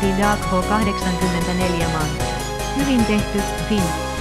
The Dark H84 Mantra. Hyvin tehty, Finn.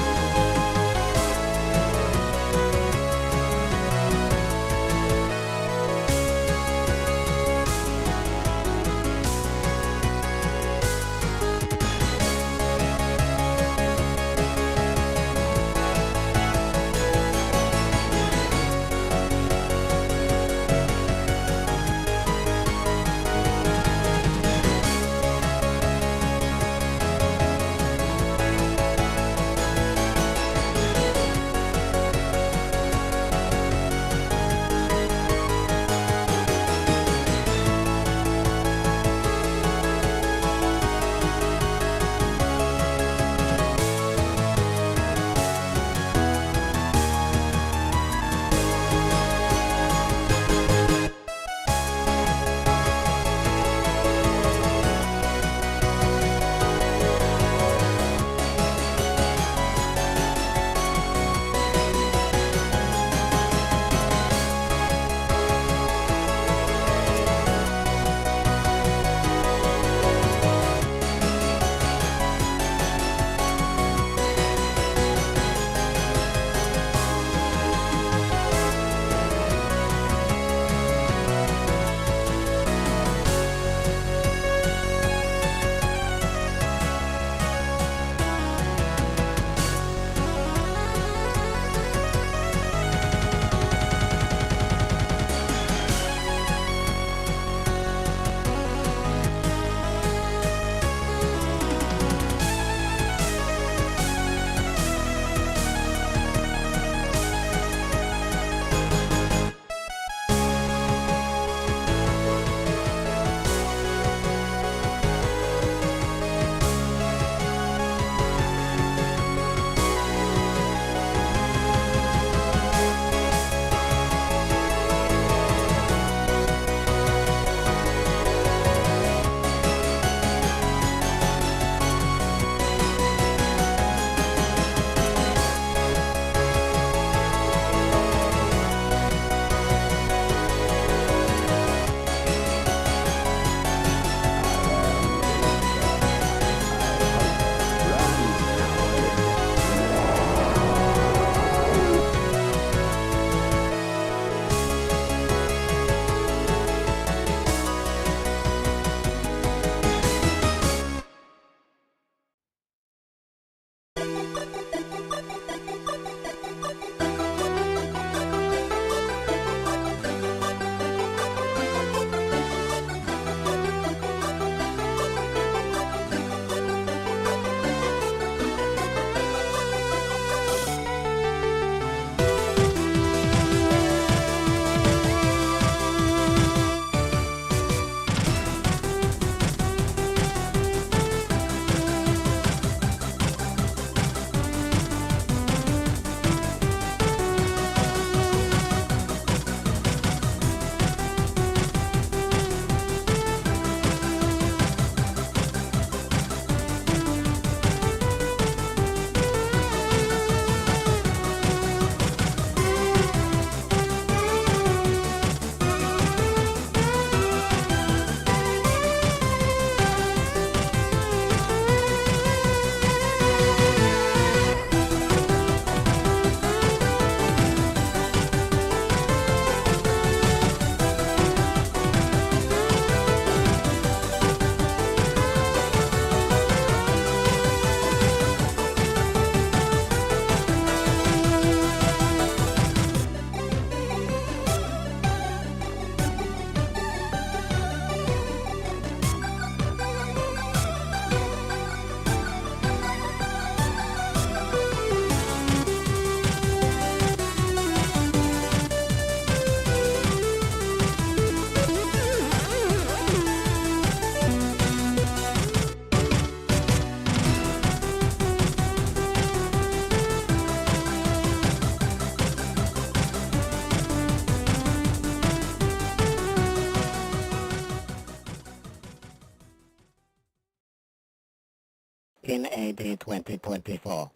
in AD 2024.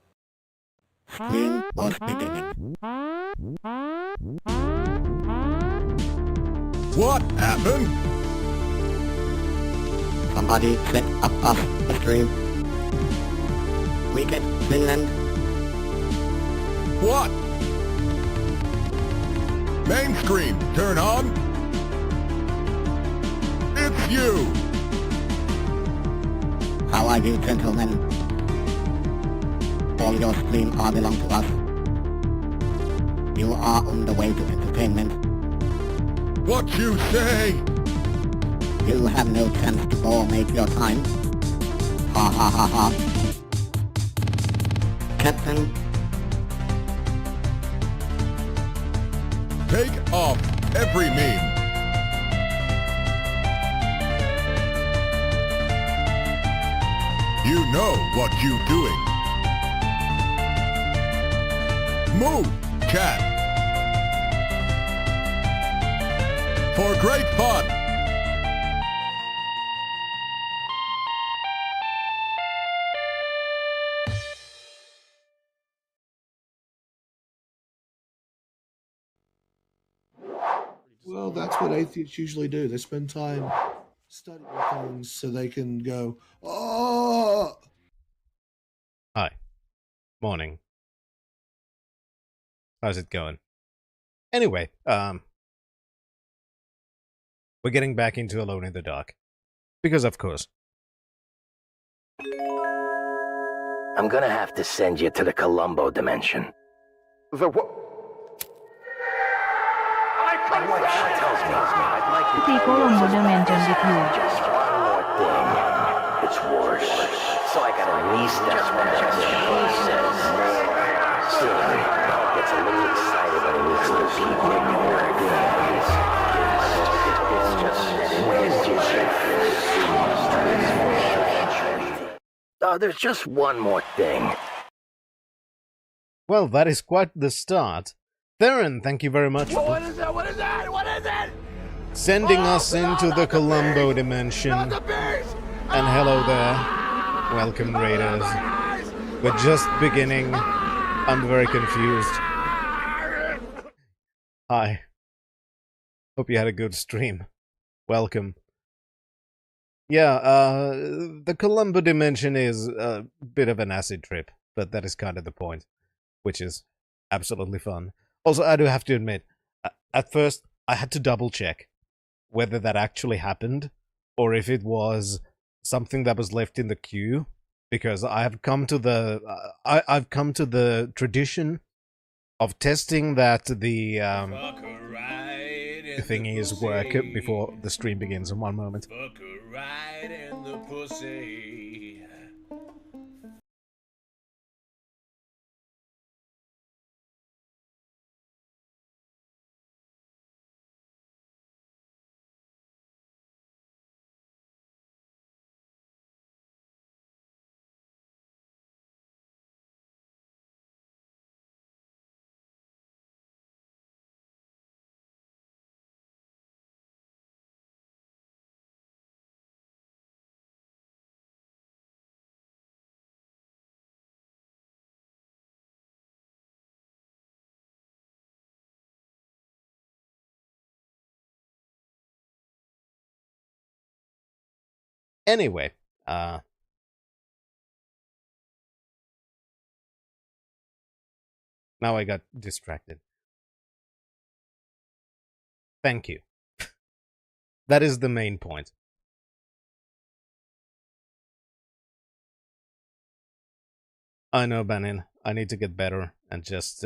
Spring was beginning. What happened? Somebody set up us a stream. We get Finland. What? Main screen, turn on. It's you. How are you, gentlemen? All your stream are belong to us. You are on the way to entertainment. What you say? You have no chance to go make your time. Ha ha ha ha. Captain, Take off every meme. You know what you doing. Move, chat. For great fun. Well, that's what atheists usually do. They spend time studying things so they can go, oh! Hi. Morning. How's it going? Anyway, we're getting back into Alone in the Dark. Because of course. I'm gonna have to send you to the Columbo dimension. The what? My wife, she tells me I'd like to The Columbo dimension with you. just one more thing. It's worse. So I got a niece that's one of them. She says, Sam gets a little excited when he meets new people. It's just, where's your there's just one more thing. Well, that is quite the start. Theron, thank you very much for What is that? What is that? What is it? sending us into the Columbo dimension. And hello there. Welcome, Raiders. We're just beginning. I'm very confused. Hi. Hope you had a good stream. Welcome. Yeah, the Columbo dimension is a bit of an acid trip, but that is kind of the point, which is absolutely fun. Also, I do have to admit, at first, I had to double check whether that actually happened, or if it was something that was left in the queue, because I've come to the I've come to the tradition of testing that the thingies work before the stream begins in one moment. Fuck her right in the pussy. Anyway, now I got distracted. Thank you. That is the main point. I know, Banin. I need to get better and just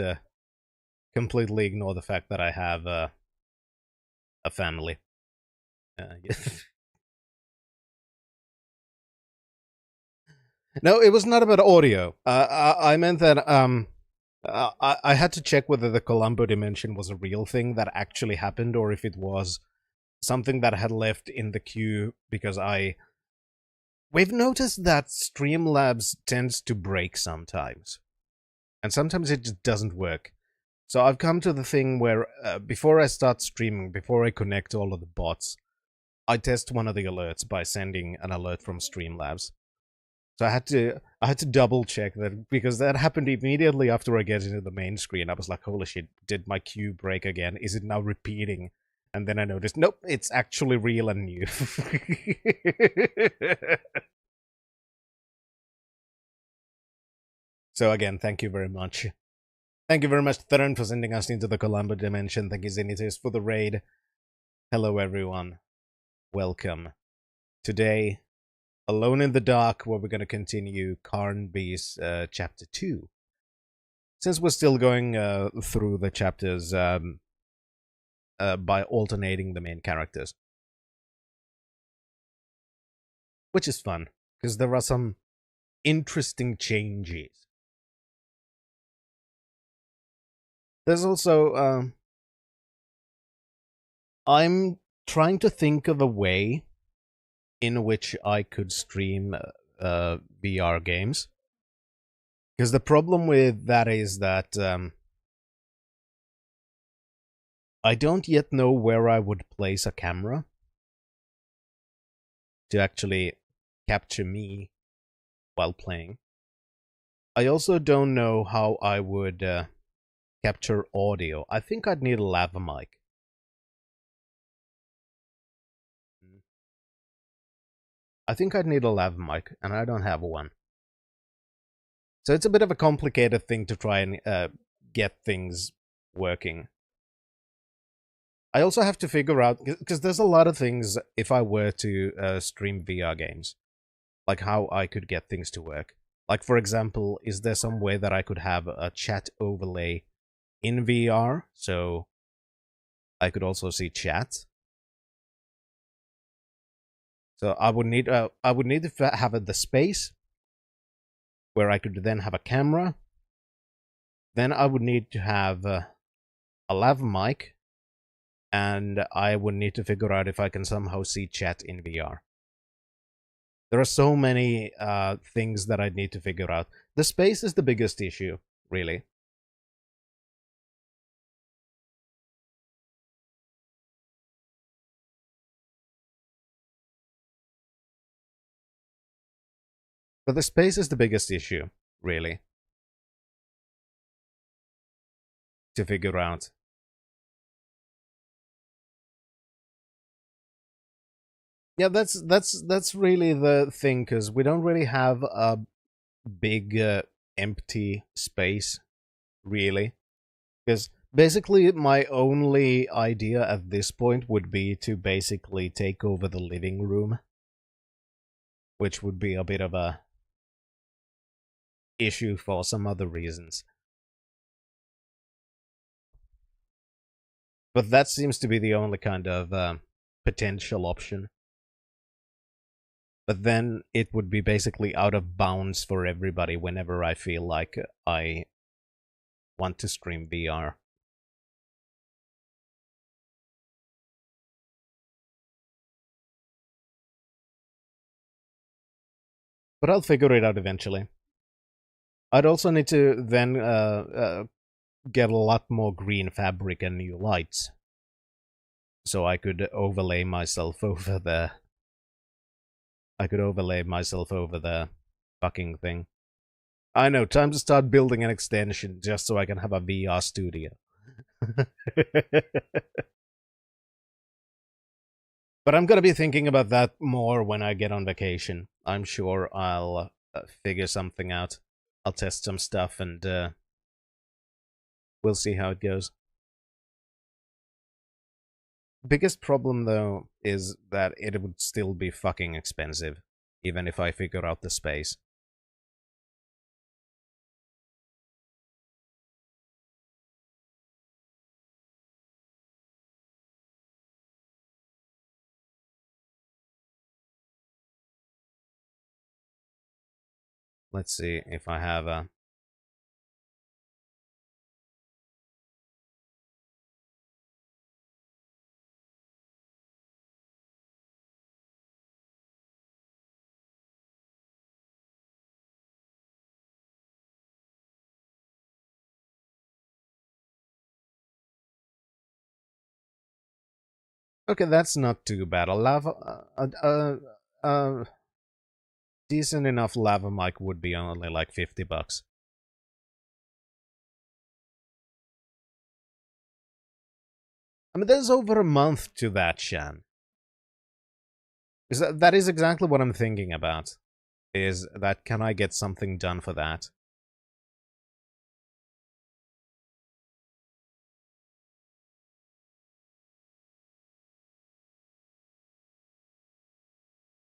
completely ignore the fact that I have a family. No, it was not about audio. I meant that I had to check whether the Columbo dimension was a real thing that actually happened, or if it was something that had left in the queue because we've noticed that Streamlabs tends to break sometimes, and sometimes it just doesn't work. So I've come to the thing where before I start streaming, before I connect all of the bots, I test one of the alerts by sending an alert from Streamlabs. So I had to double check that, because that happened immediately after I get into the main screen. I was like, holy shit, did my queue break again? Is it now repeating And then I noticed, nope, it's actually real and new. So again, thank you very much. Thank you very much, Theron, for sending us into the Columbo dimension. Thank you, Zenitis, for the raid. Hello, everyone. Welcome. Today, Alone in the Dark, where we're going to continue Carnby's Chapter 2. Since we're still going through the chapters by alternating the main characters. Which is fun, because there are some interesting changes. There's also... I'm trying to think of a way in which I could stream VR games. Because the problem with that is that I don't yet know where I would place a camera to actually capture me while playing. I also don't know how I would capture audio. I think I'd need a lava mic. I think I'd need a lav mic, and I don't have one. So it's a bit of a complicated thing to try and get things working. I also have to figure out, because there's a lot of things, if I were to stream VR games, like how I could get things to work. Like, for example, is there some way that I could have a chat overlay in VR, so I could also see chat? So I would need to have the space where I could then have a camera. Then I would need to have a lav mic, and I would need to figure out if I can somehow see chat in VR. There are so many things that I'd need to figure out. The space is the biggest issue, really. But the space is the biggest issue, really, to figure out. Yeah, that's really the thing, because we don't really have a big empty space, really. Because basically my only idea at this point would be to basically take over the living room, which would be a bit of a issue for some other reasons. But that seems to be the only kind of potential option. But then it would be basically out of bounds for everybody whenever I feel like I want to stream VR. But I'll figure it out eventually. I'd also need to then get a lot more green fabric and new lights, so I could overlay myself over the... I could overlay myself over the fucking thing. I know, time to start building an extension just so I can have a VR studio. But I'm gonna be thinking about that more when I get on vacation. I'm sure I'll figure something out. I'll test some stuff and we'll see how it goes. Biggest problem, though, is that it would still be fucking expensive, even if I figure out the space. Let's see if I have a... Okay, that's not too bad. A lava... decent enough lava mic would be only like $50. mean, there's over a month to that, Shan. That is exactly what I'm thinking about. Is that, can I get something done for that?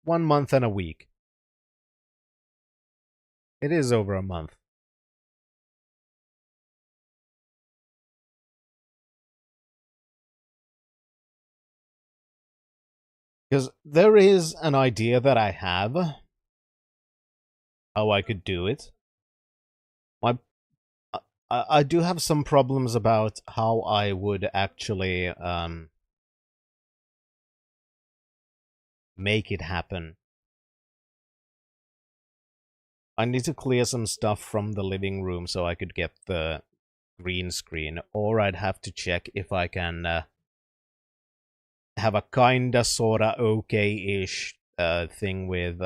One month and a week. It is over a month. Because there is an idea that I have how I could do it. I do have some problems about how I would actually make it happen. I need to clear some stuff from the living room so I could get the green screen, or I'd have to check if I can have a kinda sorta okay-ish thing with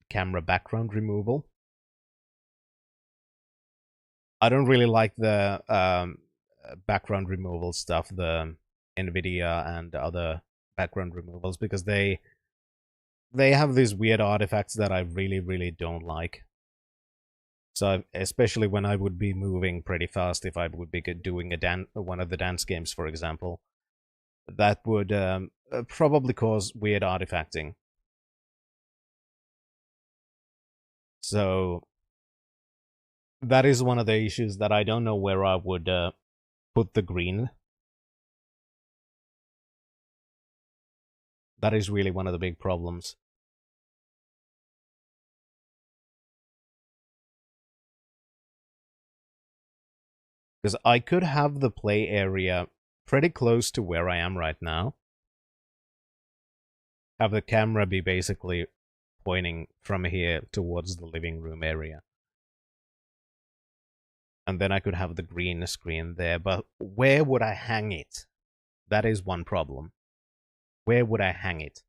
camera background removal. I don't really like the background removal stuff, the NVIDIA and other background removals, because they have these weird artifacts that I really, really don't like. So, especially when I would be moving pretty fast, if I would be doing one of the dance games, for example, that would probably cause weird artifacting. So, that is one of the issues that I don't know where I would put the green. That is really one of the big problems. Because I could have the play area pretty close to where I am right now. Have the camera be basically pointing from here towards the living room area. And then I could have the green screen there, but where would I hang it? That is one problem. Where would I hang it?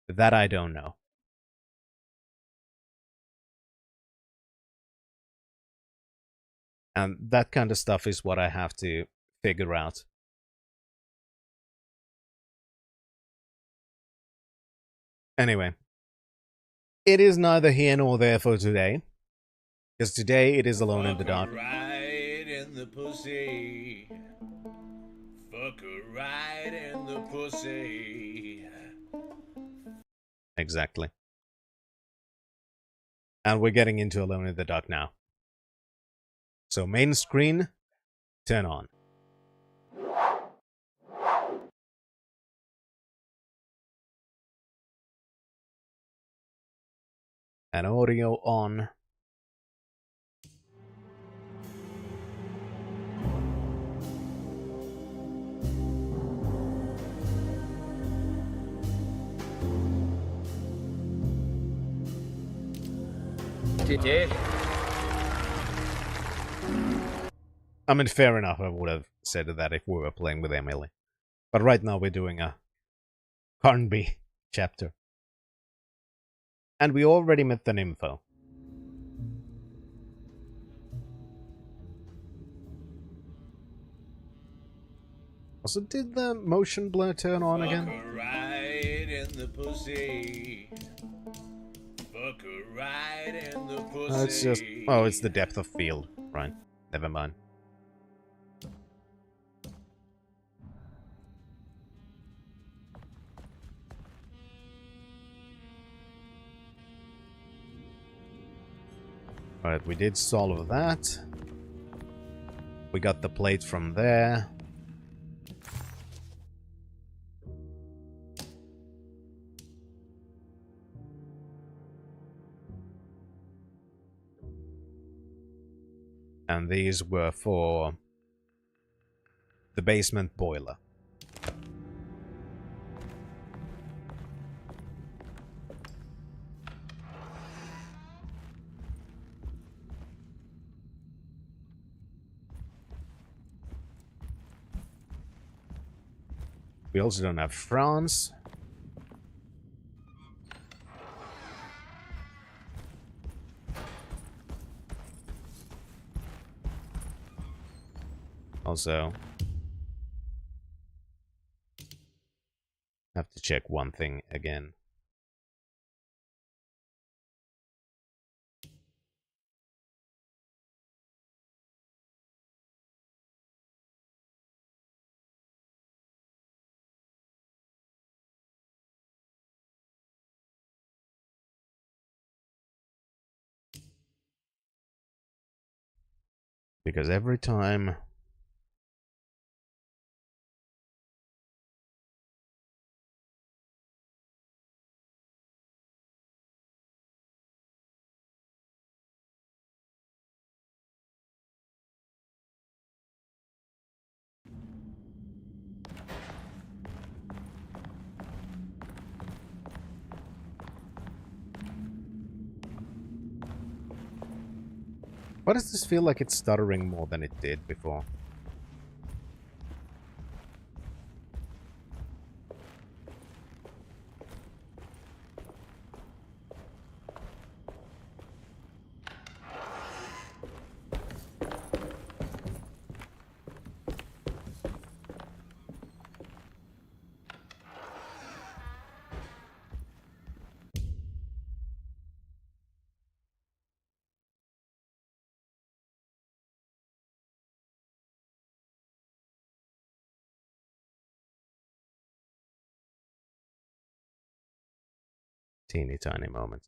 That I don't know. And that kind of stuff is what I have to figure out. Anyway, it is neither here nor there for today. Because today it is Alone in the Dark. Right in the pussy. Fuck her right in the pussy. Exactly. And we're getting into Alone in the Dark now. So main screen, turn on. And audio on. I mean, fair enough, I would have said that if we were playing with Emily. But right now we're doing a Carnby chapter. And we already met the nympho. Also, did the motion blur turn on again? Fuck her right in the pussy. Fuck her right in the pussy. It's just... Oh, it's the depth of field. Right. Never mind. Alright, we did solve that. We got the plate from there. And these were for the basement boiler. We also don't have France. Also, check one thing again. Because every time why does this feel like it's stuttering more than it did before? Teeny tiny moments.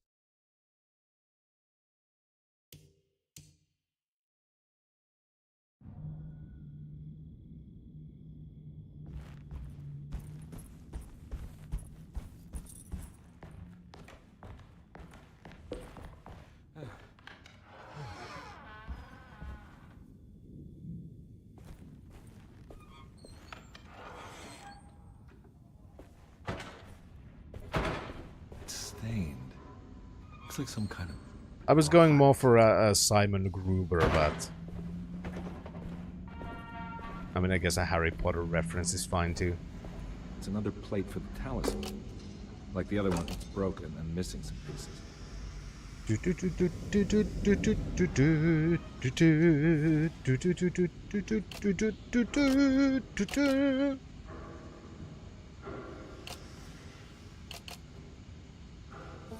Stained. Looks like some kind of... I was going more for a Simon Gruber, but... I mean, I guess a Harry Potter reference is fine too. It's another plate for the talisman. Like the other one that's broken and missing some pieces.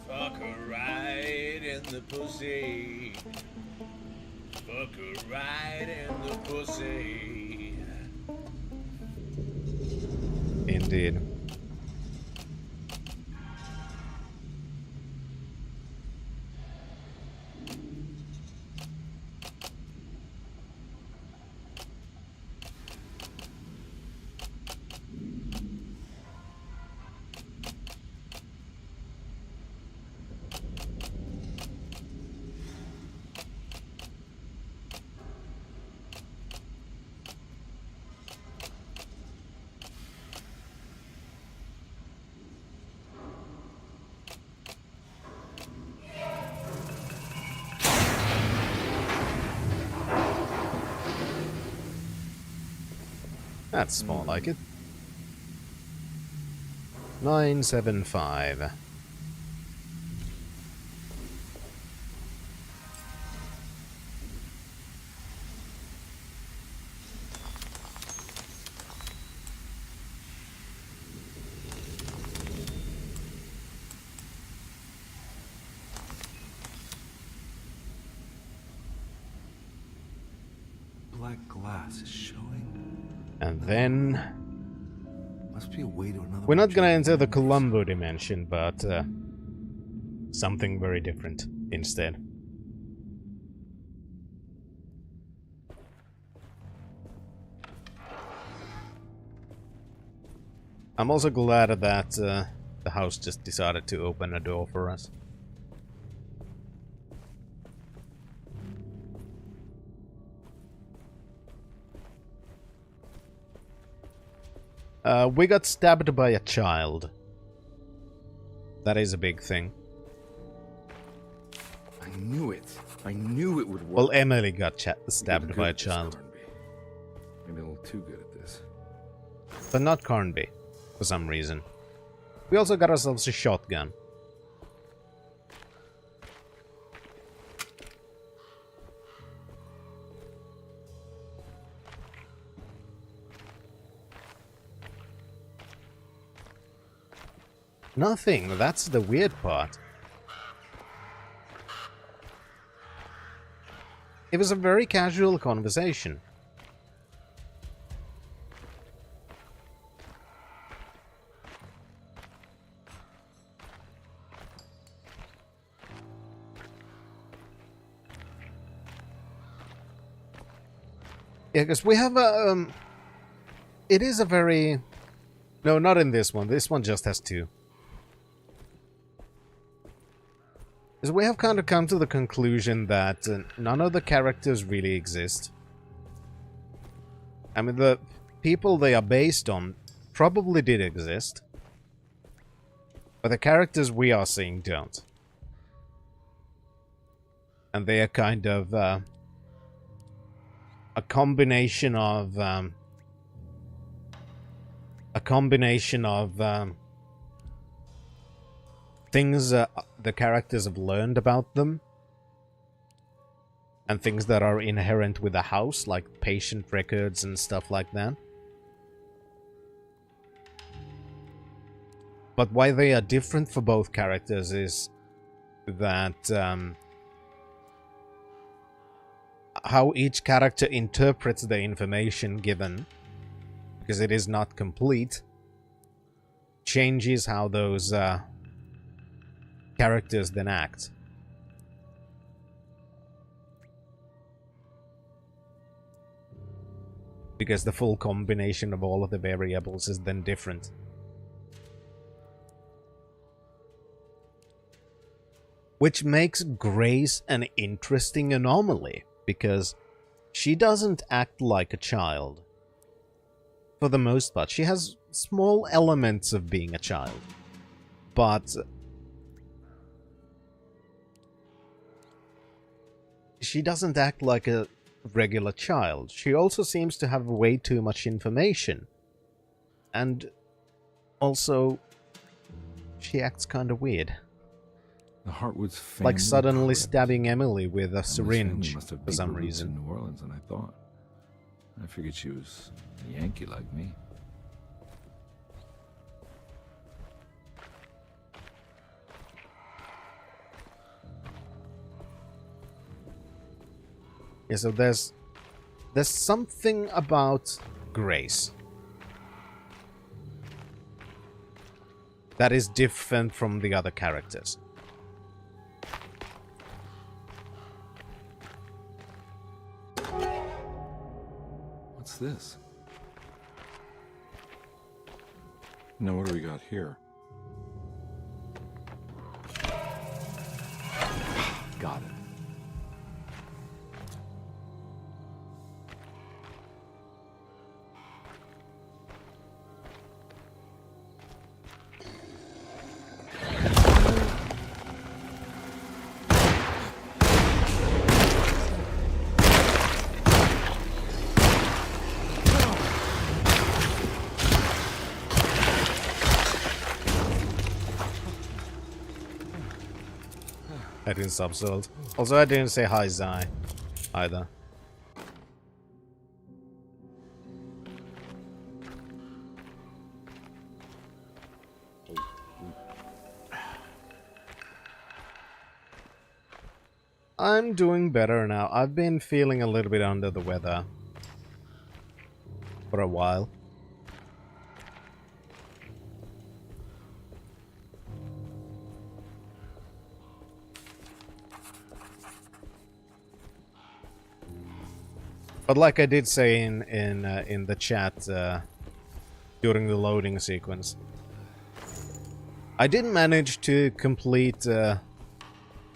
Fuck her right in the pussy. Fuck her right in the pussy. Indeed. That's more like it. 975. Black glass is showing. And then... Must be a way to another. we're not gonna enter the Columbo dimension, but something very different instead. I'm also glad that the house just decided to open a door for us. We got stabbed by a child. That is a big thing. I knew it. I knew it would work. Well, Emily got stabbed by a child. Maybe a little too good at this. But not Carnby, for some reason. We also got ourselves a shotgun. Nothing. That's the weird part. It was a very casual conversation. Yeah, because we have a... it is a very... No, not in this one. This one just has two. Because we have kind of come to the conclusion that none of the characters really exist. I mean, the people they are based on probably did exist. But the characters we are seeing don't. And they are kind of... a combination of things the characters have learned about them and things that are inherent with the house, like patient records and stuff like that. But why they are different for both characters is that how each character interprets the information given, because it is not complete, changes how those characters then act. Because the full combination of all of the variables is then different. Which makes Grace an interesting anomaly. Because she doesn't act like a child. For the most part. She has small elements of being a child. But she doesn't act like a regular child. She also seems to have way too much information. And also, she acts kind of weird. The Hartwood's family. Like suddenly crypt. stabbing Emily with a Emily's syringe family must have for some deeper roots reason. in New Orleans than I thought. I figured she was a Yankee like me. Yeah, so there's something about Grace that is different from the other characters. What's this? Now what do we got here? Got it. I didn't subsold. Also, I didn't say hi, Zai, either. I'm doing better now. I've been feeling a little bit under the weather for a while. But like I did say in the chat during the loading sequence, I didn't manage to complete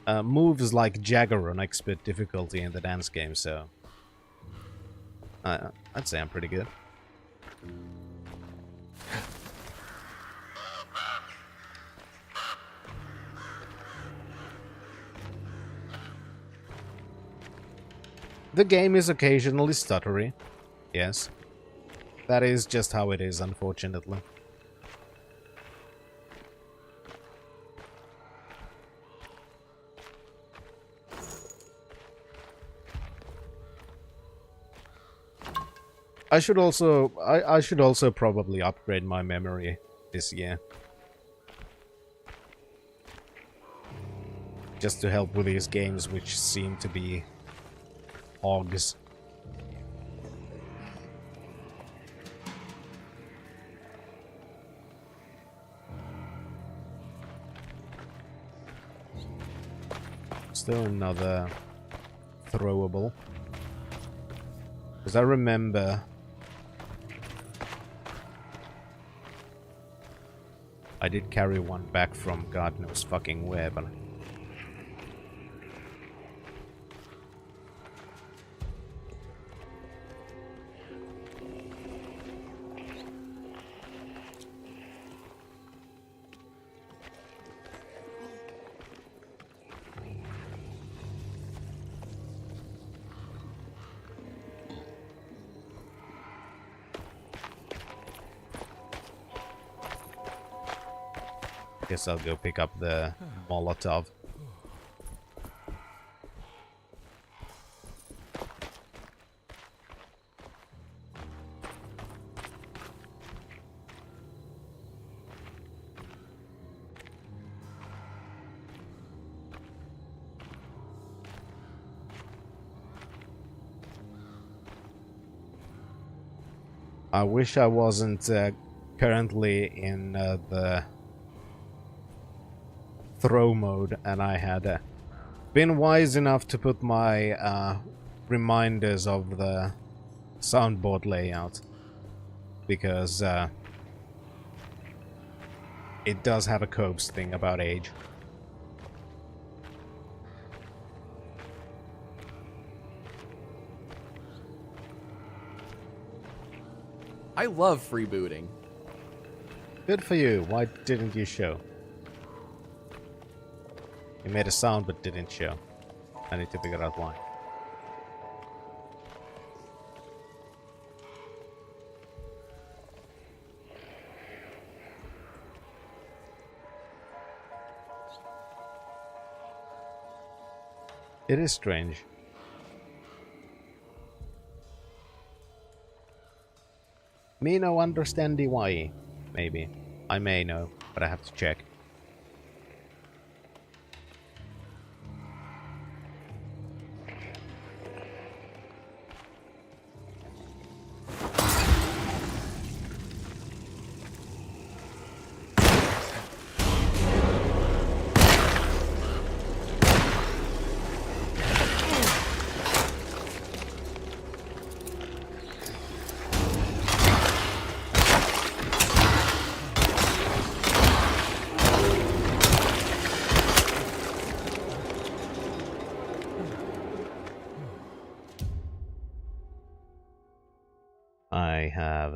moves like Jagger on expert difficulty in the dance game, so I'd say I'm pretty good. The game is occasionally stuttery. Yes. That is just how it is, unfortunately. I should also probably upgrade my memory this year. just to help with these games which seem to be hogs. Still another throwable. Because I remember I did carry one back from God knows fucking where, but guess I'll go pick up the Molotov. I wish I wasn't currently in the throw mode, and I had been wise enough to put my reminders of the soundboard layout, because it does have a copes thing about age. I love freebooting. Good for you. Why didn't you show? You made a sound but didn't show. I need to figure out why. It is strange. Me no understandi why. Maybe. I may know, but I have to check. I have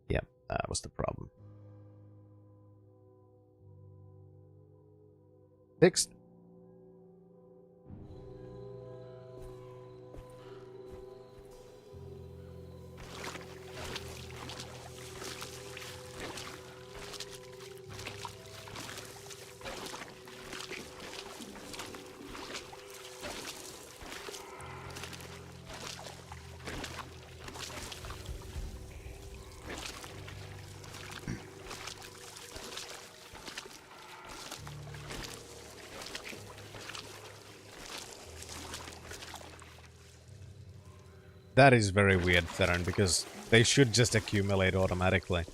yep, that was the problem. Fixed. That is very weird, Theron, because they should just accumulate automatically.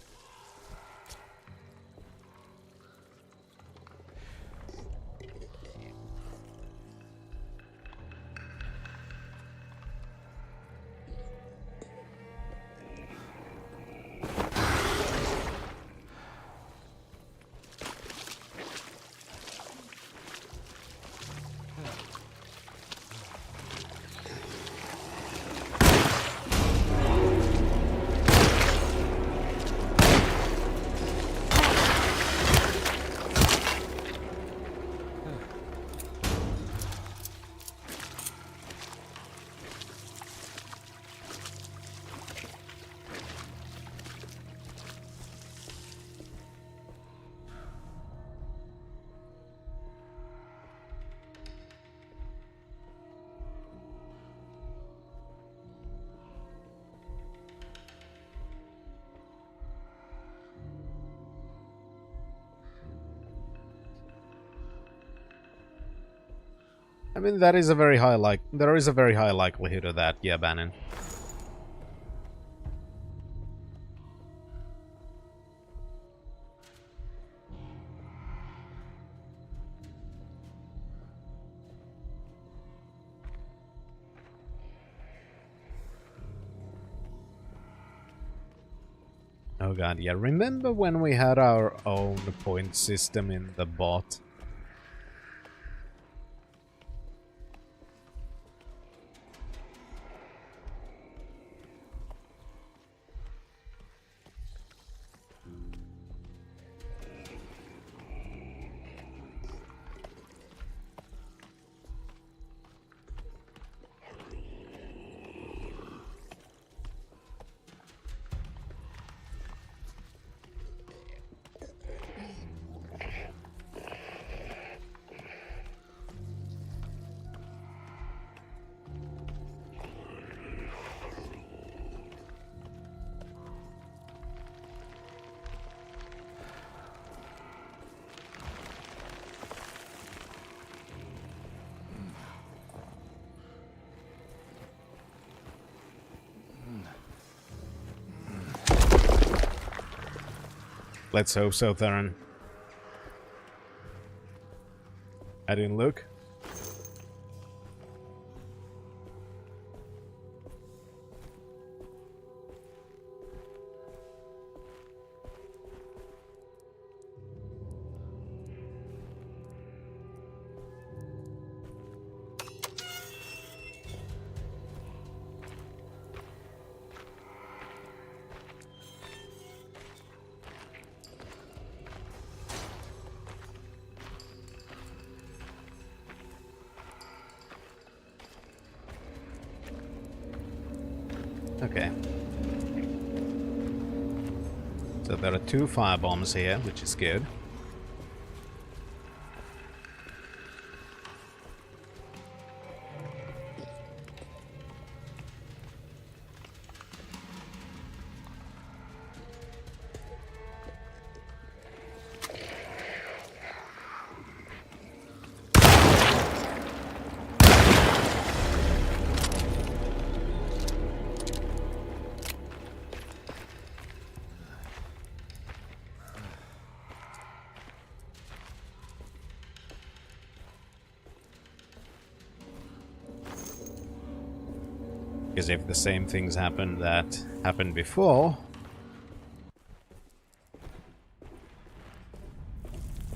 I mean, that is a very high there is a very high likelihood of that, yeah, Bannon. Oh god, yeah, remember when we had our own point system in the bot? Let's hope so, Theron. I didn't look. Okay. So there are 2 firebombs here, which is good. Because if the same things happen that happened before,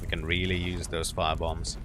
we can really use those firebombs.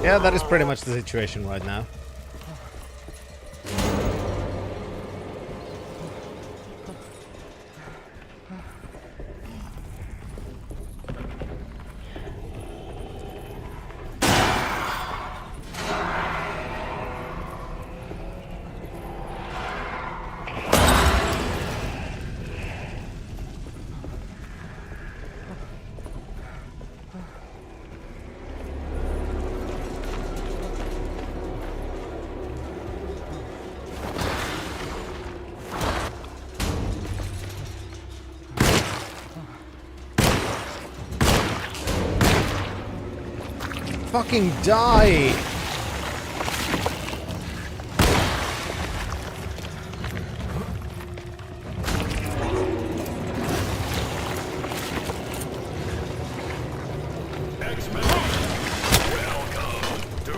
Yeah, that is pretty much the situation right now. Fucking die!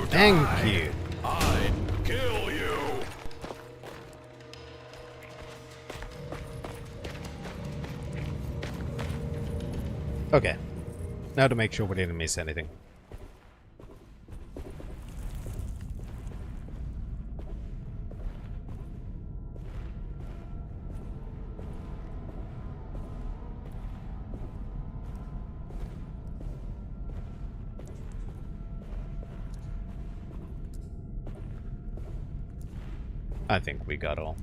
Thank you. I'd kill you. Okay. Now to make sure we didn't miss anything. I think we got all.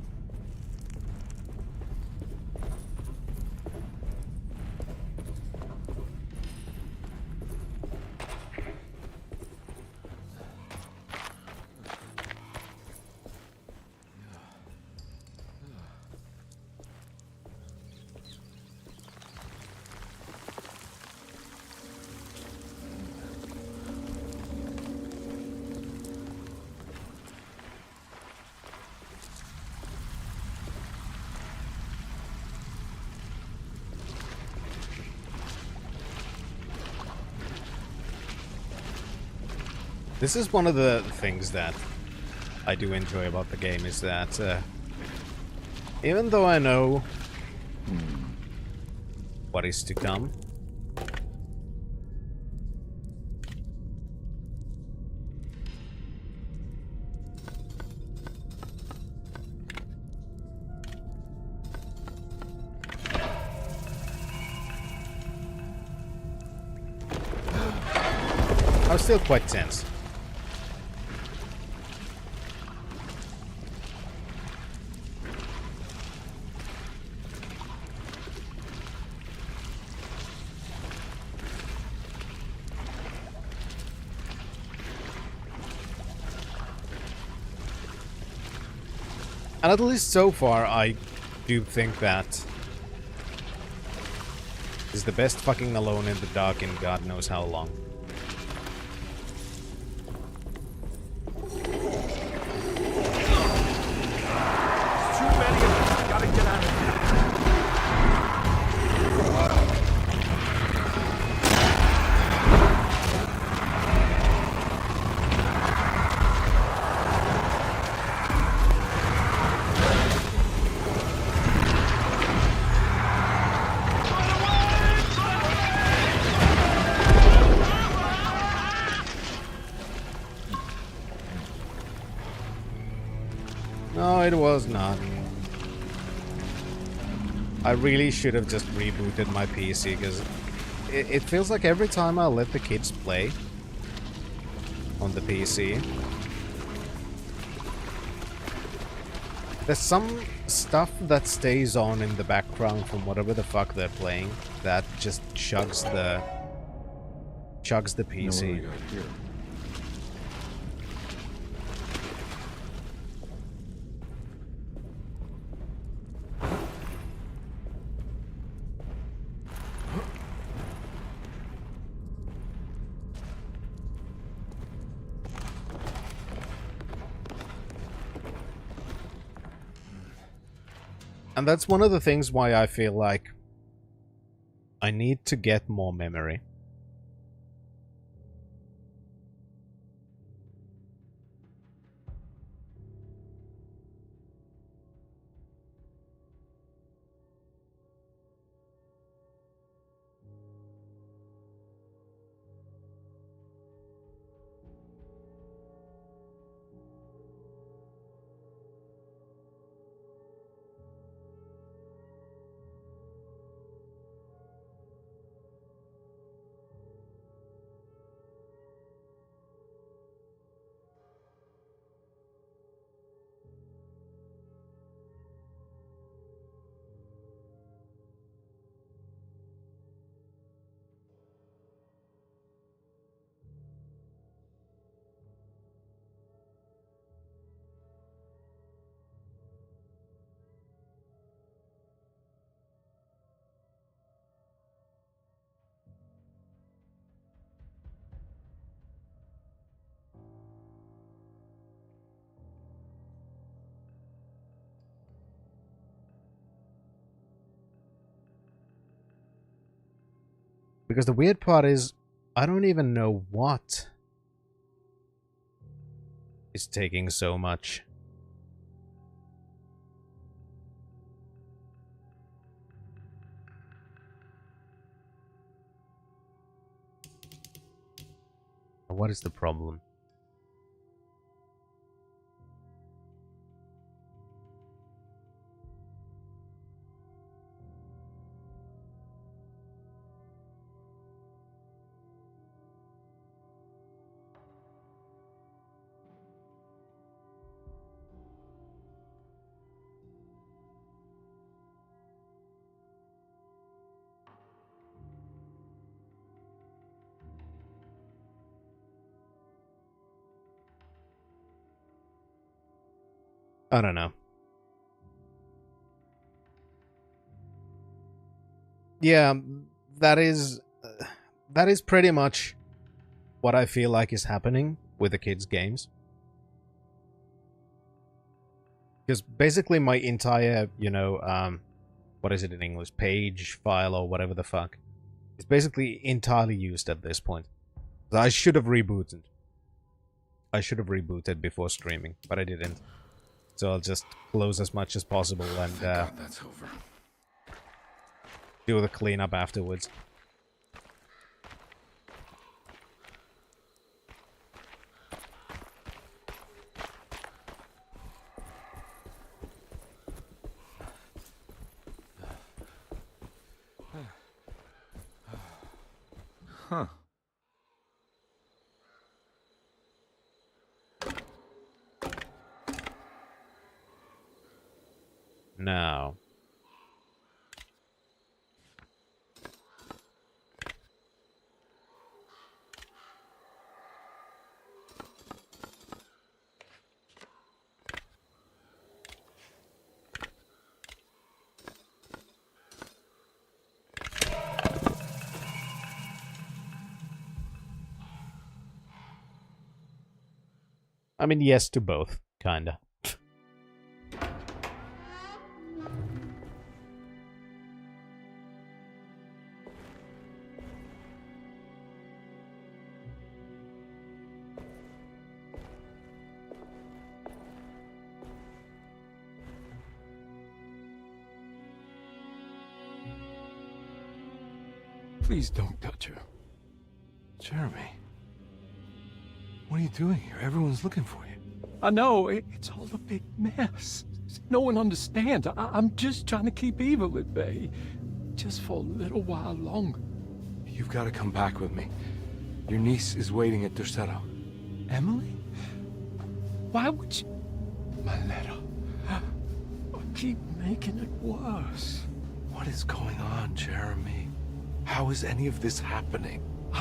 This is one of the things that I do enjoy about the game, is that even though I know what is to come, I'm still quite tense. And at least so far, I do think that is the best fucking alone in the dark in God knows how long. No, it was not. I really should have just rebooted my PC, because it feels like every time I let the kids play on the PC, there's some stuff that stays on in the background from whatever the fuck they're playing that just chugs the PC. And that's one of the things why I feel like I need to get more memory. Because the weird part is, I don't even know what is taking so much. What is the problem? I don't know. Yeah, that is pretty much what I feel like is happening with the kids' games. Because basically my entire, you know, what is it in English? Page, file, or whatever the fuck. Is basically entirely used at this point. I should have rebooted. I should have rebooted before streaming, but I didn't. So I'll just close as much as possible and God, that's over. do the cleanup afterwards. Huh. Now. I mean, yes to both, kinda. Please don't touch her. Jeremy. What are you doing here? Everyone's looking for you. I know, it's all a big mess. No one understands. I'm just trying to keep evil at bay. Just for a little while longer. You've got to come back with me. Your niece is waiting at Tercero. Emily? Why would you... My letter. I keep making it worse. What is going on, Jeremy? How is any of this happening? I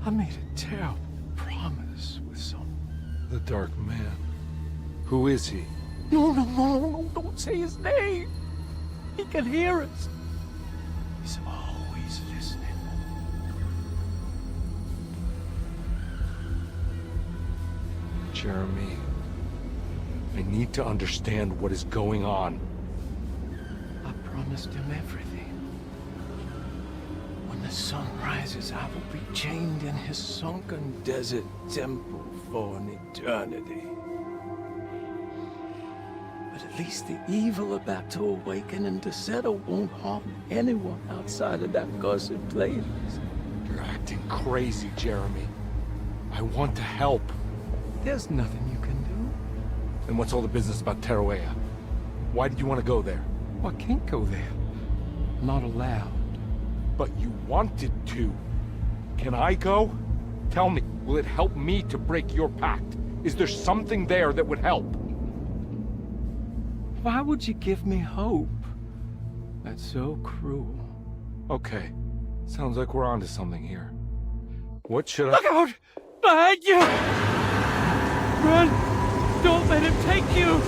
made a terrible promise with someone. The Dark Man. Who is he? No, don't say his name. He can hear us. He's always listening. Jeremy, I need to understand what is going on. I promised him everything. When the sun rises, I will be chained in his sunken desert temple for an eternity. But at least the evil about to awaken and to settle won't harm anyone outside of that cursed place. You're acting crazy, Jeremy. I want to help. There's nothing you can do. And what's all the business about Teruea? Why did you want to go there? I can't go there. I'm not allowed. But you wanted to. Can I go? Tell me, will it help me to break your pact? Is there something there that would help? Why would you give me hope? That's so cruel. Okay. Sounds like we're onto something here. What should I... Look out! Behind you! Run! Don't let him take you!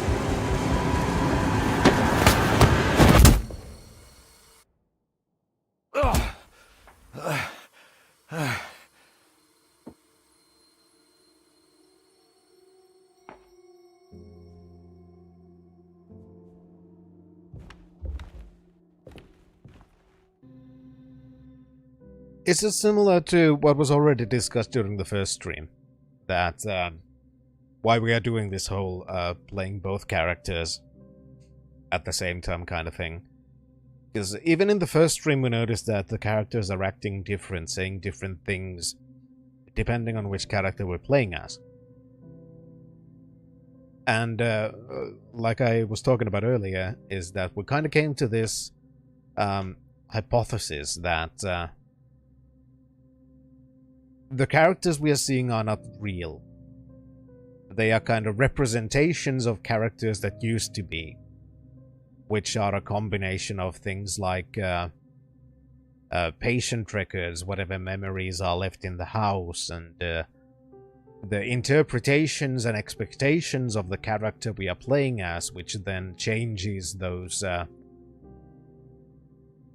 It's just similar to what was already discussed during the first stream. That, why we are doing this whole, playing both characters at the same time kind of thing. Because even in the first stream we noticed that the characters are acting different, saying different things, depending on which character we're playing as. And like I was talking about earlier, is that we kind of came to this hypothesis that the characters we are seeing are not real. They are kind of representations of characters that used to be, which are a combination of things like patient records, whatever memories are left in the house, and the interpretations and expectations of the character we are playing as, which then changes those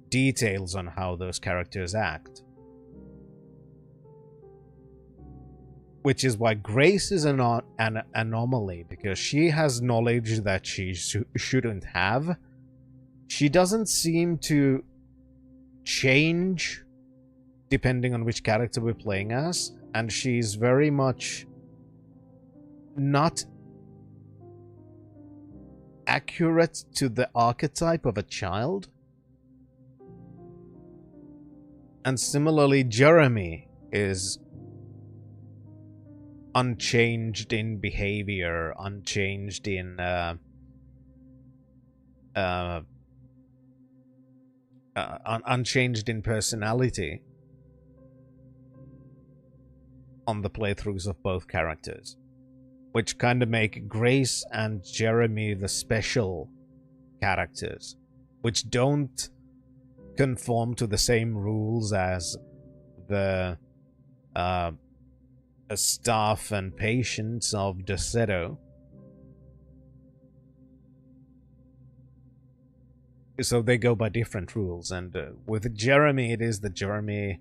details on how those characters act. Which is why Grace is an anomaly, because she has knowledge that she shouldn't have. She doesn't seem to change depending on which character we're playing as, and she's very much not accurate to the archetype of a child. And similarly, Jeremy is unchanged in behavior, unchanged in unchanged in personality on the playthroughs of both characters, which kind of make Grace and Jeremy the special characters, which don't conform to the same rules as the staff and patients of Deseto. So they go by different rules, and with Jeremy, it is that Jeremy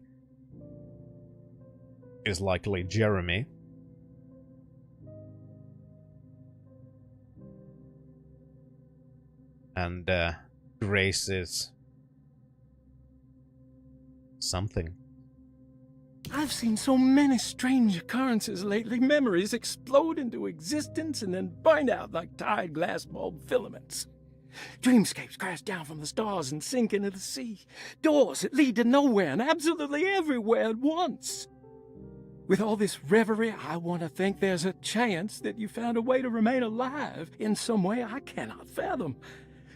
is likely Jeremy. And Grace is something. I've seen so many strange occurrences lately. Memories explode into existence and then burn out like tired glass bulb filaments. Dreamscapes crash down from the stars and sink into the sea. Doors that lead to nowhere and absolutely everywhere at once. With all this reverie, I want to think there's a chance that you found a way to remain alive in some way I cannot fathom.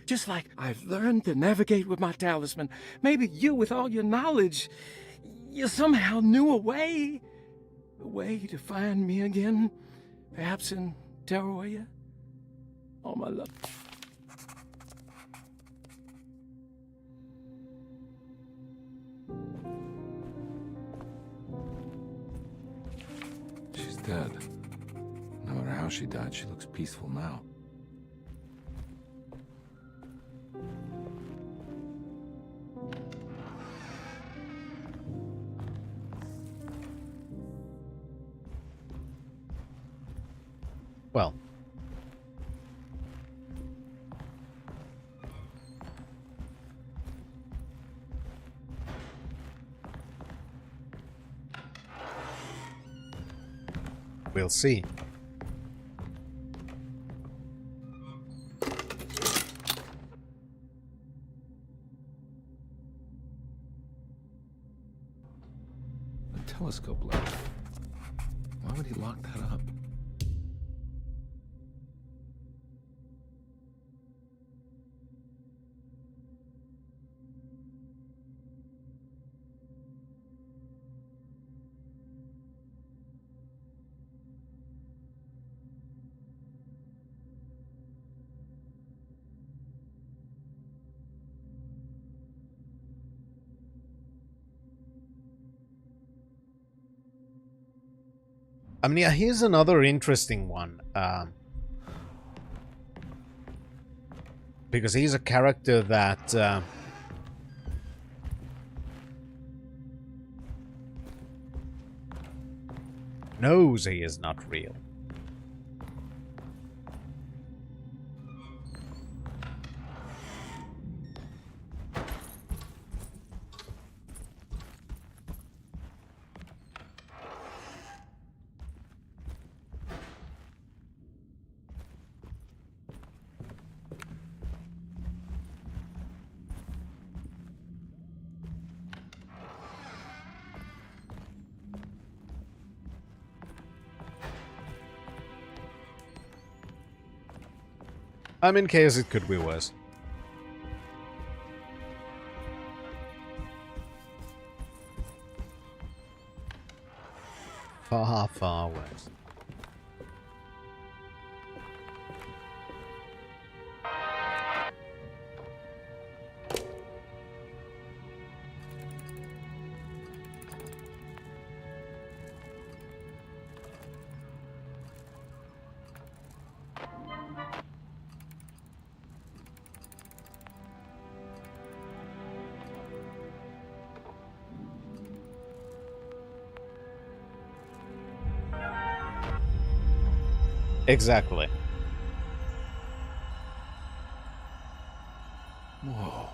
Just like I've learned to navigate with my talisman. Maybe you, with all your knowledge, you somehow knew a way to find me again, perhaps in Terrawaya. All my love. She's dead. No matter how she died, she looks peaceful now. Well, we'll see. The telescope light. Why would he lock that up? I mean, yeah, here's another interesting one. Because he's a character that knows he is not real. In case it could be worse. Far, far worse. Exactly. Whoa.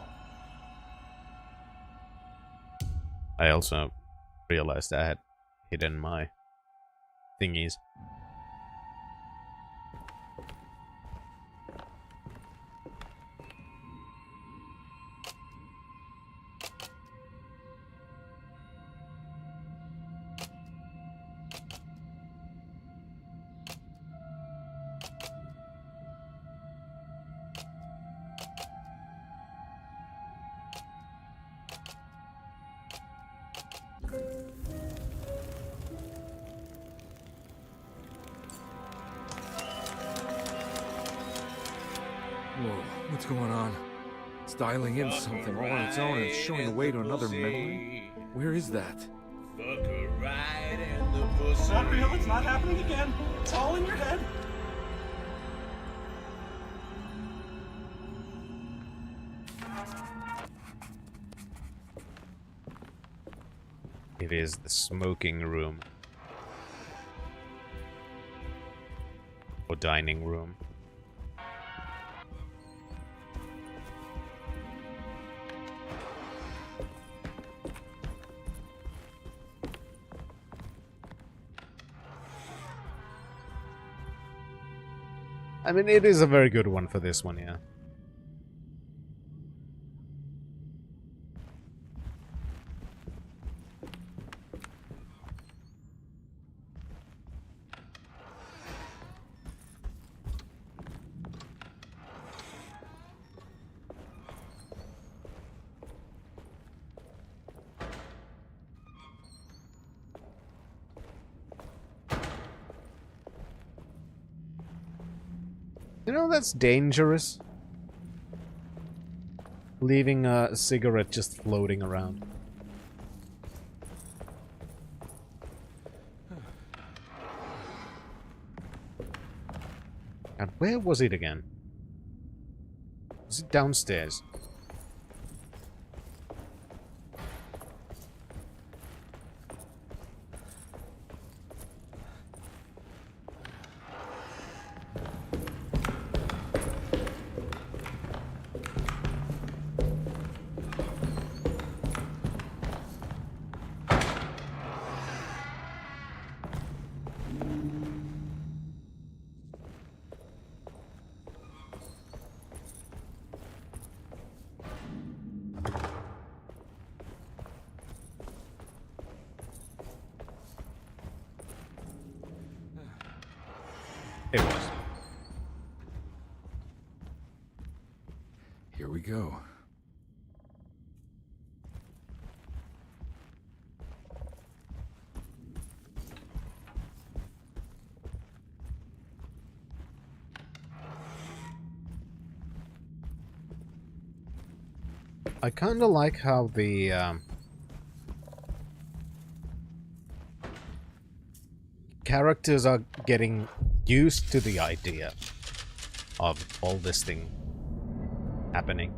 I also realized I had hidden my thingies. Whoa, what's going on? It's dialing in something all on its own and it's showing the way to another memory? Where is that? Fuck her right in the pussy. It's not real, it's not happening again. It's all in your head. It is the smoking room. Or dining room. It is a very good one for this one, yeah. You know, that's dangerous. Leaving a cigarette just floating around. And where was it again? Was it downstairs? It was. Here we go. I kinda like how the characters are getting used to the idea of all this thing happening.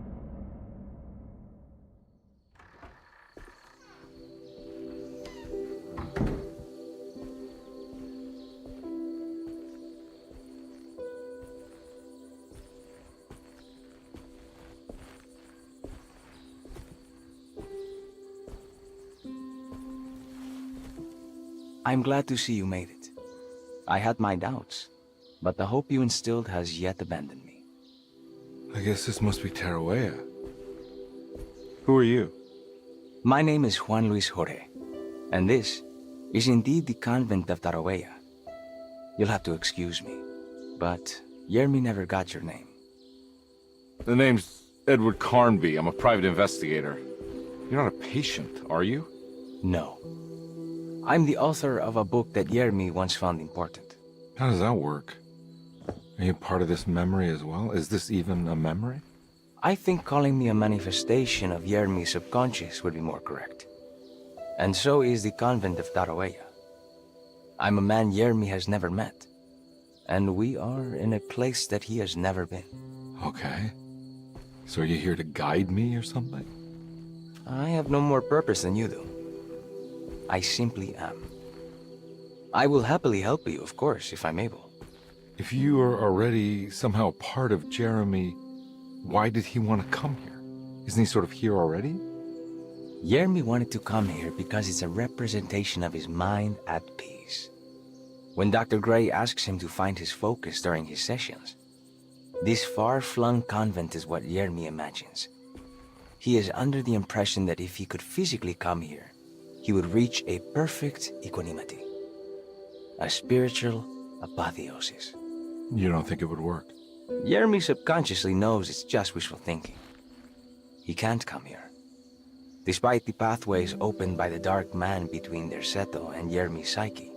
I'm glad to see you made it. I had my doubts, but the hope you instilled has yet abandoned me. I guess this must be Tarawea. Who are you? My name is Juan Luis Jorge, and this is indeed the convent of Tarawea. You'll have to excuse me, but Yermi never got your name. The name's Edward Carnby. I'm a private investigator. You're not a patient, are you? No. I'm the author of a book that Yermi once found important. How does that work? Are you part of this memory as well? Is this even a memory? I think calling me a manifestation of Yermi's subconscious would be more correct. And so is the convent of Tarawaya. I'm a man Yermi has never met. And we are in a place that he has never been. Okay. So are you here to guide me or something? I have no more purpose than you do. I simply am. I will happily help you, of course, if I'm able. If you are already somehow part of Jeremy, why did he want to come here? Isn't he sort of here already? Yermi wanted to come here because it's a representation of his mind at peace. When Dr. Gray asks him to find his focus during his sessions, this far-flung convent is what Yermi imagines. He is under the impression that if he could physically come here, he would reach a perfect equanimity. A spiritual apotheosis. You don't think it would work? Yermi subconsciously knows it's just wishful thinking. He can't come here. Despite the pathways opened by the dark man between their Seto and Yermi's psyche,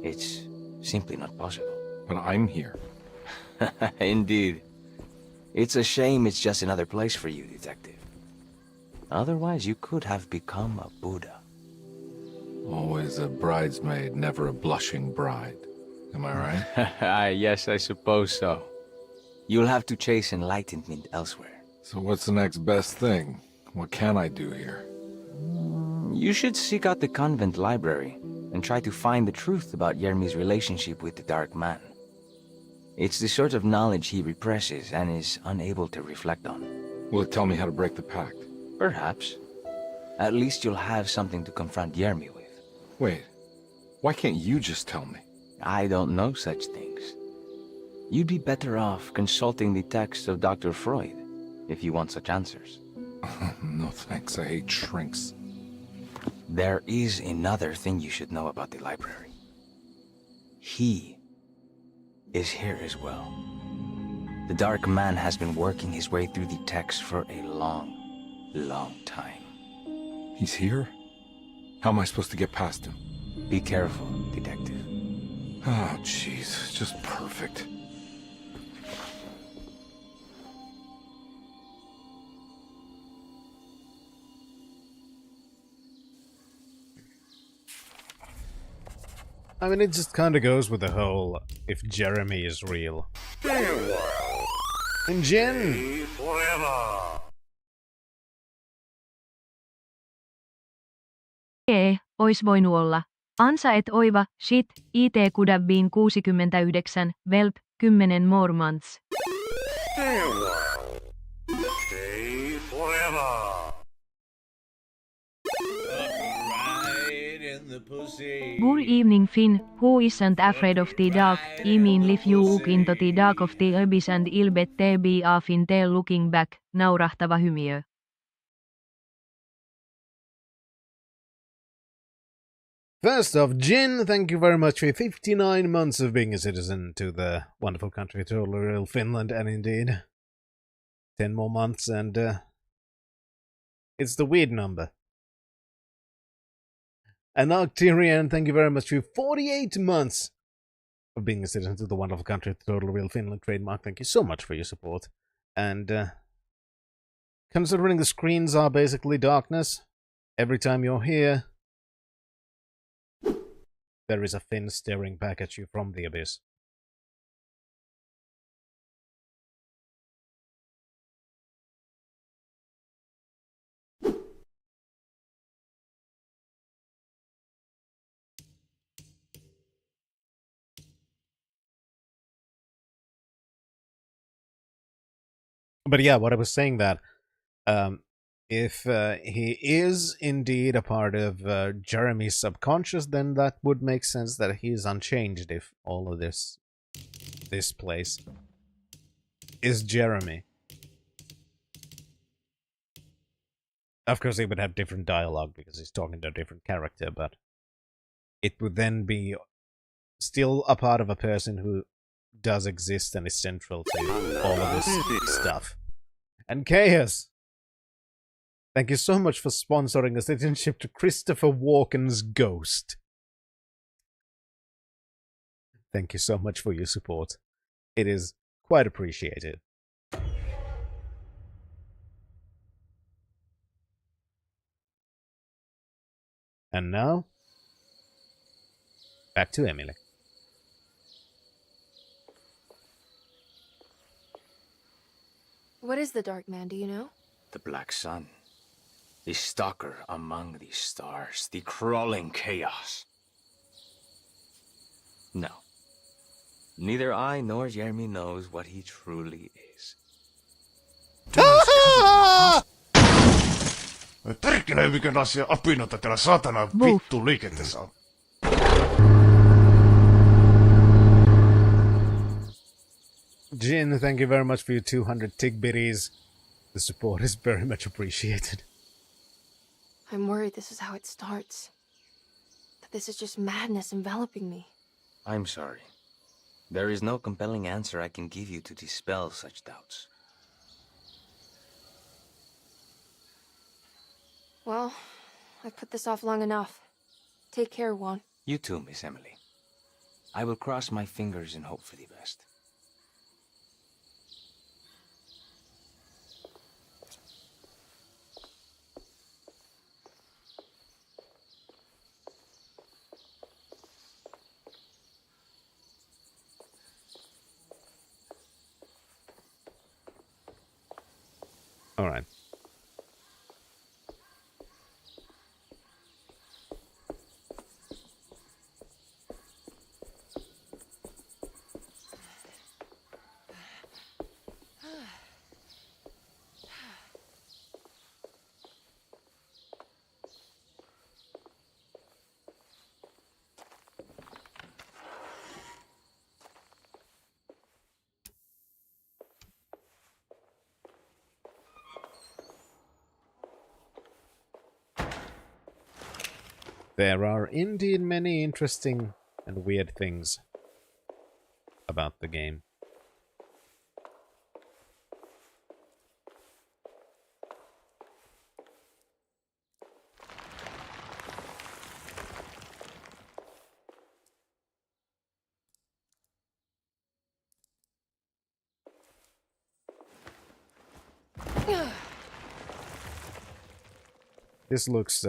it's simply not possible. But I'm here. Indeed. It's a shame it's just another place for you, Detective. Otherwise, you could have become a Buddha. Always a bridesmaid, never a blushing bride. Am I right? Yes, I suppose so. You'll have to chase enlightenment elsewhere. So what's the next best thing? What can I do here? You should seek out the convent library and try to find the truth about Yermi's relationship with the Dark Man. It's the sort of knowledge he represses and is unable to reflect on. Will it tell me how to break the pact? Perhaps. At least you'll have something to confront Yermi with. Wait, why can't you just tell me? I don't know such things. You'd be better off consulting the text of Dr. Freud if you want such answers. No thanks, I hate shrinks. There is another thing you should know about the library. He is here as well. The Dark Man has been working his way through the text for a long time. He's here? How am I supposed to get past him? Be careful, Detective. Oh, jeez, just perfect. I mean, it just kind of goes with the whole, if Jeremy is real. And Jen! Ois voinut olla. Ansa et oiva, shit, IT could have been 69, welp, 10 more months. Good evening, Finn, who isn't afraid of the dark? I mean, if you look into the dark of the abyss and I'll bet there be a Finn there looking back, naurahtava hymiö. First off, Jin, thank you very much for 59 months of being a citizen to the wonderful country, totally real Finland, and indeed 10 more months, and it's the weird number. And Arcturian, thank you very much for 48 months of being a citizen to the wonderful country, total real Finland trademark. Thank you so much for your support. And considering the screens are basically darkness, every time you're here, there is a Finn staring back at you from the abyss. But yeah, what I was saying that if he is indeed a part of Jeremy's subconscious, then that would make sense that he is unchanged if all of this place is Jeremy. Of course, he would have different dialogue because he's talking to a different character, but it would then be still a part of a person who does exist and is central to all of this stuff. And Chaos, thank you so much for sponsoring a citizenship to Christopher Walken's Ghost. Thank you so much for your support. It is quite appreciated. And now, back to Emily. What is the Dark Man, do you know? The Black Sun. The stalker among the stars. The crawling chaos. No. Neither I nor Jeremy knows what he truly is. Perkele, mikä asia apinoita täällä saatana vittu liikenteessä on. Jin, thank you very much for your 200 tigbitties. The support is very much appreciated. I'm worried this is how it starts. That this is just madness enveloping me. I'm sorry. There is no compelling answer I can give you to dispel such doubts. Well, I've put this off long enough. Take care, Juan. You too, Miss Emily. I will cross my fingers and hope for the best. All right. There are indeed many interesting and weird things about the game. This looks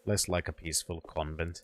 less like a peaceful convent.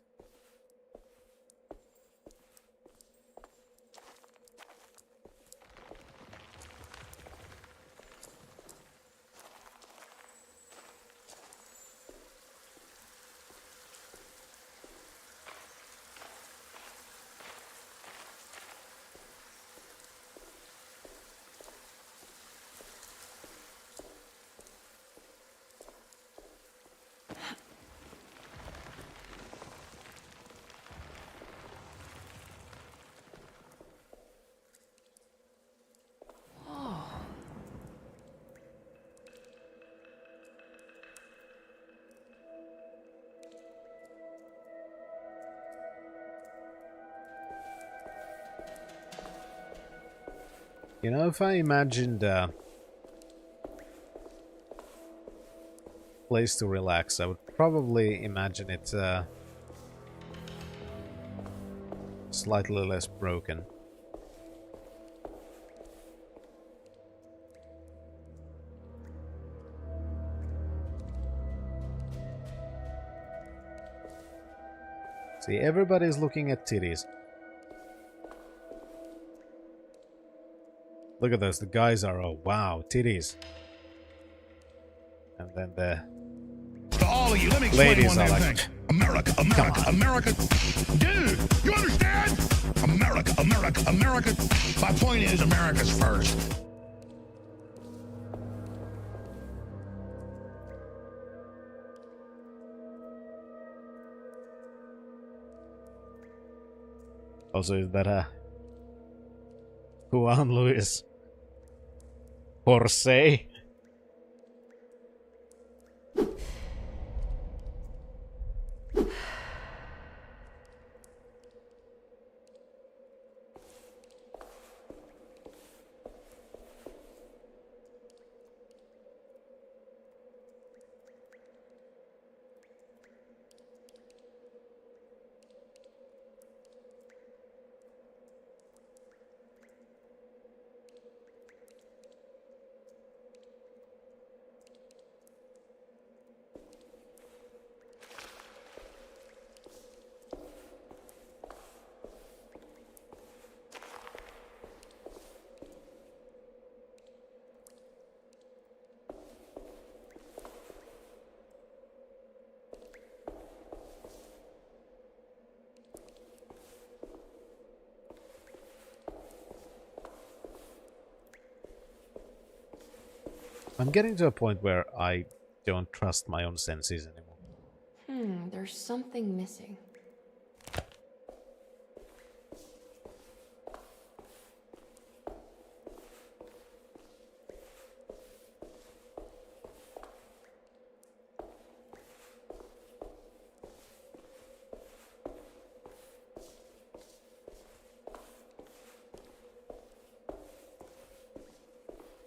You know, if I imagined a place to relax, I would probably imagine it slightly less broken. See, everybody's looking at titties. Look at those, the guys are, oh wow, titties. And then the To all of you, let me explain ladies one are damn like, thing. America, America, America. Dude, you understand? America, America, America. My point is, America's first. also, is that a Juan Luis Jose? I'm getting to a point where I don't trust my own senses anymore. There's something missing.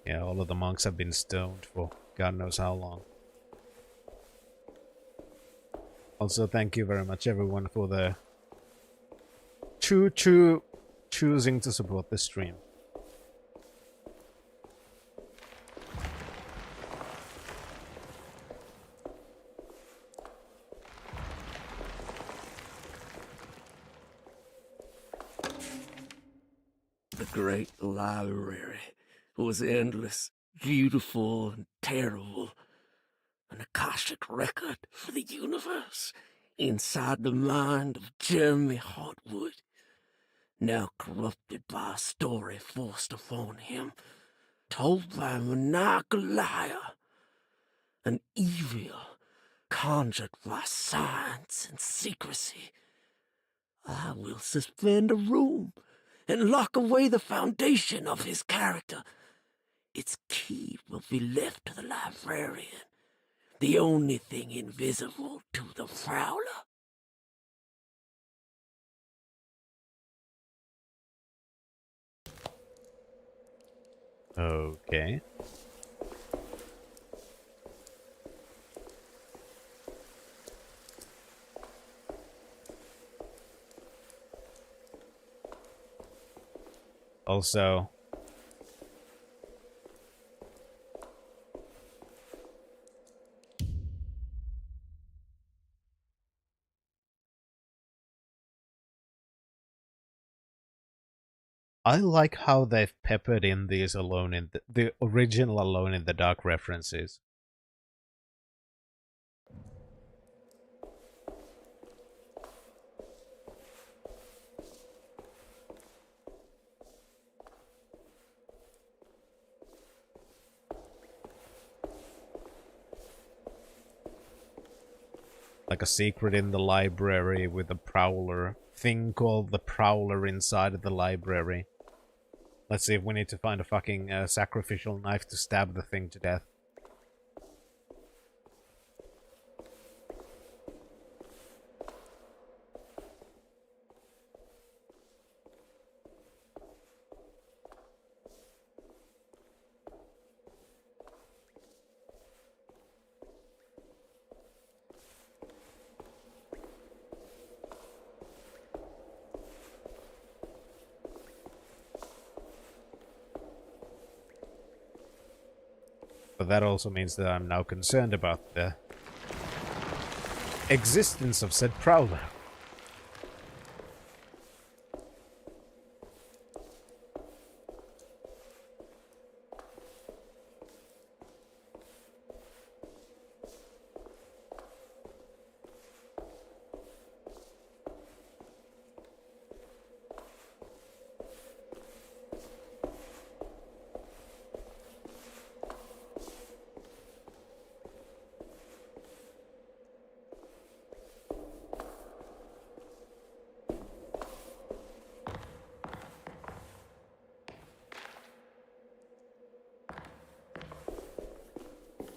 Yeah, all of the monks have been stoned for God knows how long. Also, thank you very much everyone for the choosing to support the stream. The great library was endless, beautiful, and terrible. An Akashic record for the universe inside the mind of Jeremy Hartwood, now corrupted by a story forced upon him, told by a maniacal liar, an evil conjured by science and secrecy. I will suspend a room and lock away the foundation of his character. Its key will be left to the librarian, the only thing invisible to the Prowler. Okay. Also, I like how they've peppered in these Alone in the original Alone in the Dark references. Like a secret in the library with a prowler. Thing called the prowler inside of the library. Let's see if we need to find a fucking sacrificial knife to stab the thing to death. But that also means that I'm now concerned about the existence of said prowler.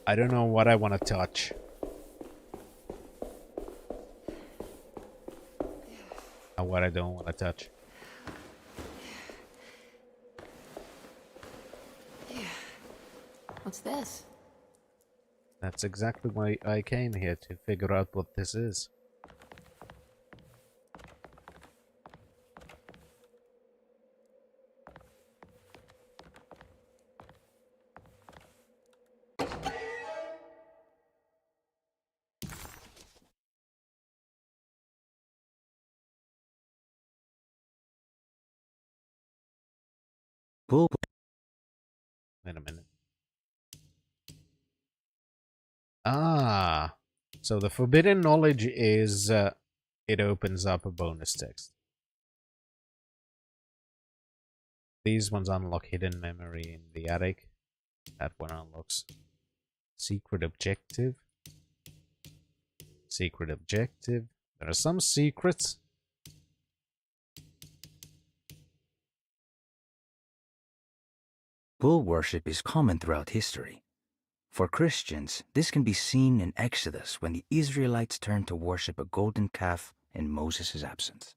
I don't know what I want to touch. Or what I don't want to touch. What's this? That's exactly why I came here, to figure out what this is. Wait a minute. Ah, so the forbidden knowledge is it opens up a bonus text. These ones unlock hidden memory in the attic. That one unlocks. Secret objective. Secret objective. There are some secrets. Bull worship is common throughout history. For Christians, this can be seen in Exodus when the Israelites turned to worship a golden calf in Moses' absence.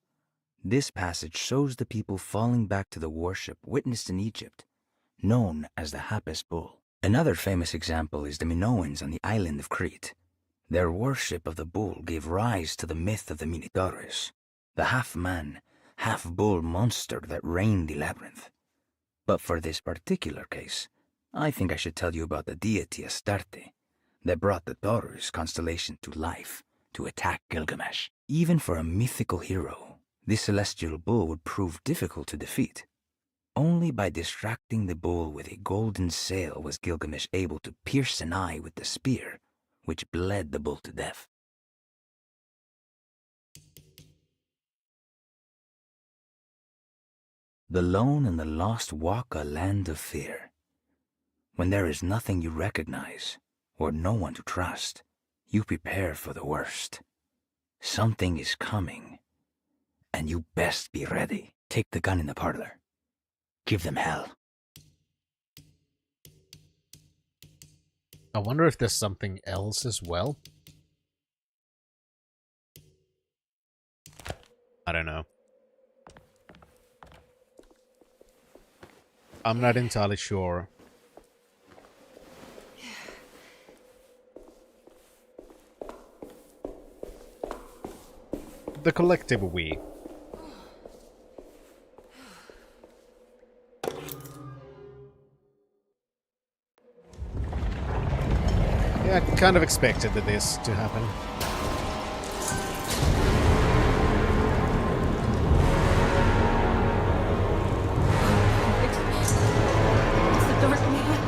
This passage shows the people falling back to the worship witnessed in Egypt, known as the Hapis bull. Another famous example is the Minoans on the island of Crete. Their worship of the bull gave rise to the myth of the Minotaurus, the half-man, half-bull monster that reigned the labyrinth. But for this particular case, I think I should tell you about the deity Astarte that brought the Taurus constellation to life to attack Gilgamesh. Even for a mythical hero, this celestial bull would prove difficult to defeat. Only by distracting the bull with a golden sail was Gilgamesh able to pierce an eye with the spear, which bled the bull to death. The lone and the lost walk a land of fear. When there is nothing you recognize, or no one to trust, you prepare for the worst. Something is coming, and you best be ready. Take the gun in the parlor. Give them hell. I wonder if there's something else as well. I don't know. I'm not entirely sure. The collective we. Yeah, I kind of expected this to happen. It's the dark man.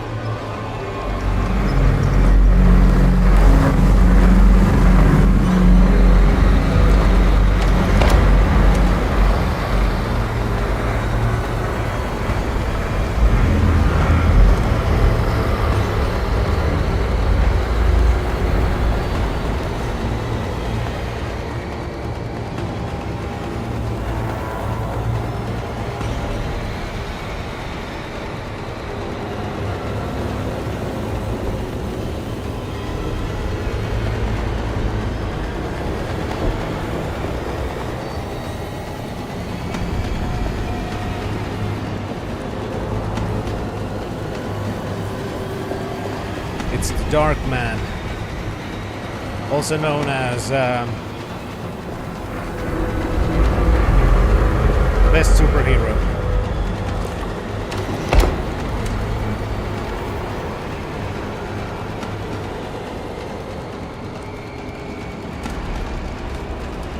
It's the Dark Man, also known as best superhero.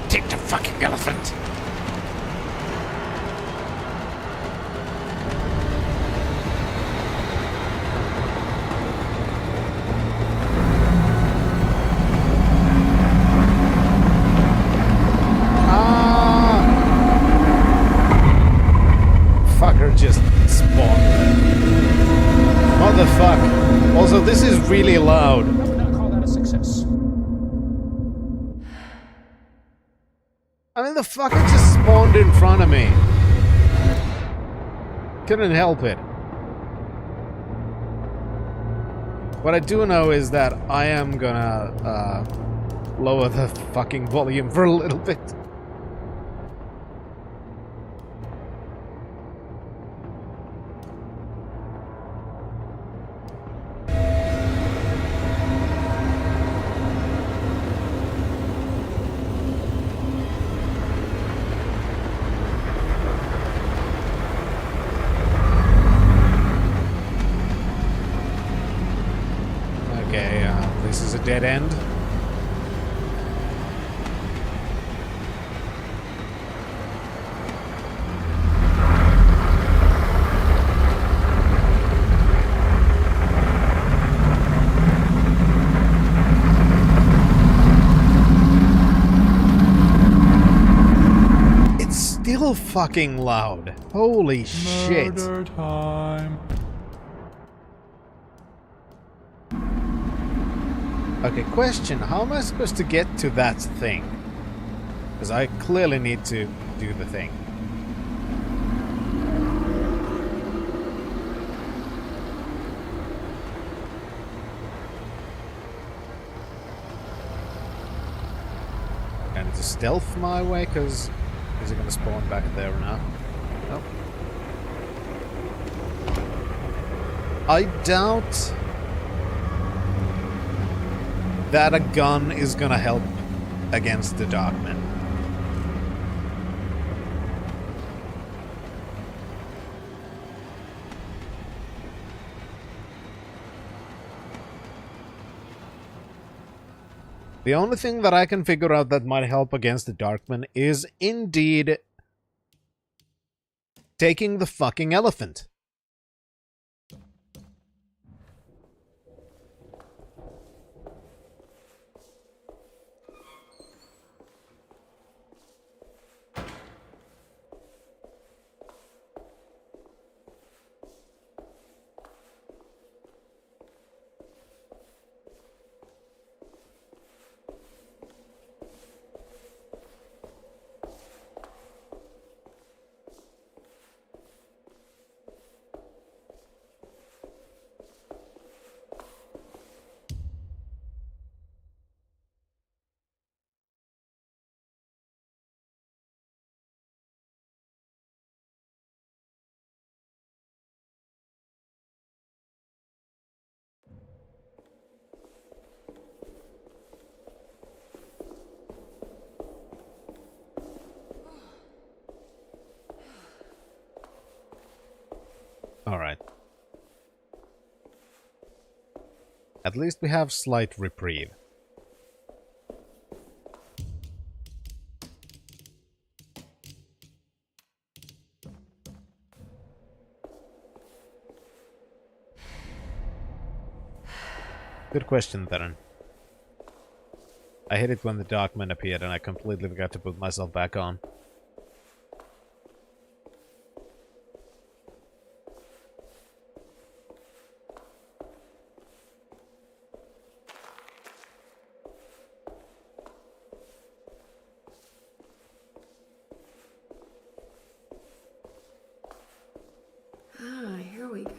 Take the fucking elephant. Fucker just spawned. What the fuck? Also, this is really loud. I would not call that a success. I mean, the fucker just spawned in front of me. Couldn't help it. What I do know is that I am gonna lower the fucking volume for a little bit. Okay, this is a dead end. It's still fucking loud. Holy shit. Murder time. Okay, question. How am I supposed to get to that thing? Because I clearly need to do the thing. I need to stealth my way, because is it going to spawn back there or not? Nope. I doubt that a gun is gonna help against the Darkmen. The only thing that I can figure out that might help against the Darkmen is indeed taking the fucking elephant. Alright. At least we have slight reprieve. Good question, Theron. I hit it when the Darkman appeared and I completely forgot to put myself back on. Ah, here we go.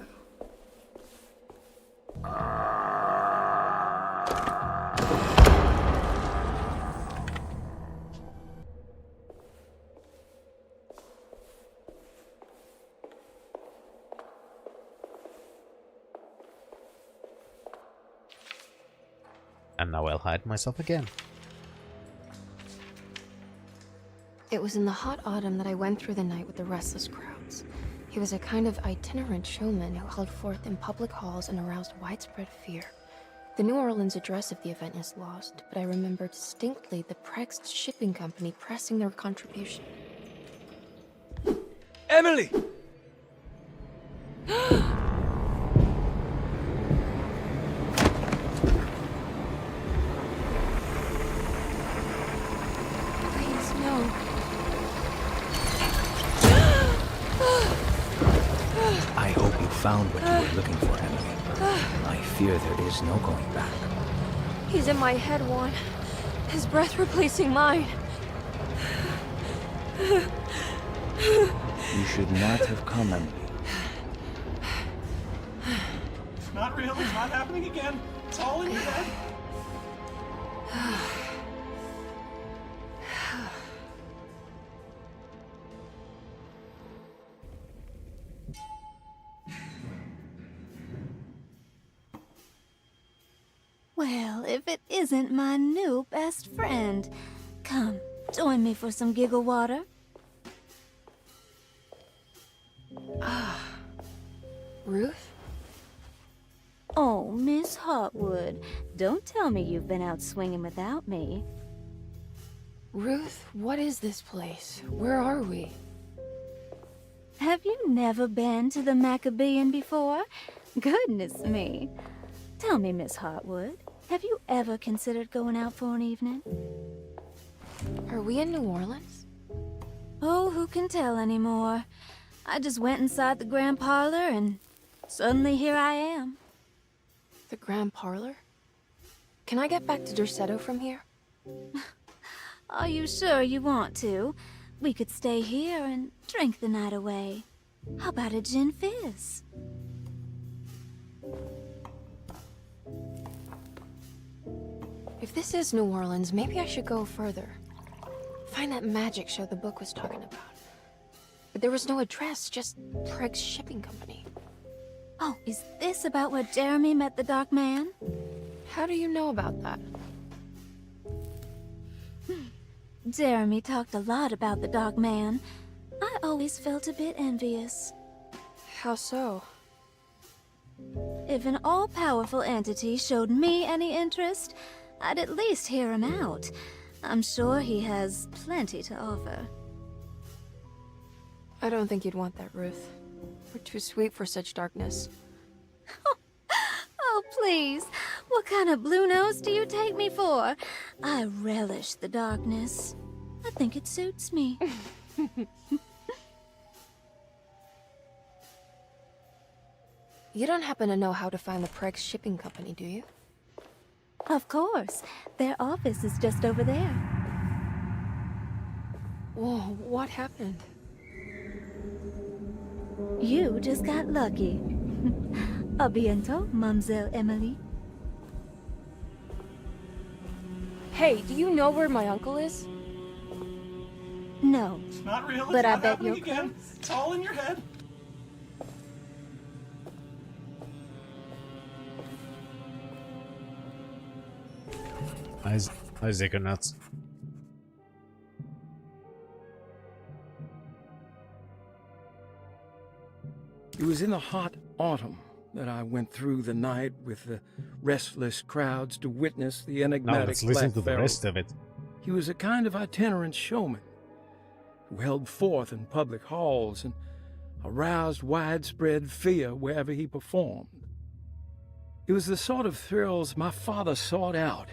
And now I'll hide myself again. It was in the hot autumn that I went through the night with the restless crowds. He was a kind of itinerant showman who held forth in public halls and aroused widespread fear. The New Orleans address of the event is lost, but I remember distinctly the Prext shipping company pressing their contribution. Emily! Please, no. I hope you found what you were looking for, Emily. I fear there is no going back. He's in my head, Juan. His breath replacing mine. You should not have come, Emily. It's not real. It's not happening again. It's all in your head. Well, if it isn't my new best friend. Come, join me for some giggle water. Ruth? Oh, Miss Hotwood, don't tell me you've been out swinging without me. Ruth, what is this place? Where are we? Have you never been to the Maccabean before? Goodness me. Tell me, Miss Hotwood, have you ever considered going out for an evening? Are we in New Orleans? Oh, who can tell anymore? I just went inside the grand parlor and suddenly here I am. The grand parlor? Can I get back to Derceto from here? Are you sure you want to? We could stay here and drink the night away. How about a gin fizz? If this is New Orleans, maybe I should go further. Find that magic show the book was talking about. But there was no address, just Preg's Shipping Company. Oh, is this about where Jeremy met the Dark Man? How do you know about that? Jeremy talked a lot about the Dark Man. I always felt a bit envious. How so? If an all-powerful entity showed me any interest, I'd at least hear him out. I'm sure he has plenty to offer. I don't think you'd want that, Ruth. We're too sweet for such darkness. Oh, please. What kind of blue nose do you take me for? I relish the darkness. I think it suits me. You don't happen to know how to find the Preg's Shipping Company, do you? Of course. Their office is just over there. Whoa, what happened? You just got lucky. A bientôt, Mademoiselle Emily. Hey, do you know where my uncle is? No. It's not real. But It's I not bet happening you're again. close. It's all in your head. Isaac are nuts. It was in the hot autumn that I went through the night with the restless crowds to witness the enigmatic Now let's listen Black to the Pharaoh. rest of it. He was a kind of itinerant showman who held forth in public halls and aroused widespread fear wherever he performed. It was the sort of thrills my father sought out,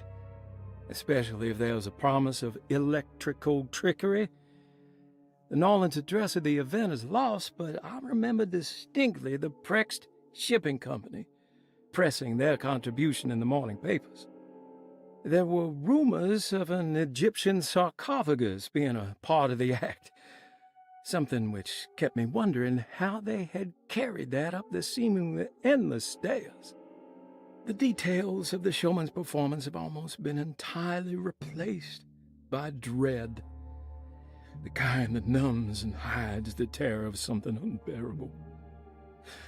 especially if there was a promise of electrical trickery. The Nolan's address of the event is lost, but I remember distinctly the Prext Shipping Company pressing their contribution in the morning papers. There were rumors of an Egyptian sarcophagus being a part of the act, something which kept me wondering how they had carried that up the seemingly endless stairs. The details of the showman's performance have almost been entirely replaced by dread, the kind that numbs and hides the terror of something unbearable.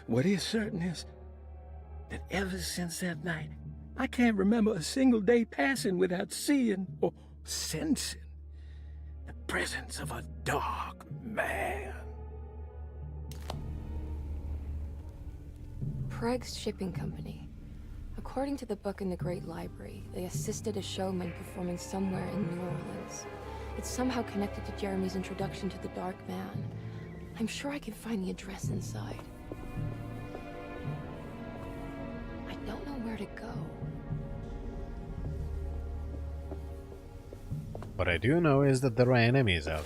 What is certain is that ever since that night, I can't remember a single day passing without seeing or sensing the presence of a dark man. Preg's Shipping Company. According to the book in the Great Library, they assisted a showman performing somewhere in New Orleans. It's somehow connected to Jeremy's introduction to the Dark Man. I'm sure I can find the address inside. I don't know where to go. What I do know is that there are enemies out.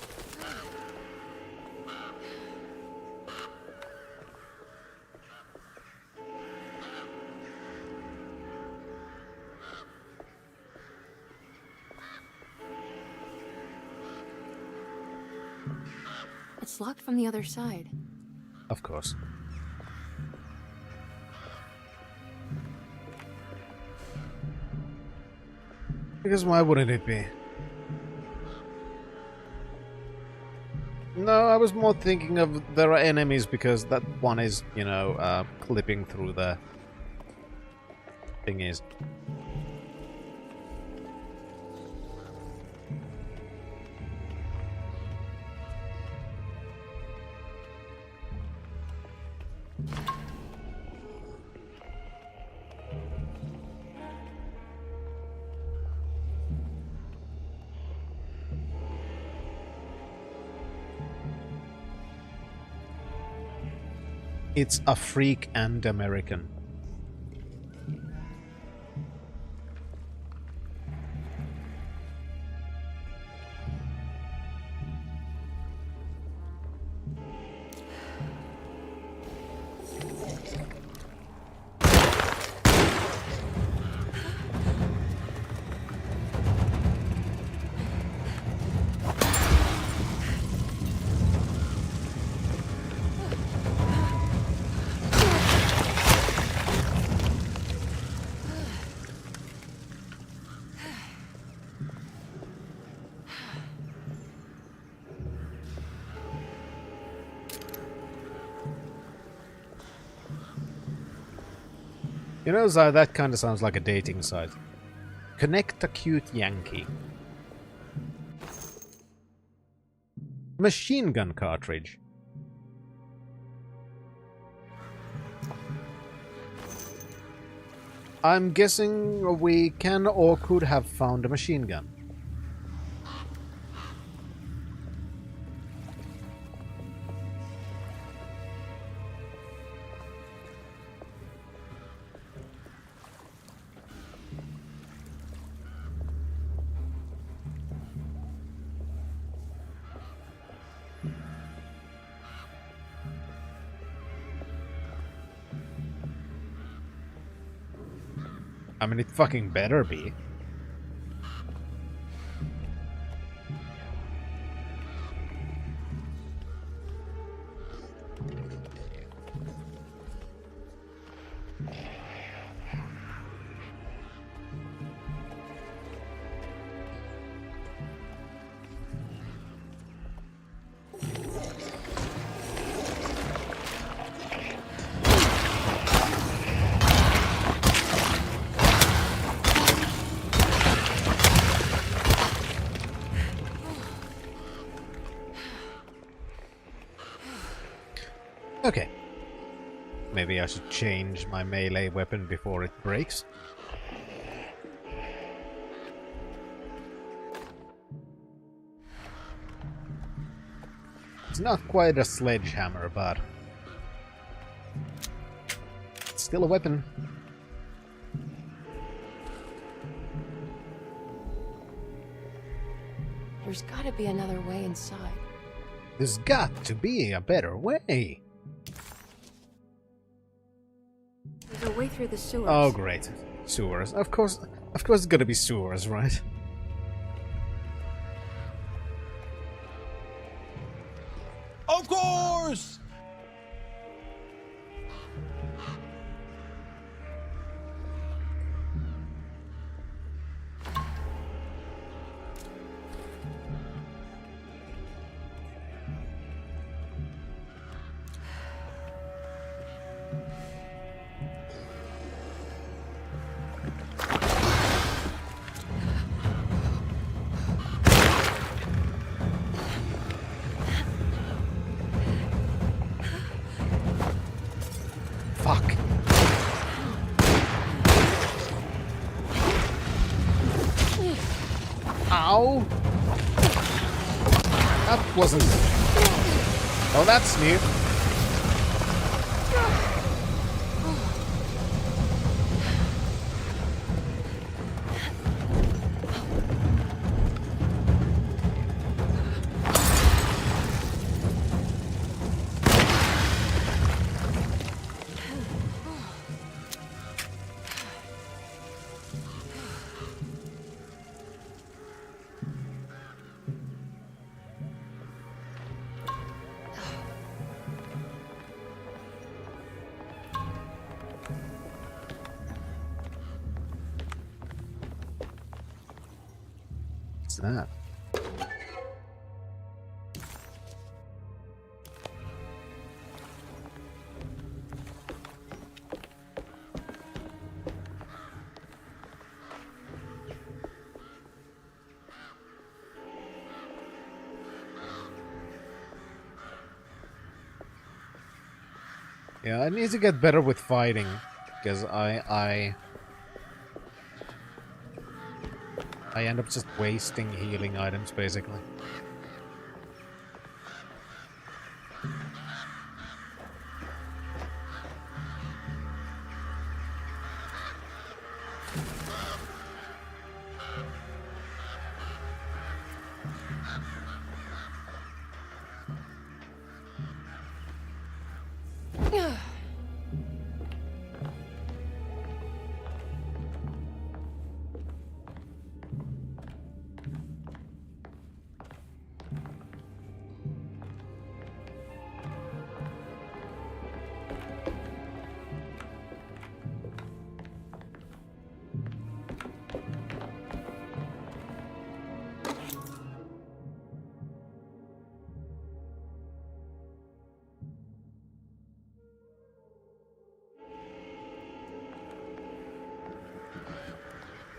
It's locked from the other side. Of course. Because why wouldn't it be? No, I was more thinking of there are enemies because that one is, you know, clipping through the thingies. It's a freak and American. You know, Zai, that kind of sounds like a dating site. Connect a cute Yankee. Machine gun cartridge. I'm guessing we can or could have found a machine gun. I mean, it fucking better be. Okay. Maybe I should change my melee weapon before it breaks. It's not quite a sledgehammer, but it's still a weapon. There's gotta be another way inside. There's got to be a better way. There's a way through the sewers. Oh, great. Sewers. Of course it's gonna be sewers, right? Of course! Fuck. Ow! That wasn't... Oh, that's new. What's that? Yeah, I need to get better with fighting, because I end up just wasting healing items, basically.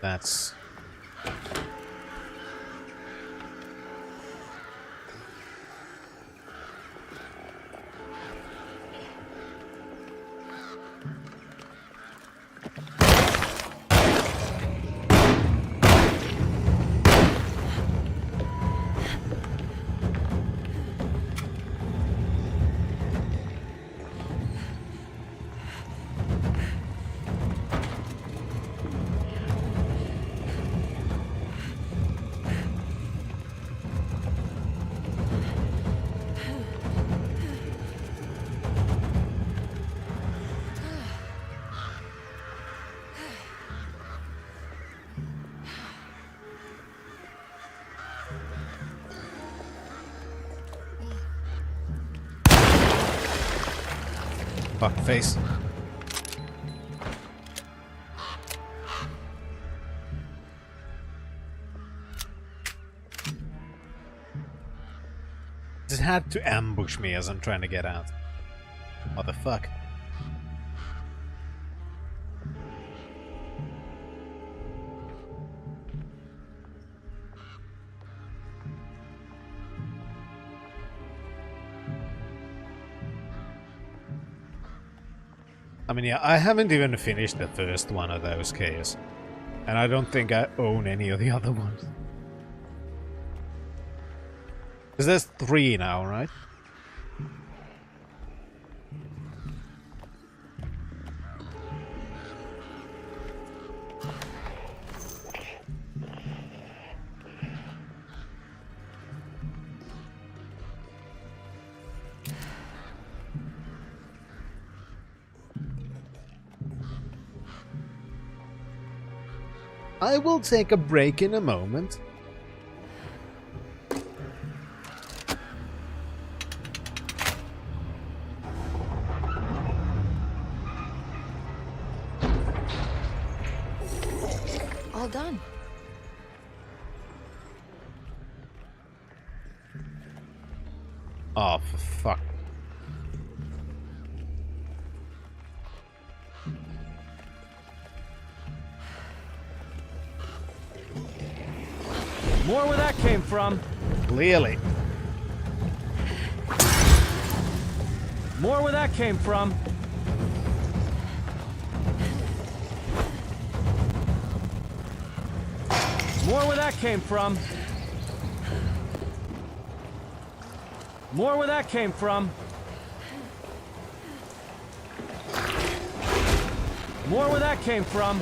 That's... Fuck face. It had to ambush me as I'm trying to get out. What the fuck? I mean, yeah, I haven't even finished the first one of those cases. And I don't think I own any of the other ones. Because there's 3 now, right? I will take a break in a moment. All done. Oh, for fuck. More where that came from. Clearly. More where that came from. More where that came from. More where that came from. More where that came from.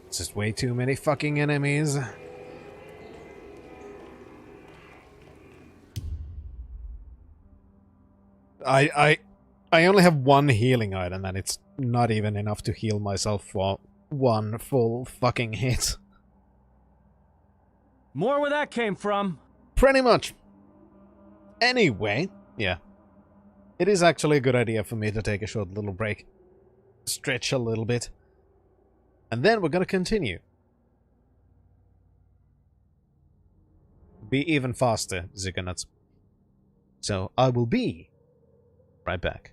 It's just way too many fucking enemies. I only have 1 healing item and it's not even enough to heal myself for 1 full fucking hit. More where that came from. Pretty much. Anyway, yeah. It is actually a good idea for me to take a short little break. Stretch a little bit. And then we're gonna continue. Be even faster, Ziggunuts. So I will be right back.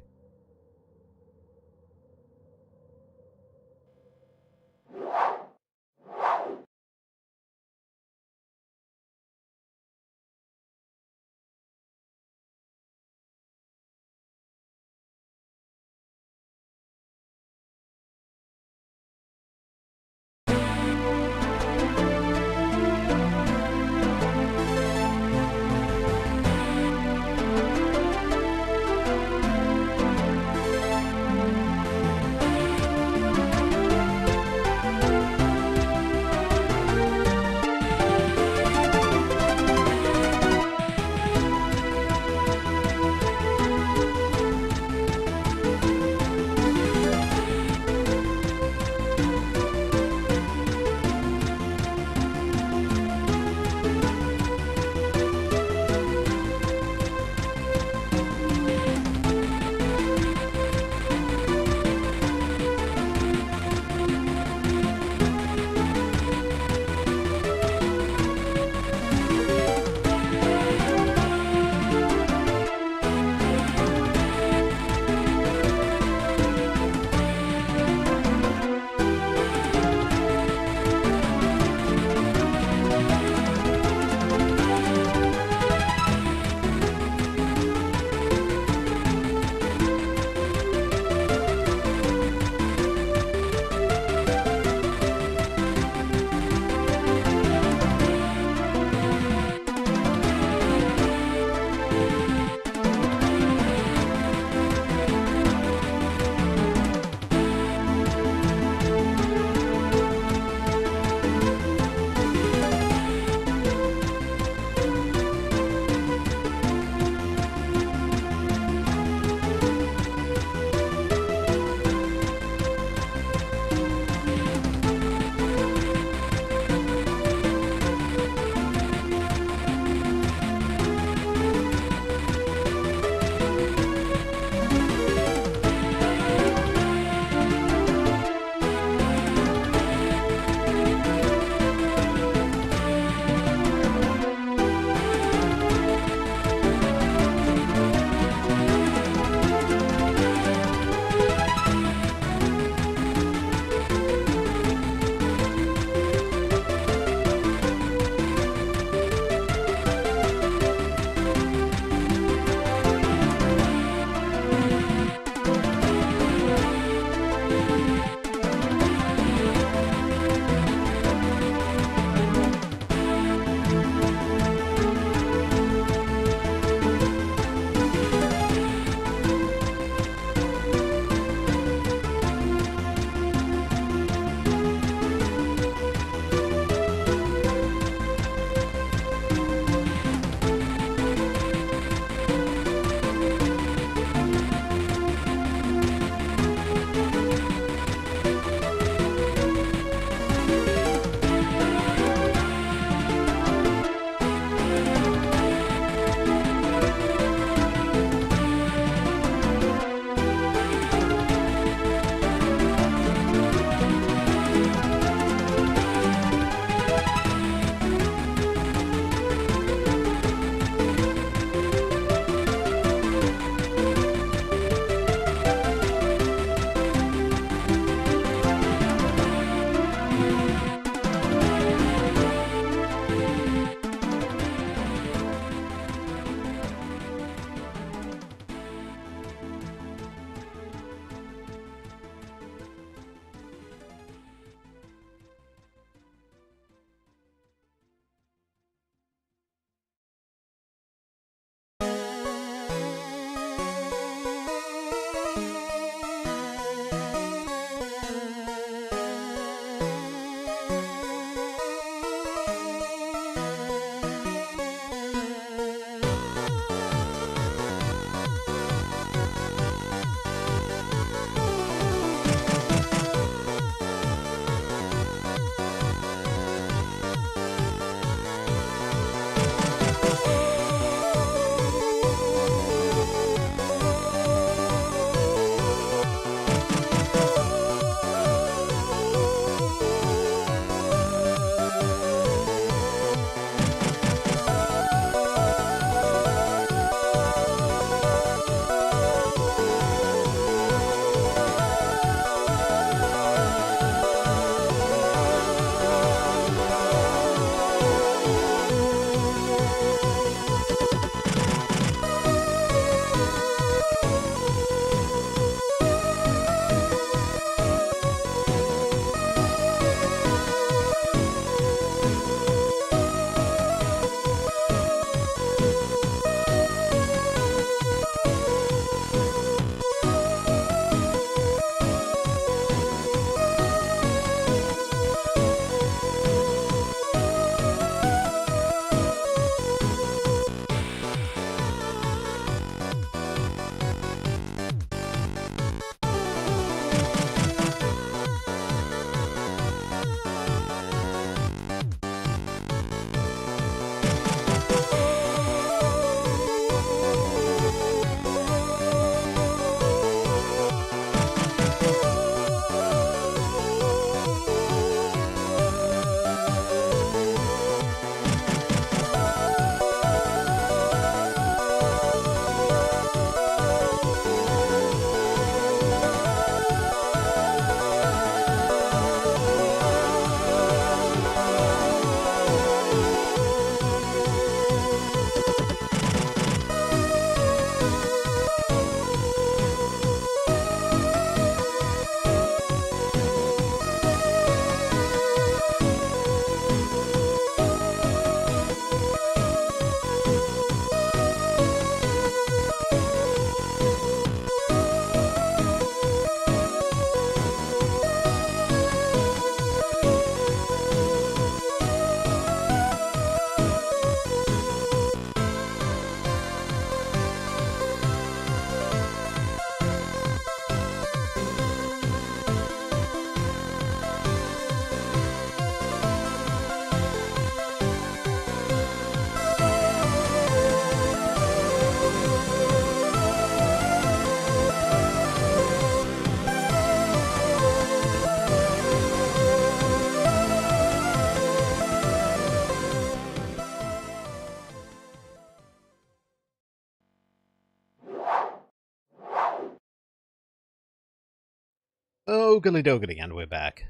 Oogly doogly, and we're back.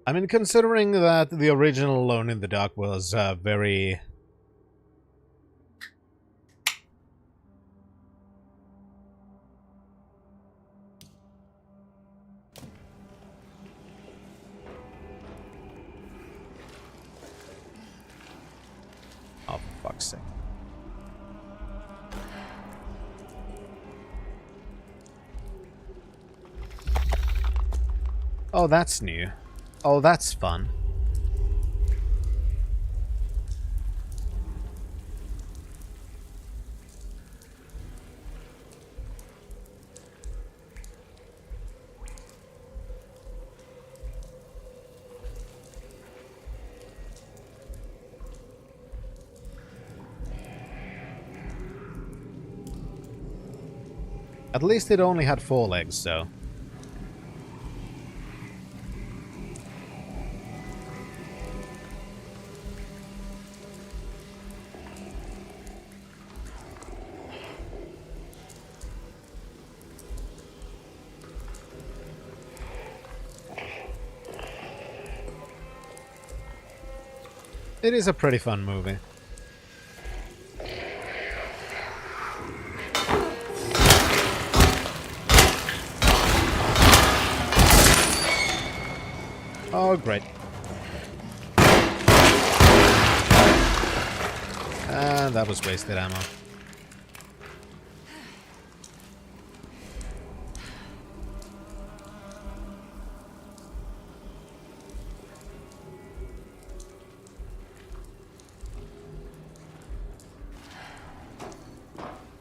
I mean, considering that the original Alone in the Dark was very... Oh, for fuck's sake. Oh, that's new. Oh, that's fun. At least it only had 4 legs, so... It is a pretty fun movie. Oh, great. And that was wasted ammo.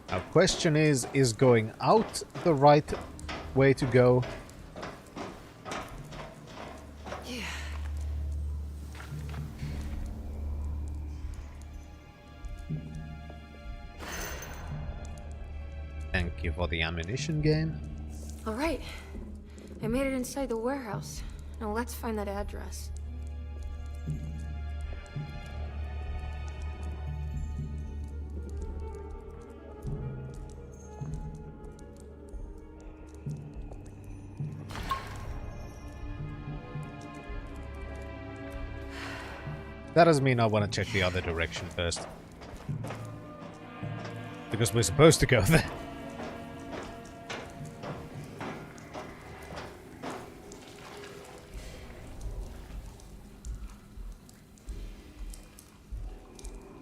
Now, question is going out the right way to go? Yeah. Thank you for the ammunition game. All right. I made it inside the warehouse. Now let's find that address. That doesn't mean I want to check the other direction first. Because we're supposed to go there.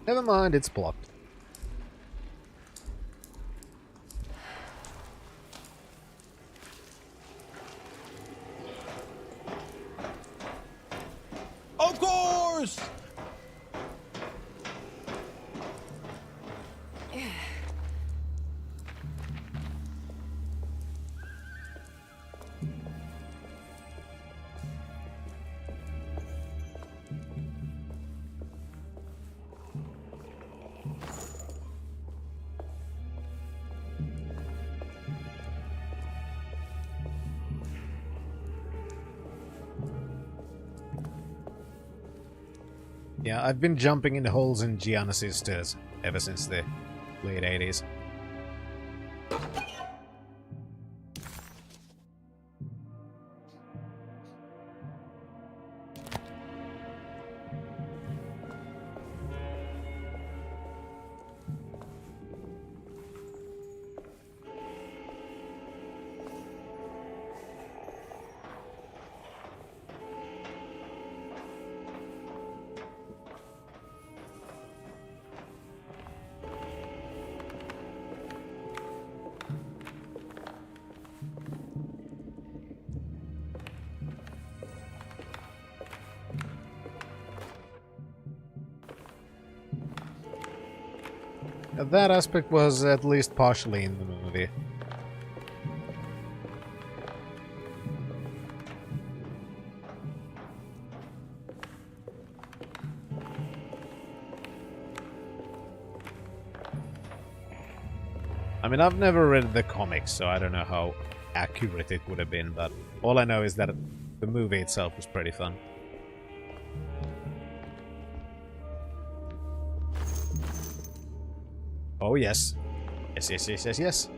Never mind, it's blocked. Of course! Yeah, I've been jumping in holes in Gianna Sisters ever since the late 80s. That aspect was at least partially in the movie. I mean, I've never read the comics, so I don't know how accurate it would have been, but all I know is that the movie itself was pretty fun. Oh, yes. Yes, yes, yes, yes, yes.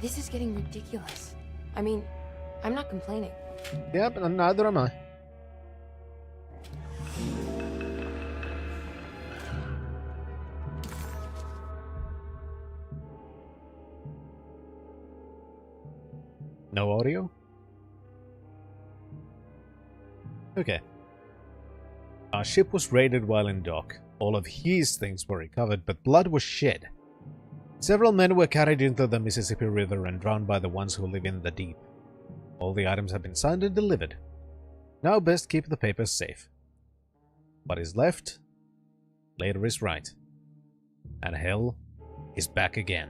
This is getting ridiculous. I mean, I'm not complaining. Yeah, but neither am I. No audio? Okay. Our ship was raided while in dock. All of his things were recovered, but blood was shed. Several men were carried into the Mississippi River and drowned by the ones who live in the deep. All the items have been signed and delivered. Now best keep the papers safe. What is left? Later is right. And hell is back again.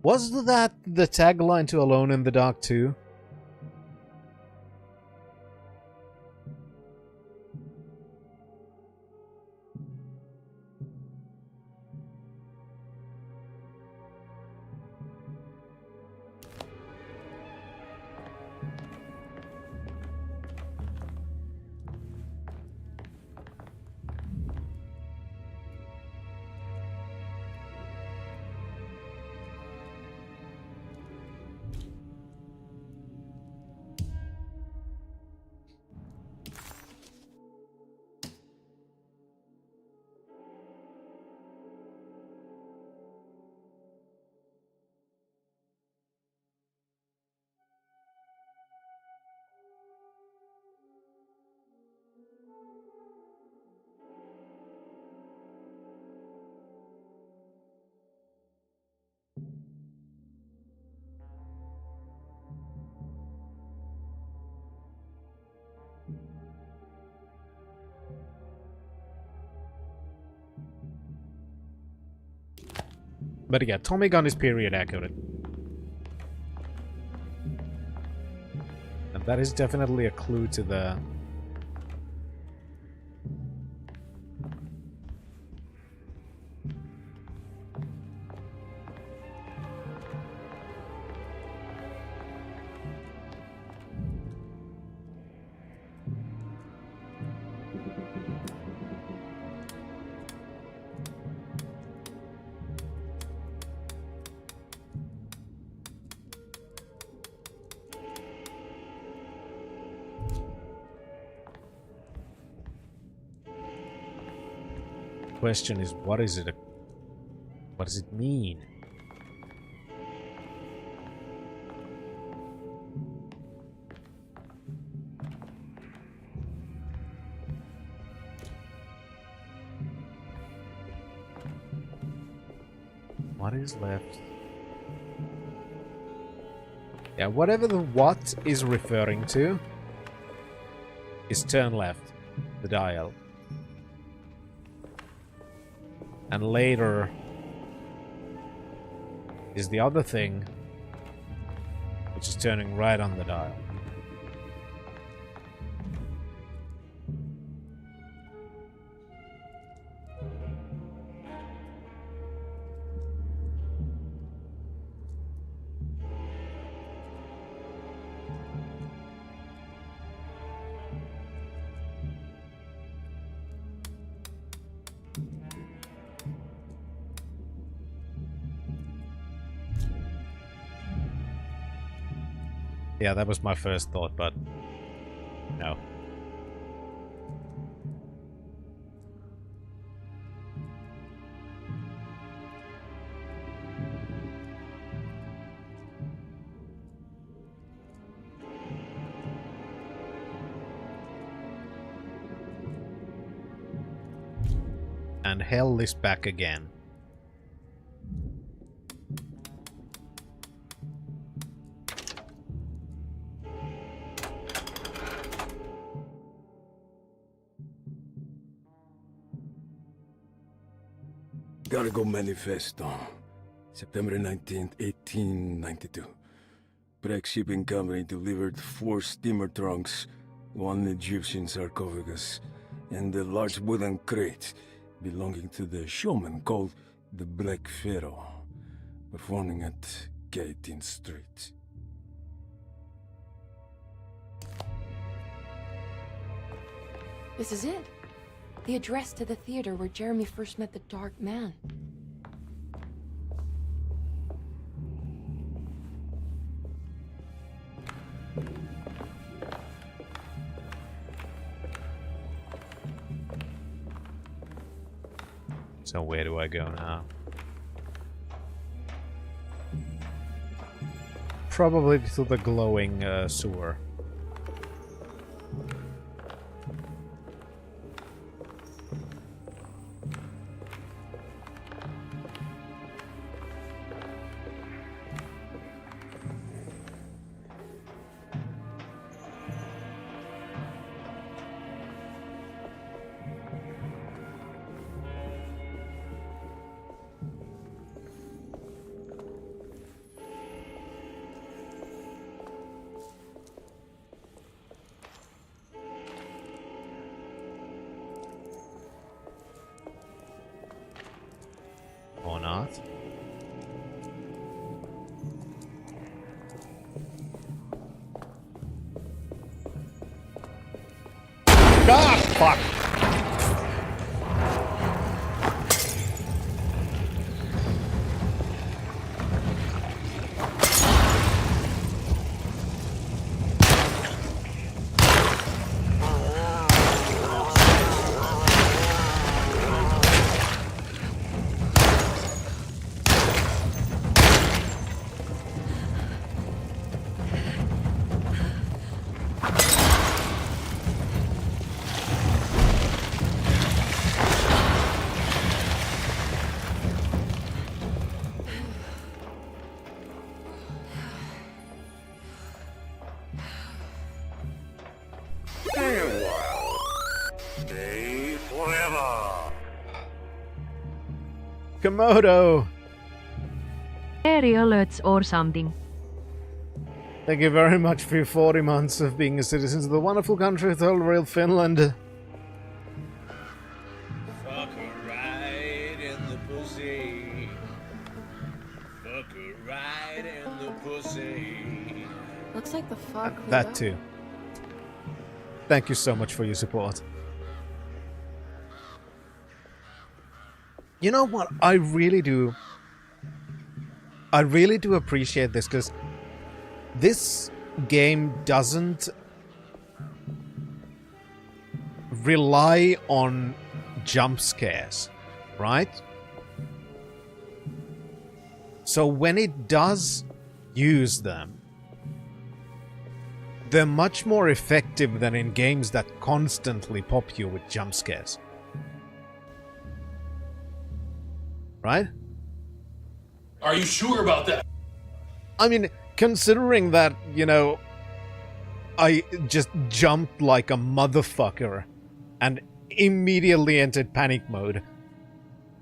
Was that the tagline to Alone in the Dark 2? But yeah, Tommy gun is period accurate. And that is definitely a clue to the... question is, what is it? What does it mean? What is left? Yeah, whatever the what is referring to is turn left, the dial. And later is the other thing, which is turning right on the dial. Yeah, that was my first thought, but no. And hell is back again. Cargo Manifesto, September 19th, 1892. Breck Shipping Company delivered 4 steamer trunks, 1 Egyptian sarcophagus, and a large wooden crate belonging to the showman called the Black Pharaoh, performing at Gaitin Street. This is it. The address to the theater where Jeremy first met the Dark Man. So where do I go now? Probably to the glowing sewer. Or not. Ah, fuck! Stay forever. Komodo! Area alerts or something. Thank you very much for your 40 months of being a citizen of the wonderful country of real Finland. Fuck her right in the pussy. Fuck her right in the pussy. Looks like the fog cleared That up. too. Thank you so much for your support. You know what? I really do appreciate this, because this game doesn't rely on jump scares, right? So when it does use them, they're much more effective than in games that constantly pop you with jump scares. Right? Are you sure about that? I mean, considering that, you know, I just jumped like a motherfucker and immediately entered panic mode.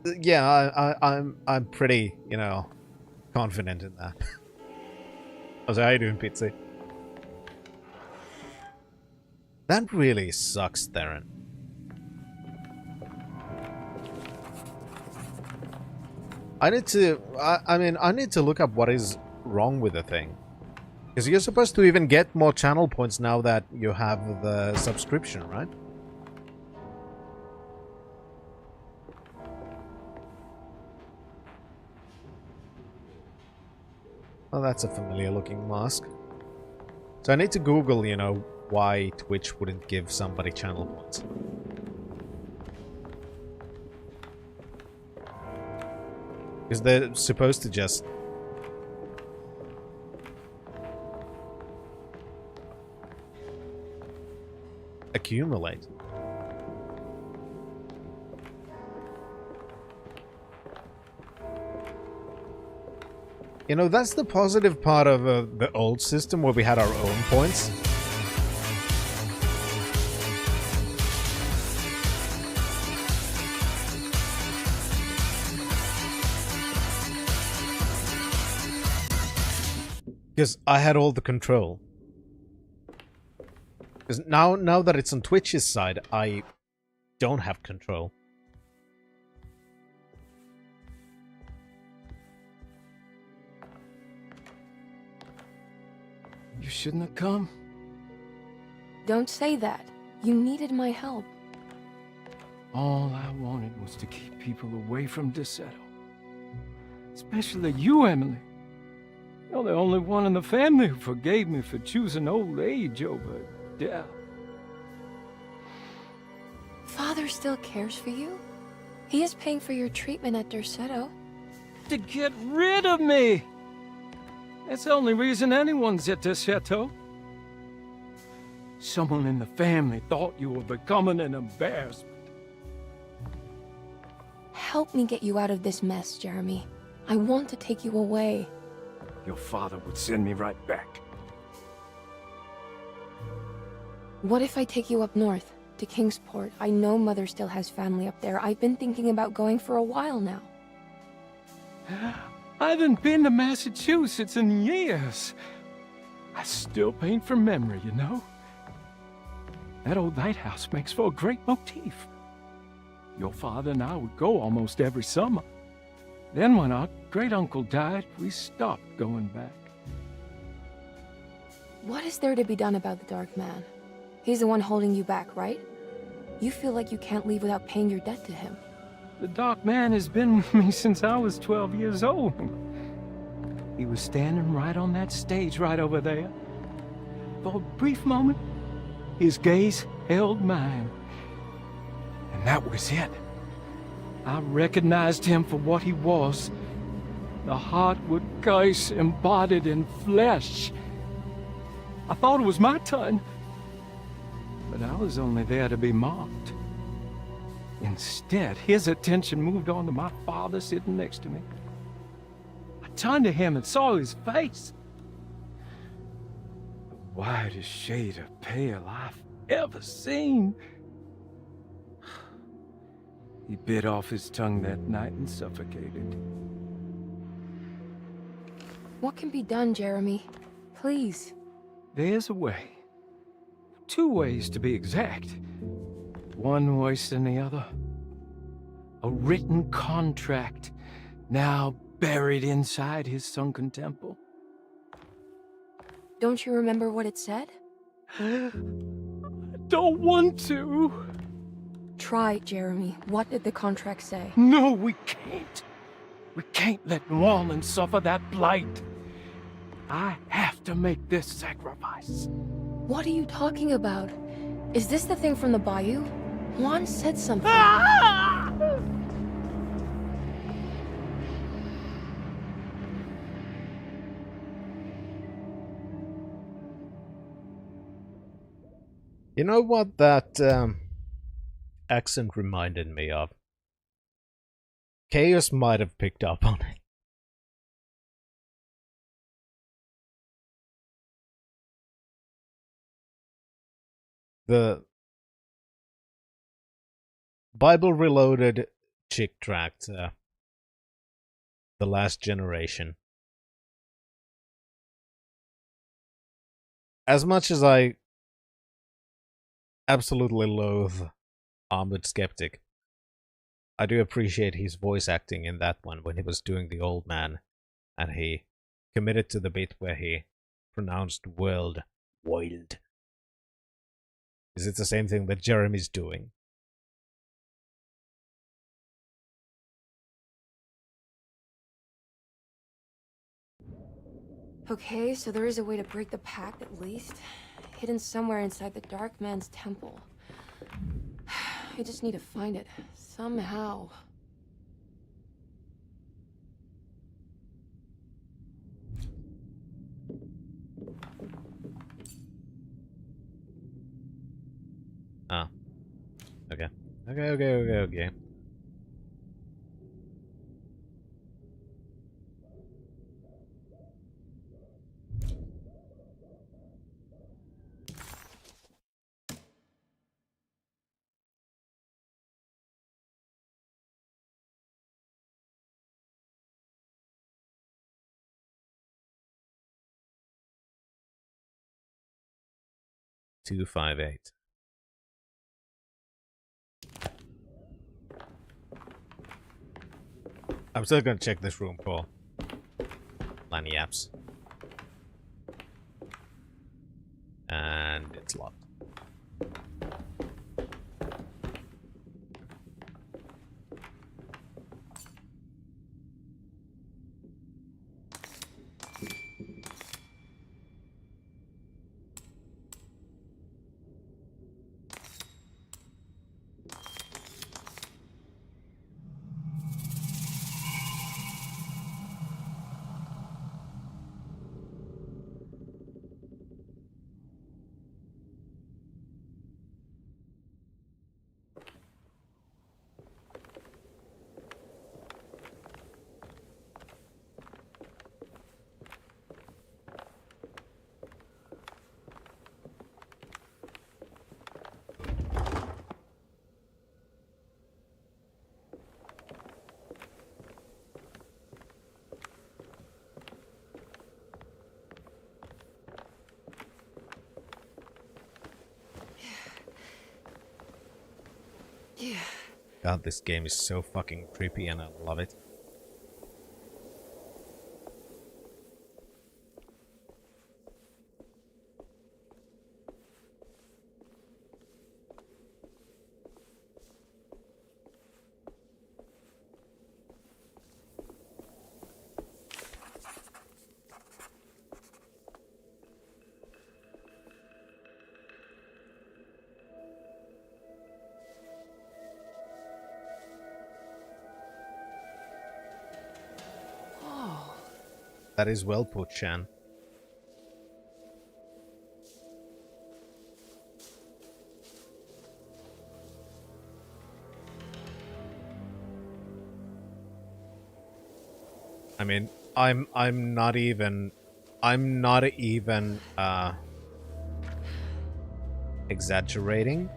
Yeah, I'm pretty, you know, confident in that. So how you doing, Pizzy? That really sucks, Theron. I need to, I need to look up what is wrong with the thing. Because you're supposed to even get more channel points now that you have the subscription, right? Well, that's a familiar looking mask. So I need to Google, you know, why Twitch wouldn't give somebody channel points. Because they're supposed to just... accumulate. You know, that's the positive part of the old system where we had our own points. Because I had all the control. Because now that it's on Twitch's side, I don't have control. You shouldn't have come. Don't say that. You needed my help. All I wanted was to keep people away from Desetto. Especially you, Emily. You're the only one in the family who forgave me for choosing old age over death. Father still cares for you? He is paying for your treatment at Derceto. To get rid of me! That's the only reason anyone's at Derceto. Someone in the family thought you were becoming an embarrassment. Help me get you out of this mess, Jeremy. I want to take you away. Your father would send me right back. What if I take you up north, to Kingsport? I know Mother still has family up there. I've been thinking about going for a while now. I haven't been to Massachusetts in years. I still paint from memory, you know? That old lighthouse makes for a great motif. Your father and I would go almost every summer. Then when our great-uncle died, we stopped going back. What is there to be done about the Dark Man? He's the one holding you back, right? You feel like you can't leave without paying your debt to him. The Dark Man has been with me since I was 12 years old. He was standing right on that stage right over there. For a brief moment, his gaze held mine. And that was it. I recognized him for what he was. The Heartwood curse embodied in flesh. I thought it was my turn. But I was only there to be mocked. Instead, his attention moved on to my father sitting next to me. I turned to him and saw his face. The whitest shade of pale I've ever seen. He bit off his tongue that night and suffocated. What can be done, Jeremy? Please. There's a way. 2 ways to be exact. One worse than the other. A written contract, now buried inside his sunken temple. Don't you remember what it said? I don't want to. Try, Jeremy. What did the contract say? No, we can't. We can't let Wallen suffer that blight. I have to make this sacrifice. What are you talking about? Is this the thing from the bayou? Juan said something. You know what that accent reminded me of? Chaos might have picked up on it. The Bible Reloaded chick tract, The Last Generation. As much as I absolutely loathe Armored Skeptic, I do appreciate his voice acting in that one when he was doing the old man and he committed to the bit where he pronounced world wild. Is it the same thing that Jeremy's doing? Okay, so there is a way to break the pact at least. Hidden somewhere inside the Dark Man's temple. I just need to find it. Somehow. Ah. Okay. Okay. 258. I'm still gonna check this room for lanyards. And it's locked. God, this game is so fucking creepy and I love it. That is well put, Shan. I mean, I'm not even exaggerating.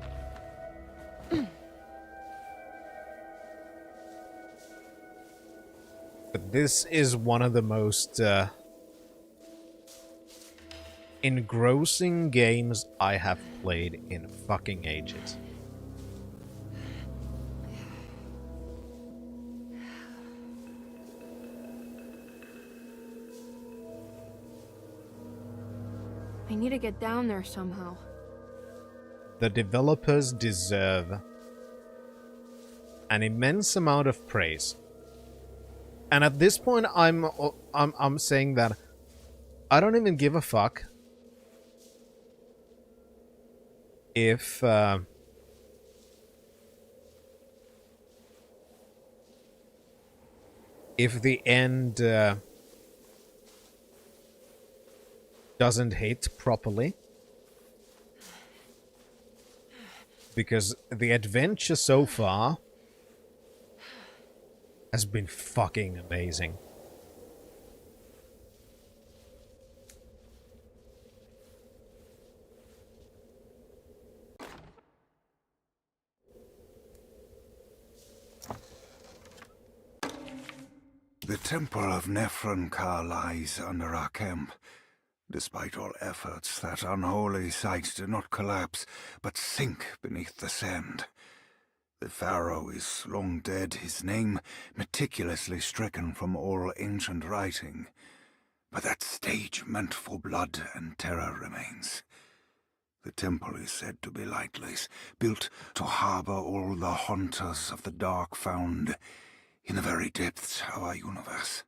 But this is one of the most engrossing games I have played in fucking ages. I need to get down there somehow. The developers deserve an immense amount of praise. And at this point, I'm saying that I don't even give a fuck if the end doesn't hit properly, because the adventure so far has been fucking amazing. The Temple of Nephron-Ka lies under our camp. Despite all efforts, that unholy site did not collapse, but sink beneath the sand. The pharaoh is long dead, his name meticulously stricken from all ancient writing. But that stage meant for blood and terror remains. The temple is said to be lightless, built to harbor all the haunters of the dark found in the very depths of our universe.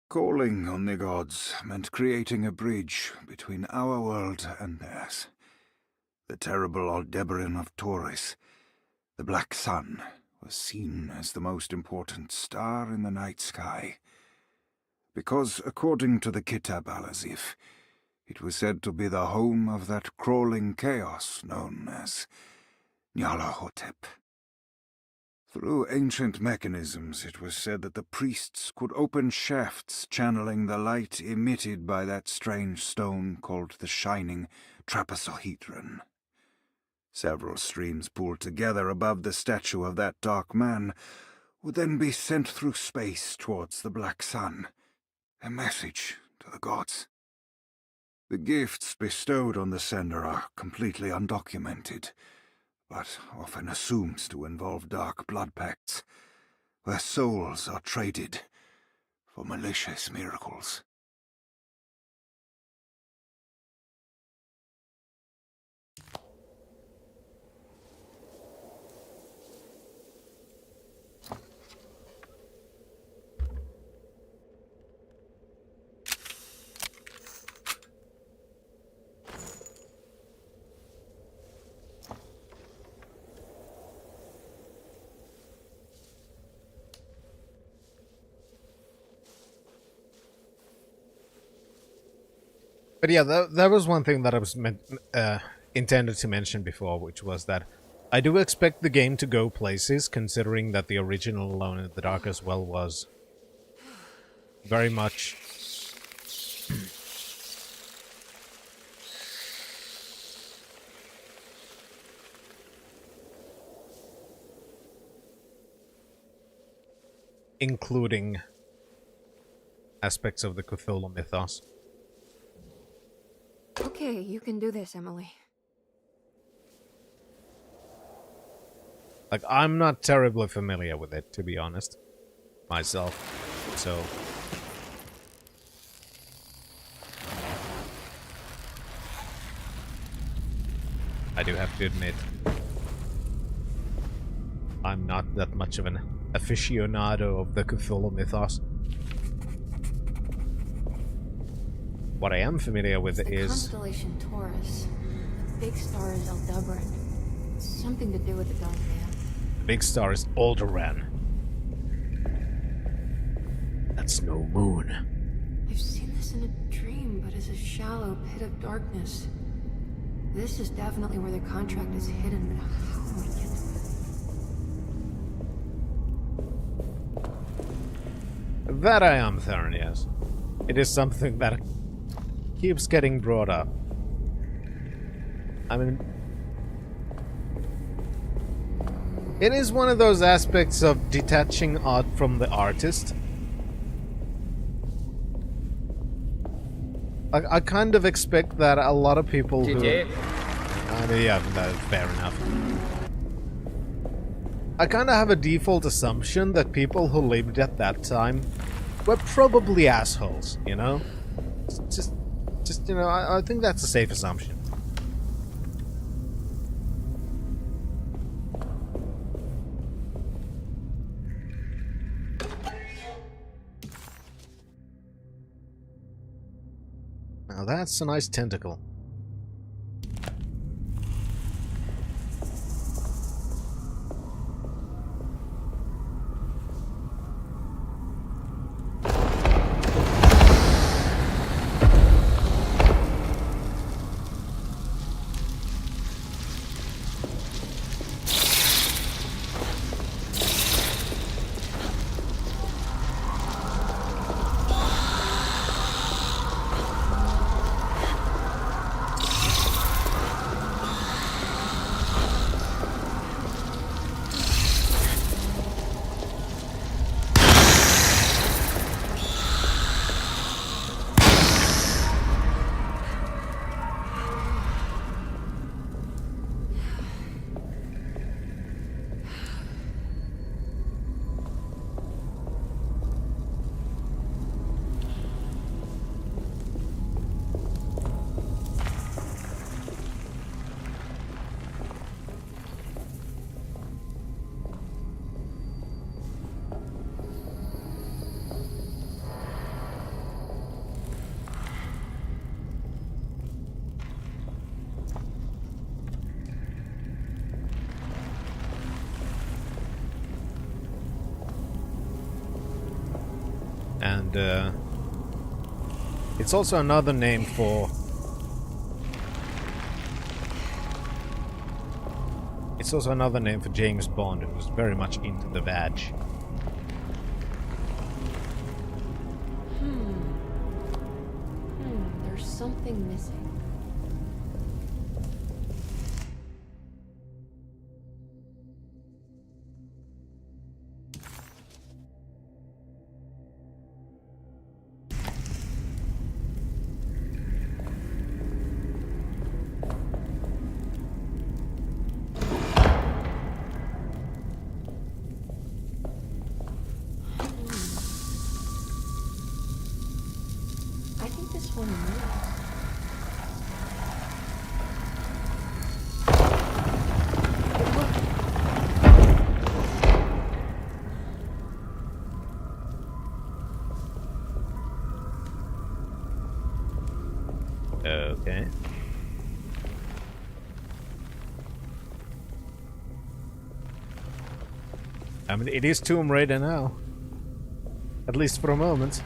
Calling on the gods meant creating a bridge between our world and theirs. The terrible Aldebaran of Taurus, the Black Sun, was seen as the most important star in the night sky. Because, according to the Kitab al-Azif, it was said to be the home of that crawling chaos known as Nyarlathotep. Through ancient mechanisms, it was said that the priests could open shafts channeling the light emitted by that strange stone called the Shining Trapezohedron. Several streams pooled together above the statue of that dark man would then be sent through space towards the Black Sun, a message to the gods. The gifts bestowed on the sender are completely undocumented, but often assumed to involve dark blood pacts, where souls are traded for malicious miracles. But yeah, that was one thing that I was intended to mention before, which was that I do expect the game to go places, considering that the original Alone in the Dark as well was very much including aspects of the Cthulhu mythos. Okay, you can do this, Emily. Like, I'm not terribly familiar with it, to be honest. Myself. So... I do have to admit, I'm not that much of an aficionado of the Cthulhu mythos. What I am familiar with The is... constellation Taurus. The big star is Aldebaran. Something to do with the Dark Man. The big star is Alderaan. That's no moon. I've seen this in a dream, but as a shallow pit of darkness. This is definitely where the contract is hidden, but how do we get to it? That I am, Theron, yes. It is something that keeps getting brought up. I mean... It is one of those aspects of detaching art from the artist. I kind of expect that a lot of people who... yeah, that's fair enough. I kind of have a default assumption that people who lived at that time were probably assholes, you know? Just you know, I think that's a safe assumption. Now that's a nice tentacle. And it's also another name for... It's also another name for James Bond, who was very much into the vag. There's something missing. Okay. I mean, it is Tomb Raider now. At least for a moment.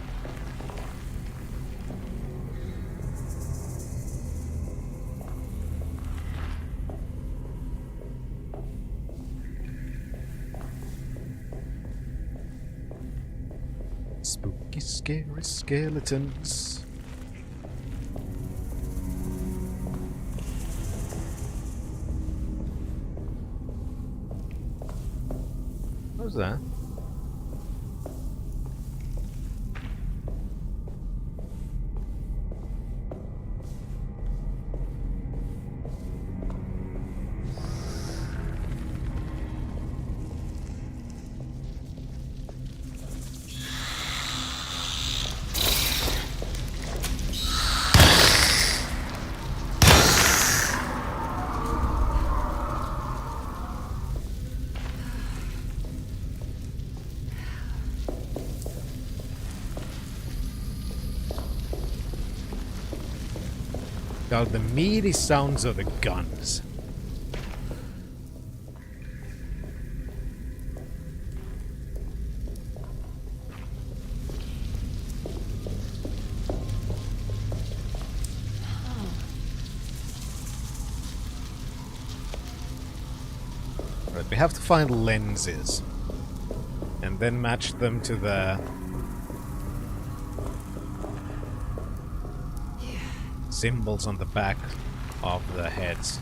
Spooky, scary skeletons. What was that? Got the meaty sounds of the guns. Right, we have to find lenses and then match them to the symbols on the back of the heads.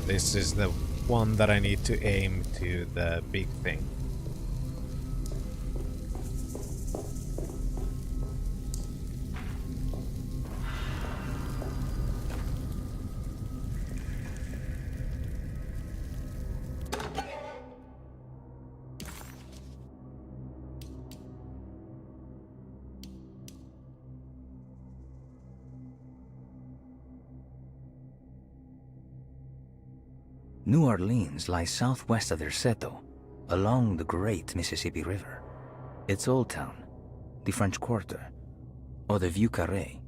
This is the one that I need to aim to the big thing. New Orleans lies southwest of Derceto, along the great Mississippi River. Its Old Town, the French Quarter, or the Vieux Carré,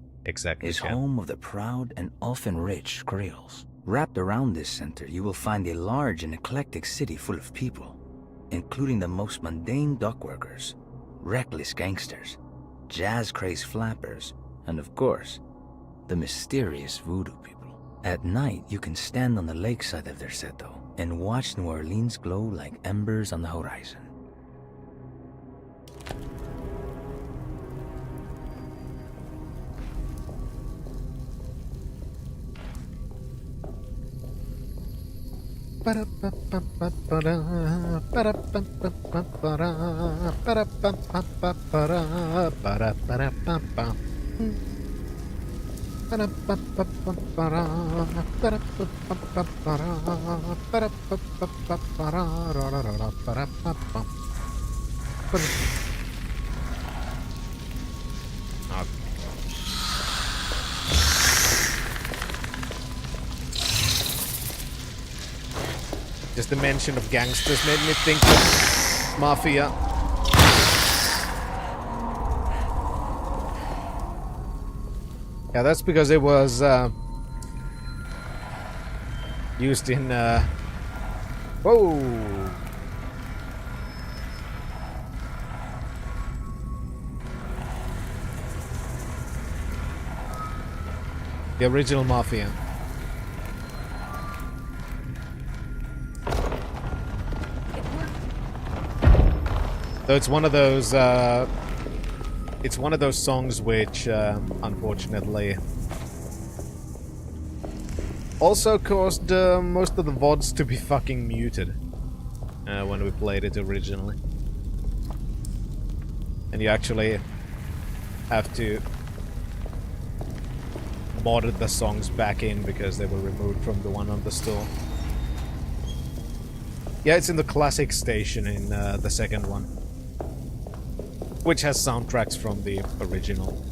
is home of the proud and often rich Creoles. Wrapped around this center, you will find a large and eclectic city full of people, including the most mundane dock workers, reckless gangsters, jazz-crazed flappers, and of course, the mysterious voodoo people. At night, you can stand on the lakeside of Derceto and watch New Orleans glow like embers on the horizon. Just the mention of gangsters made me think of Mafia. Yeah, that's because it was used in whoa! The original Mafia. So it's one of those songs which unfortunately also caused most of the VODs to be fucking muted when we played it originally. And you actually have to mod the songs back in because they were removed from the one on the store. Yeah, it's in the classic station in the second one, which has soundtracks from the original.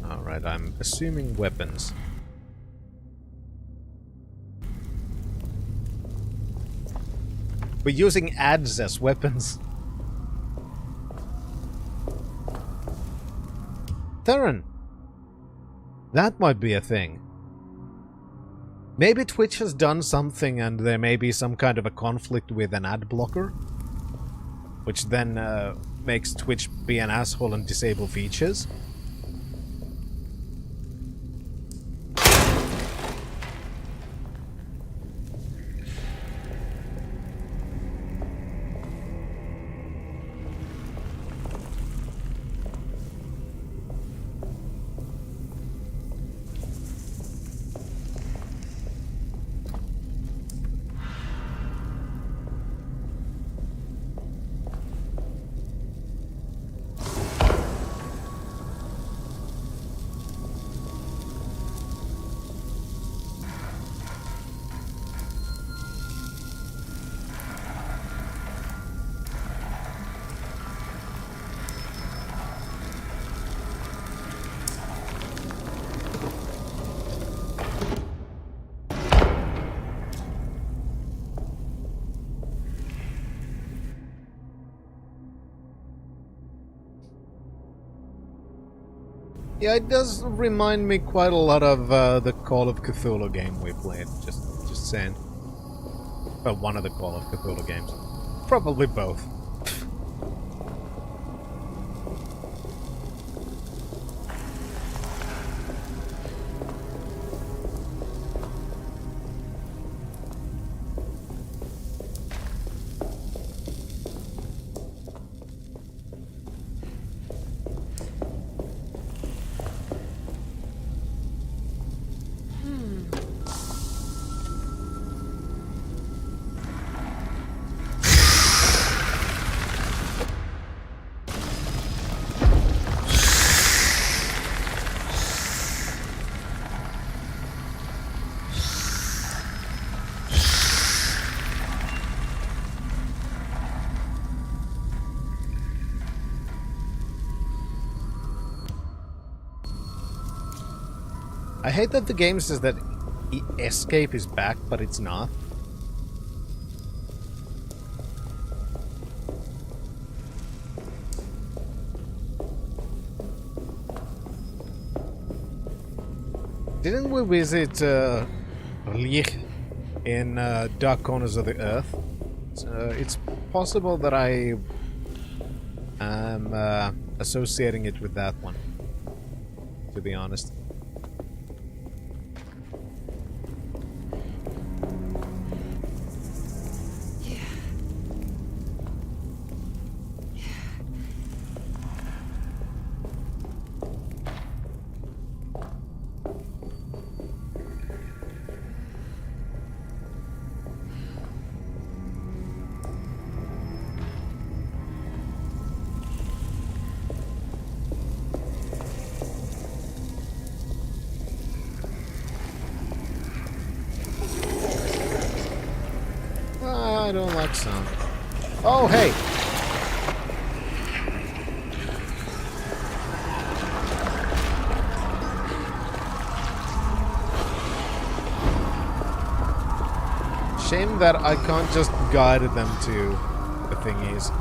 Alright, I'm assuming weapons. We're using ads as weapons. Theron! That might be a thing. Maybe Twitch has done something and there may be some kind of a conflict with an ad blocker, which then makes Twitch be an asshole and disable features. Yeah, it does remind me quite a lot of the Call of Cthulhu game we played. Just saying. Well, one of the Call of Cthulhu games. Probably both. I hate that the game says that escape is back, but it's not. Didn't we visit Lich in Dark Corners of the Earth? It's possible that I am associating it with that one, to be honest. I don't like sound. Oh, hey! Shame that I can't just guide them to the thingies.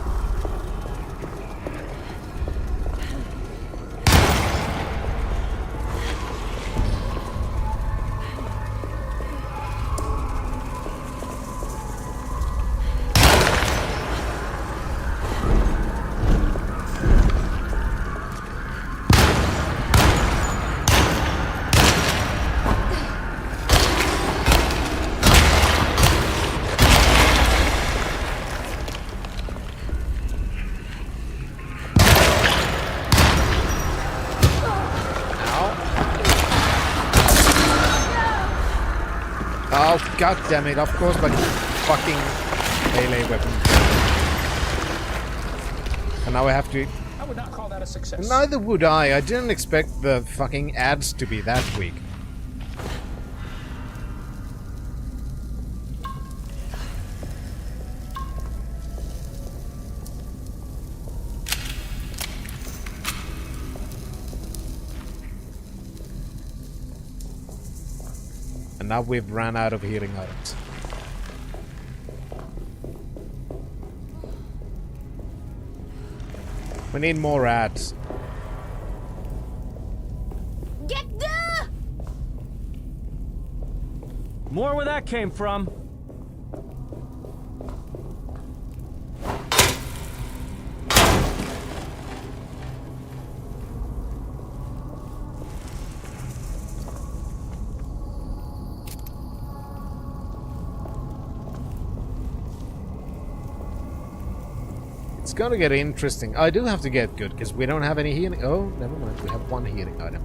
Oh, god damn it, of course, but fucking melee weapon. And now I have to... I would not call that a success. Neither would I. I didn't expect the fucking ads to be that weak. And now we've ran out of healing items. We need more ads. Get the! More where that came from. It's gonna get interesting. I do have to get good, because we don't have any healing... Oh, never mind. We have one healing item.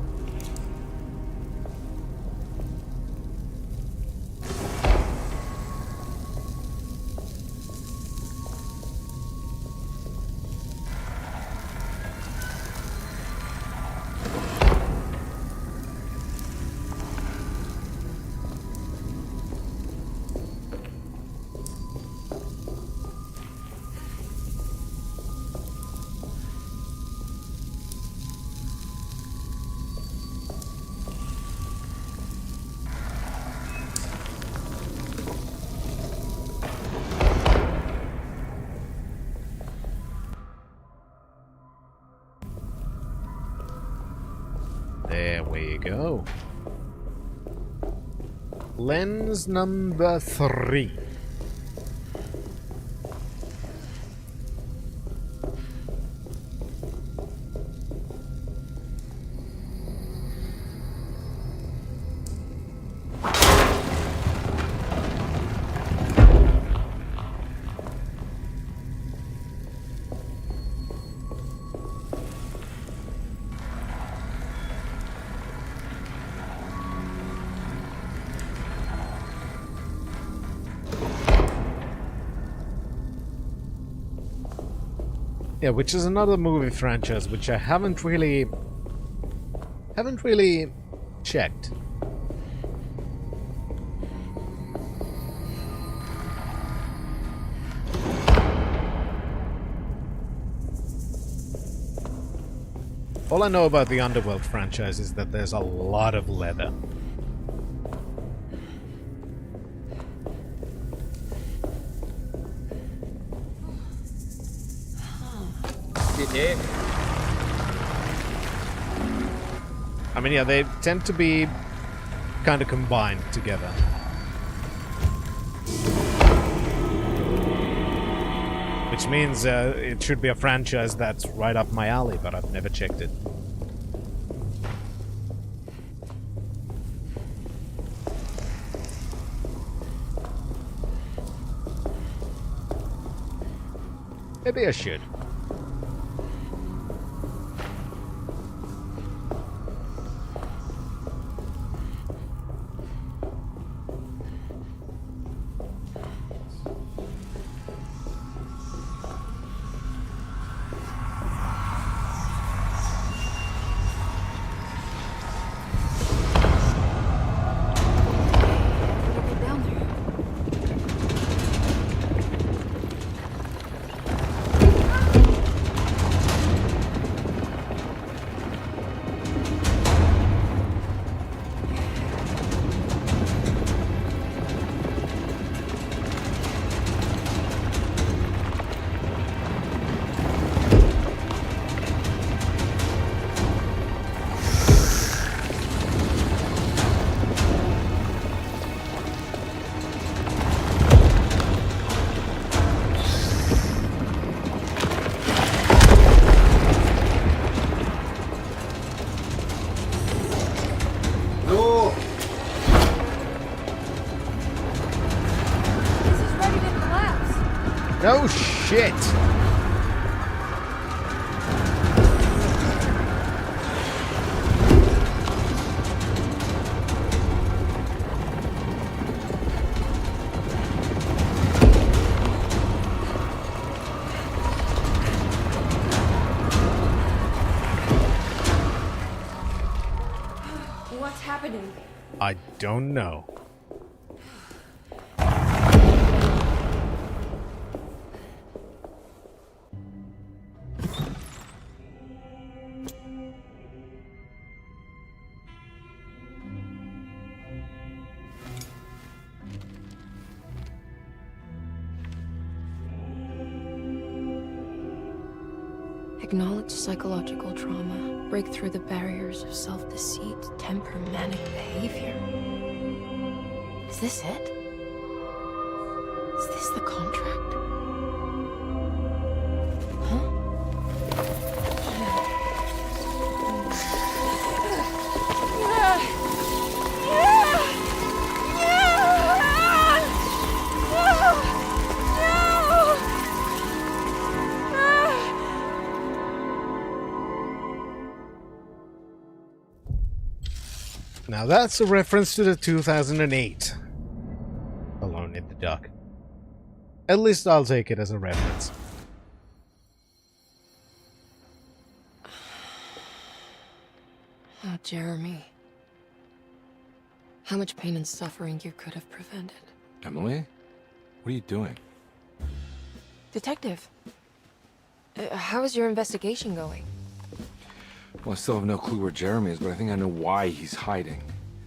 Lens number 3. Yeah, which is another movie franchise which I haven't really checked. All I know about the Underworld franchise is that there's a lot of leather. I mean, yeah, they tend to be kind of combined together. Which means it should be a franchise that's right up my alley, but I've never checked it. Maybe I should. No shit! What's happening? I don't know. Acknowledge psychological trauma. Break through the barriers of self-deceit, temper manic behavior. Is this it? Is this the contract? Now that's a reference to the 2008 Alone in the Dark. At least I'll take it as a reference. Oh, Jeremy. How much pain and suffering you could have prevented. Emily? What are you doing? Detective, how is your investigation going? Well, I still have no clue where Jeremy is, but I think I know why he's hiding.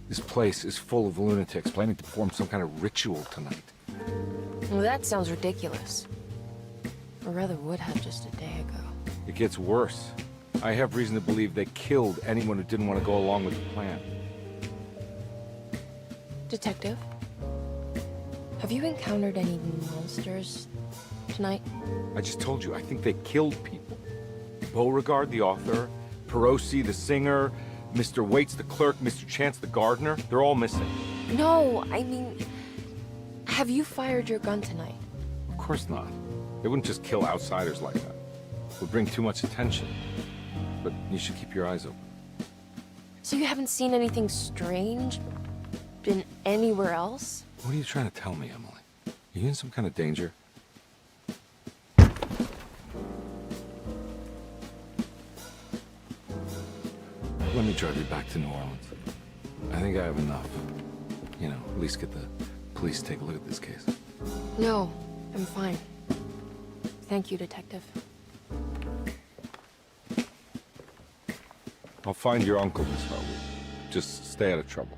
This place is full of lunatics planning to perform some kind of ritual tonight. Well, that sounds ridiculous. Or rather would have just a day ago. It gets worse. I have reason to believe they killed anyone who didn't want to go along with the plan. Detective, have you encountered any monsters tonight? I just told you, I think they killed people. Beauregard, the author, Perosi, the singer, Mr. Waits, the clerk, Mr. Chance, the gardener, they're all missing. No, I mean, have you fired your gun tonight? Of course not. They wouldn't just kill outsiders like that. It would bring too much attention. But you should keep your eyes open. So you haven't seen anything strange? Been anywhere else? What are you trying to tell me, Emily? Are you in some kind of danger? Let me drive you back to New Orleans. I think I have enough. You know, at least get the police to take a look at this case. No, I'm fine. Thank you, Detective. I'll find your uncle, Miss Harwood. Just stay out of trouble.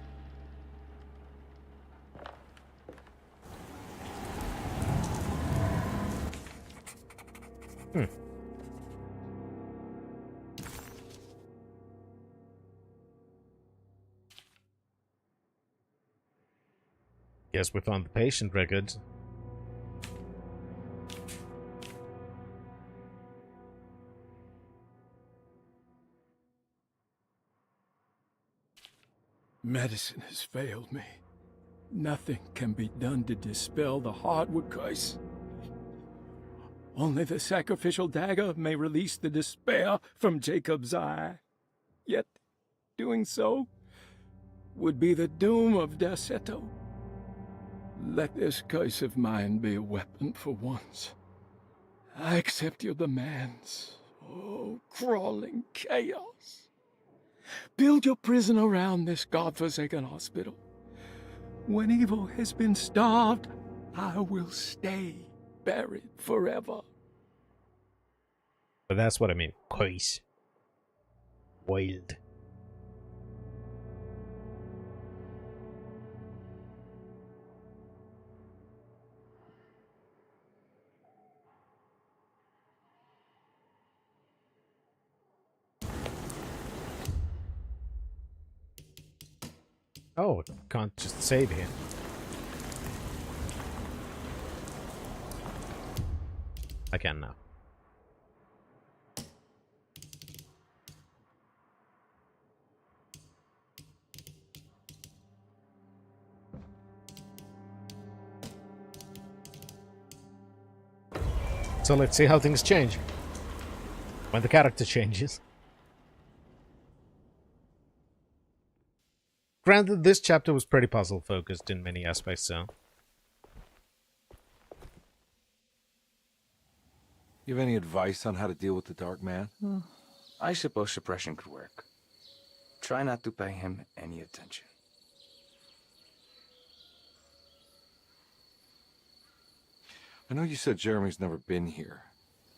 Yes, we found the patient record. Medicine has failed me. Nothing can be done to dispel the hardwood curse. Only the sacrificial dagger may release the despair from Jacob's eye. Yet, doing so would be the doom of Derceto. Let this curse of mine be a weapon for once. I accept your demands. Oh, crawling chaos. Build your prison around this godforsaken hospital. When evil has been starved, I will stay buried forever. But that's what I mean. Curse. Wild. Oh, can't just save here. I can now. So let's see how things change when the character changes. Granted, this chapter was pretty puzzle focused in many aspects, so. You have any advice on how to deal with the Dark Man? I suppose suppression could work. Try not to pay him any attention. I know you said Jeremy's never been here,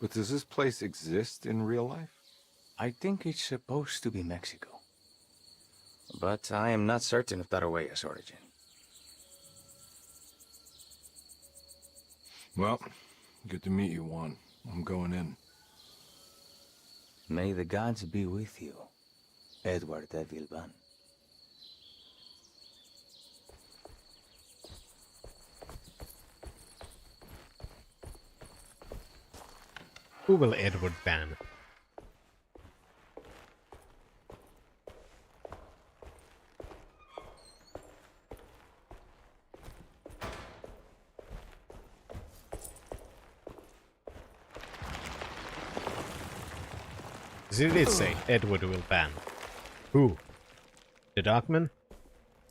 but does this place exist in real life? I think it's supposed to be Mexico. But I am not certain of Tarahuella's origin. Well, good to meet you, Juan. I'm going in. May the gods be with you, Edward de Vilban. Who will Edward ban? It did say Edward will ban. Who? The Darkman?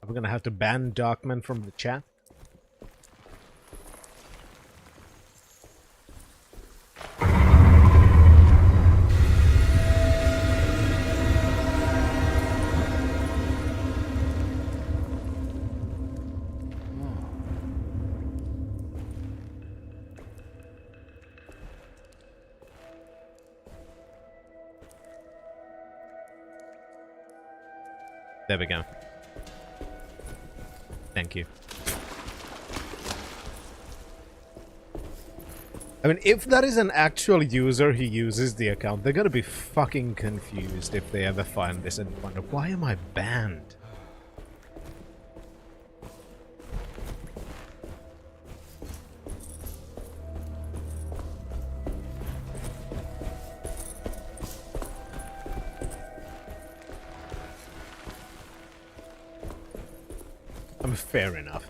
Are we gonna have to ban Darkman from the chat? There we go. Thank you. I mean, if that is an actual user who uses the account, they're gonna be fucking confused if they ever find this and wonder, why am I banned? Fair enough.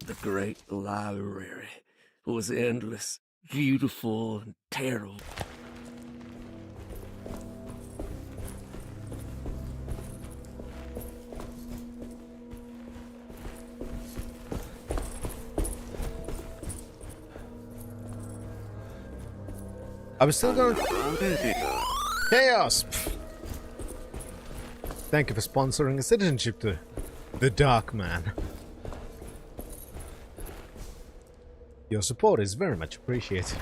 The great library was endless, beautiful, and terrible. I'm still going. Chaos! Thank you for sponsoring a citizenship to the Dark Man. Your support is very much appreciated.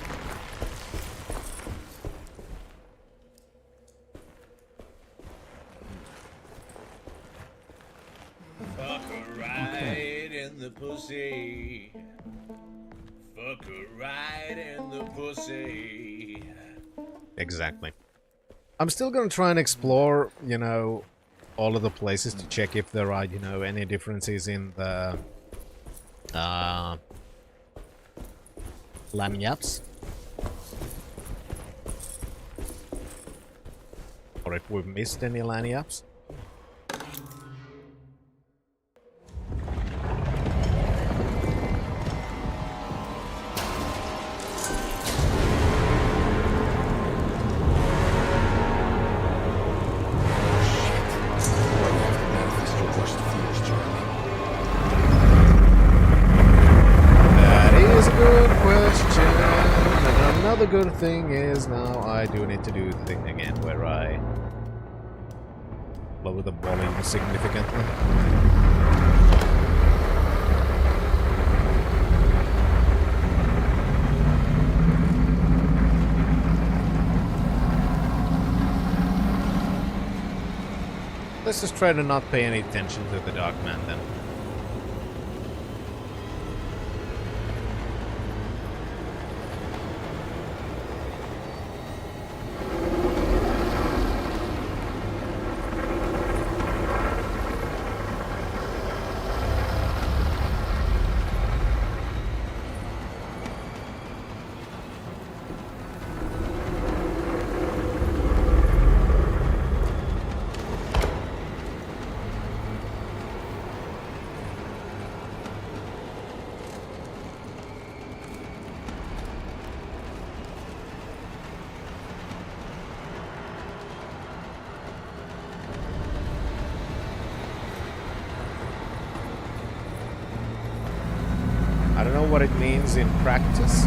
Fuck her right in the pussy. Fuck her right in the pussy. Exactly. I'm still gonna try and explore, you know, all of the places to check if there are, you know, any differences in the lanyards. Or if we've missed any lanyards. The good thing is now I do need to do the thing again where I lower the volume significantly. Let's just try to not pay any attention to the Dark Man then. I don't know what it means in practice.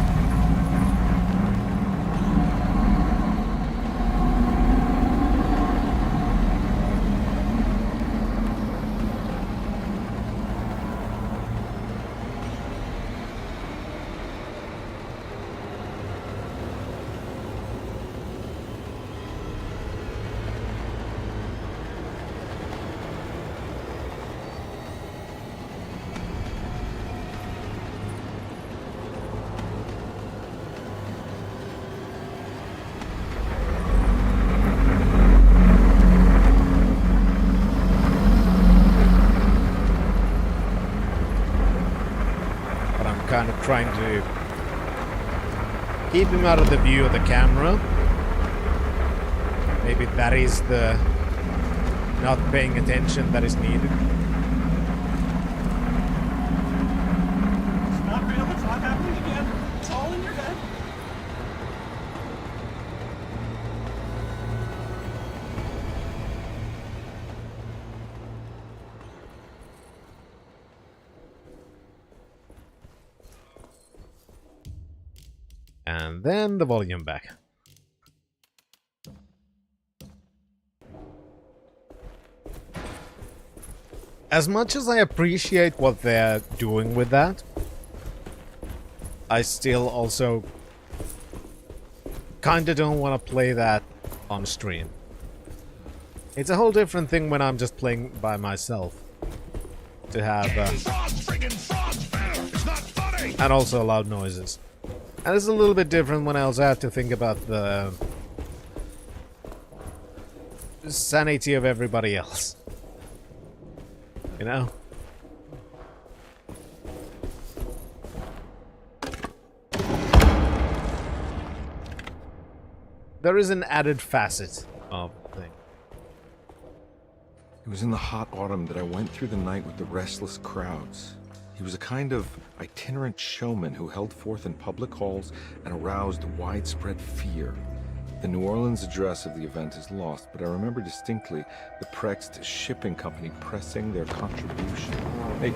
Kind of trying to keep him out of the view of the camera. Maybe that is the not paying attention that is needed. It's not real, it's not happening again. It's all in your head. And then the volume back. As much as I appreciate what they're doing with that, I still also kinda don't want to play that on stream. It's a whole different thing when I'm just playing by myself. To have and also loud noises. And it's a little bit different when I also have to think about the sanity of everybody else. You know? There is an added facet of the thing. It was in the hot autumn that I went through the night with the restless crowds. He was a kind of itinerant showman who held forth in public halls and aroused widespread fear. The New Orleans address of the event is lost, but I remember distinctly the Prext Shipping Company pressing their contribution. Hey.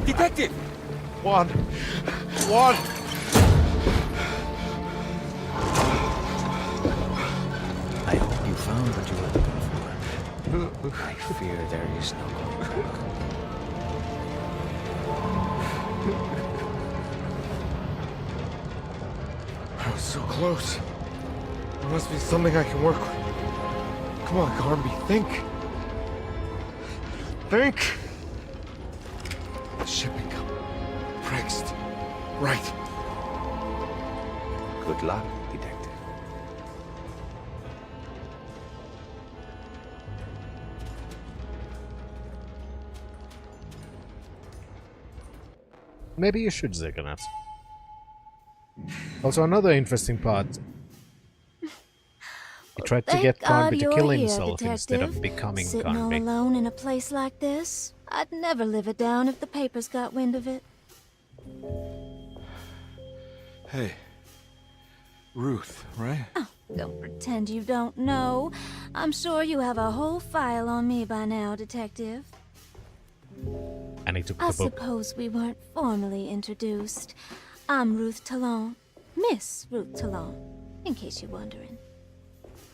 Detective! One. I hope you found what you were looking for. I fear there is no going back. I was so close. There must be something I can work with. Come on, Carnby, think. Think! Shipping company. Prext. Right. Good luck, detective. Maybe you should, Zigonat. Also, another interesting part. He tried to get Carnby to kill himself instead of becoming Sitting all Carnby. alone in a place like this, I'd never live it down if the papers got wind of it. Hey. Ruth, right? Oh, don't pretend you don't know. I'm sure you have a whole file on me by now, Detective. And he took I the book. suppose we weren't formally introduced. I'm Ruth Talon. Miss Ruth Talon, in case you're wondering.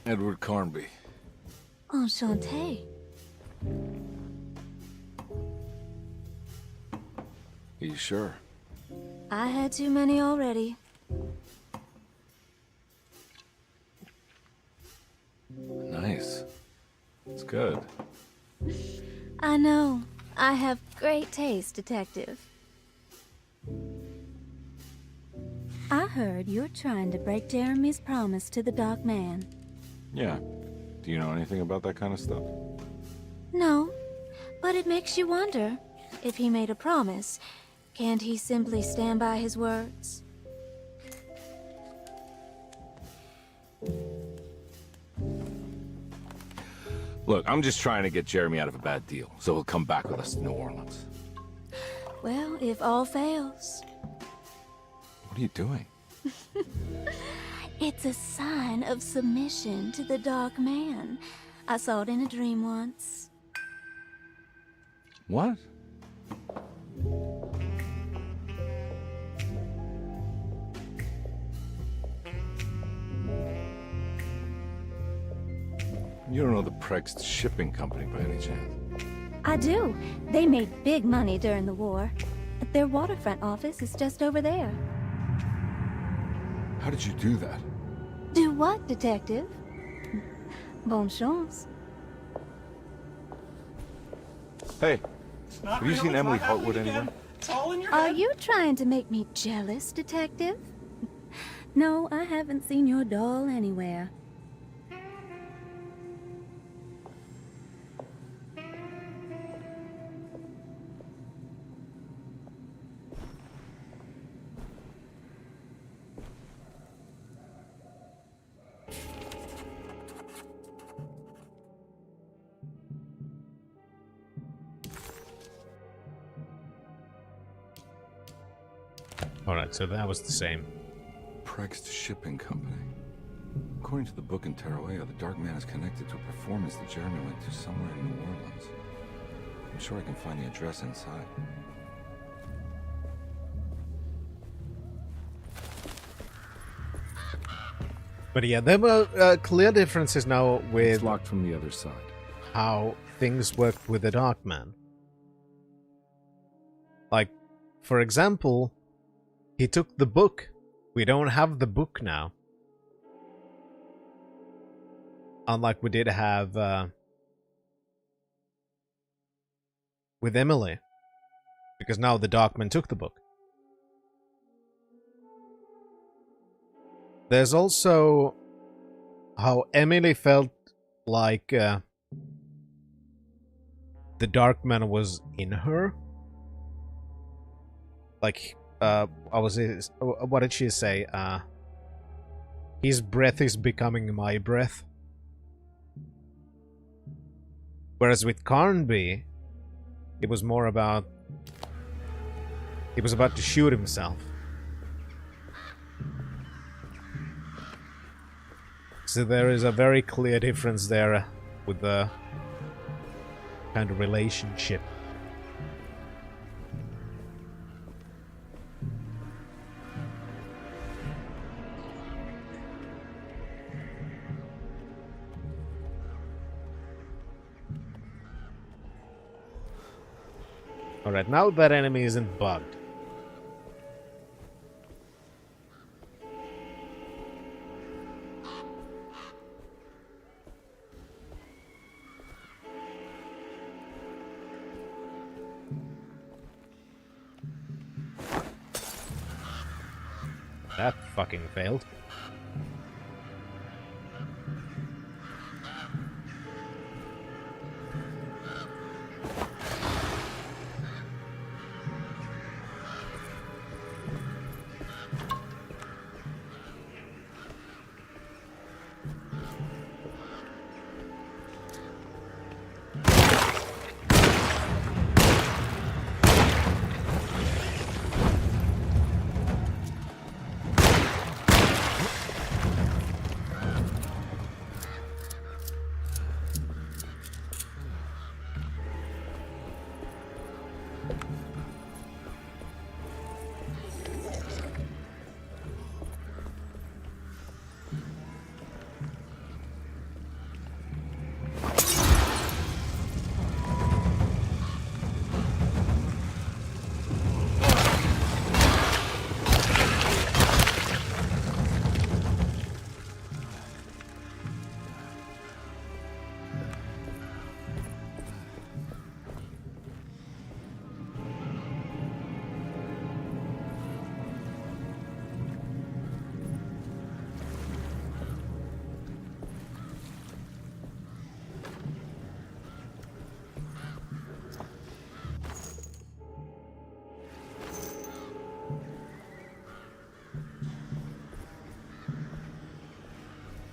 Edward Carnby. Enchanté. Are you sure? I had too many already. Nice. It's good. I know. I have great taste, Detective. I heard you're trying to break Jeremy's promise to the Dark Man. Yeah. Do you know anything about that kind of stuff? No, but it makes you wonder. If he made a promise, can't he simply stand by his words? Look, I'm just trying to get Jeremy out of a bad deal, so he'll come back with us to New Orleans. Well, if all fails. What are you doing? It's a sign of submission to the Dark Man. I saw it in a dream once. What? You don't know the Prext Shipping Company by any chance? I do. They made big money during the war. Their waterfront office is just over there. How did you do that? Do what, Detective? Bonne chance. Hey, Not have you seen really, Emily not happening Hartwood again. anywhere? It's all in your Are head. you trying to make me jealous, Detective? No, I haven't seen your doll anywhere. Alright, so that was the same. Prext Shipping Company. According to the book in Tarawea, the Dark Man is connected to a performance that Jeremy went to somewhere in New Orleans. I'm sure I can find the address inside. But yeah, there were clear differences now with It's locked from the other side. how things worked with the Dark Man. Like, for example, he took the book. We don't have the book now. Unlike we did have with Emily. Because now the Dark Man took the book. There's also how Emily felt like the Darkman was in her. Like, what did she say? His breath is becoming my breath. Whereas with Carnby, it was more about... he was about to shoot himself. So there is a very clear difference there with the kind of relationship. Alright, now that enemy isn't bugged. That fucking failed.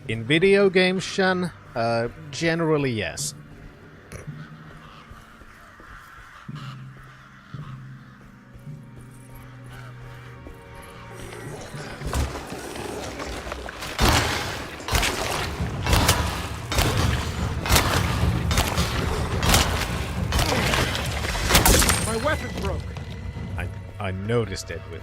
In video games, Shan, generally yes. My weapon broke. I noticed it with...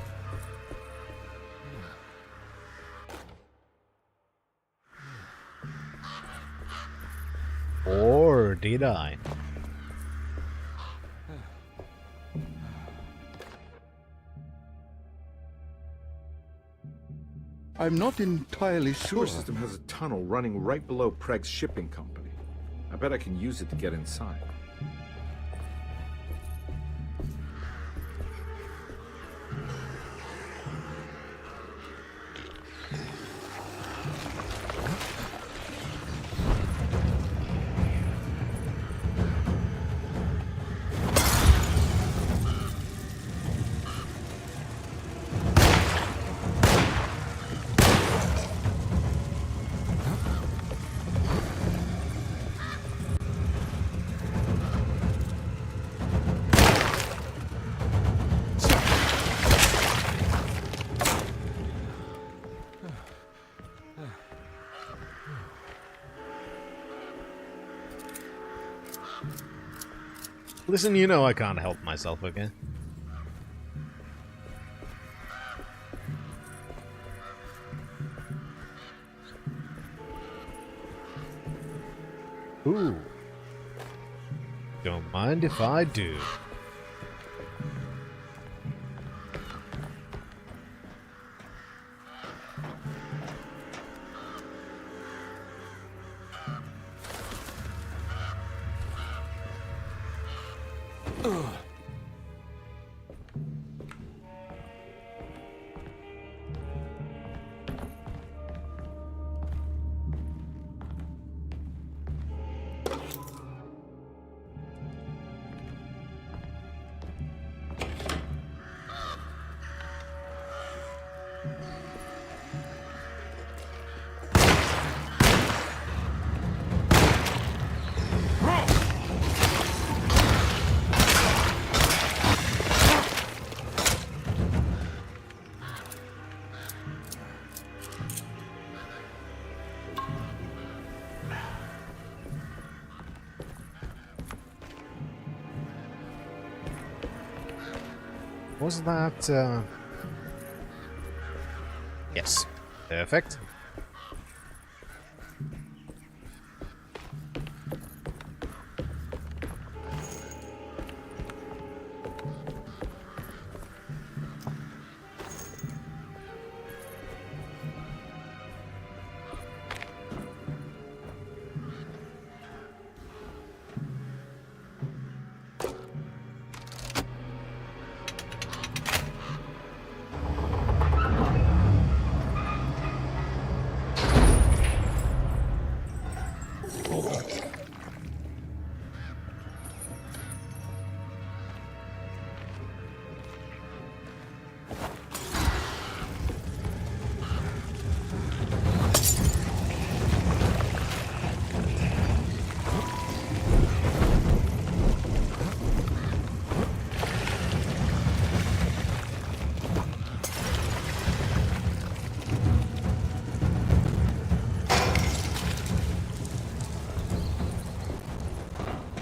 Or did I? I'm not entirely Sewer sure. system has a tunnel running right below Preg's shipping company. I bet I can use it to get inside. Listen, you know I can't help myself, okay? Ooh. Don't mind if I do. Was that... Yes. Perfect.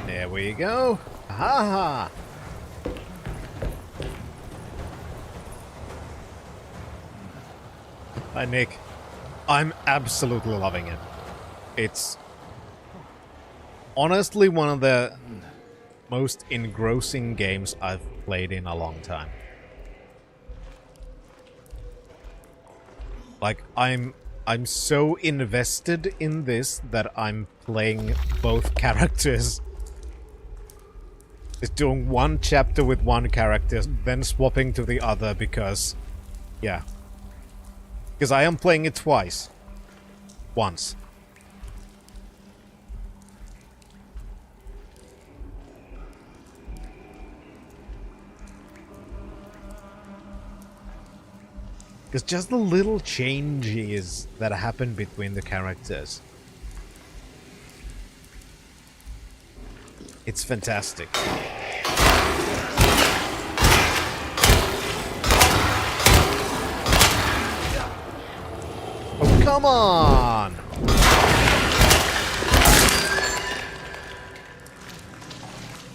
There we go. Ha ha. Hi, Nick. I'm absolutely loving it. It's honestly one of the most engrossing games I've played in a long time. Like, I'm so invested in this that I'm playing both characters. Just doing one chapter with one character, then swapping to the other because... yeah. Because I am playing it twice. Once. Because just the little changes that happen between the characters. It's fantastic. Oh, come on!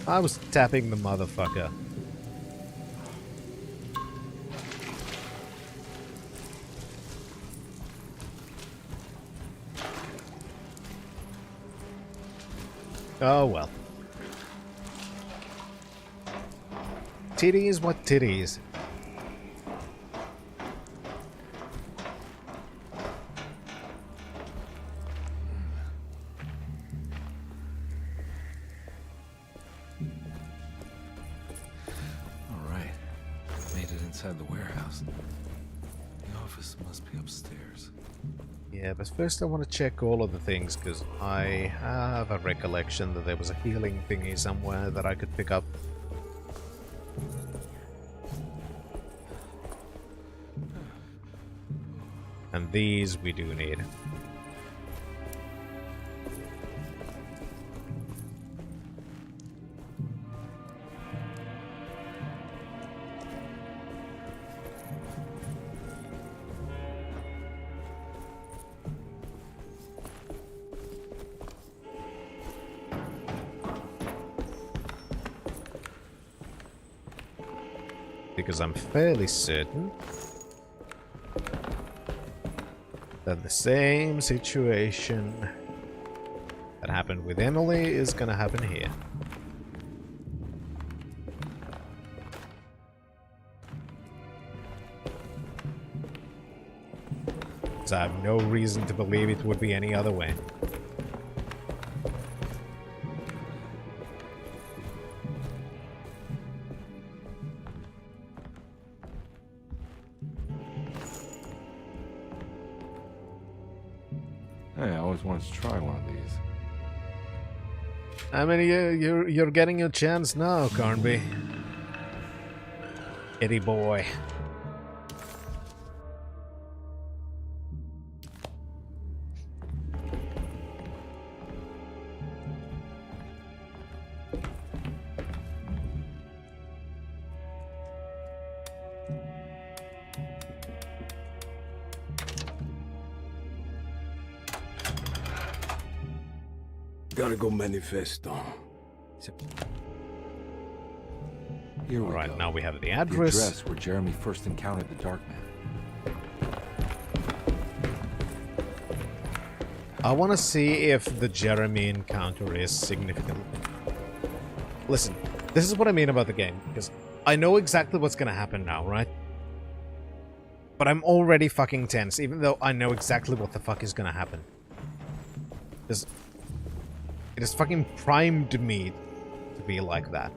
I was tapping the motherfucker. Oh well. Titties, what titties? Alright. Made it inside the warehouse. The office must be upstairs. Yeah, but first I want to check all of the things, because I have a recollection that there was a healing thingy somewhere that I could pick up. And these we do need. Because I'm fairly certain that the same situation that happened with Emily is gonna happen here. So I have no reason to believe it would be any other way. Hey, I always wanted to try one of these. I mean, you're getting your chance now, Carnby. Eddie boy. Gotta go manifesto. Here All right, now we have the The address. address where Jeremy first encountered the Darkman. I want to see if the Jeremy encounter is significant. Listen, this is what I mean about the game, because I know exactly what's gonna happen now, right? But I'm already fucking tense, even though I know exactly what the fuck is gonna happen. It has fucking primed me to be like that.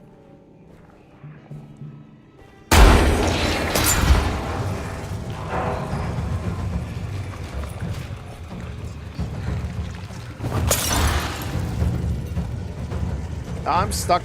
I'm stuck.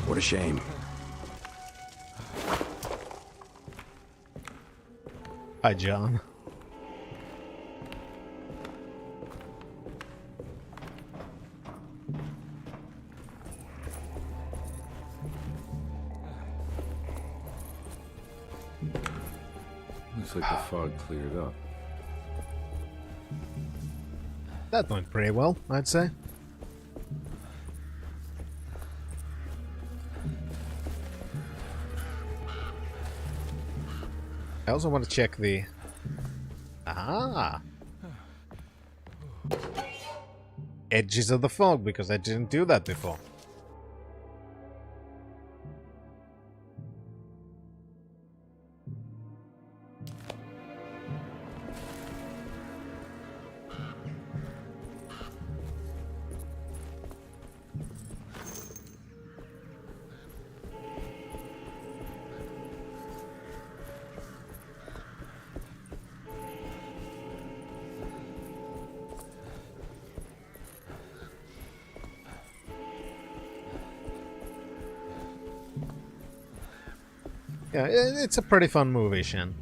What a shame. Hi, John. Looks like the fog cleared up. That went pretty well, I'd say. I also want to check the... edges of the fog, because I didn't do that before. Yeah, it's a pretty fun movie, Shen.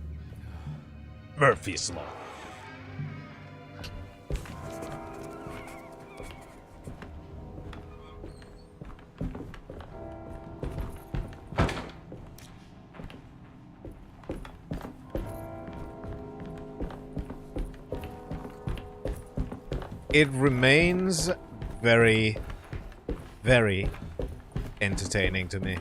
Murphy's Law. It remains very, very entertaining to me.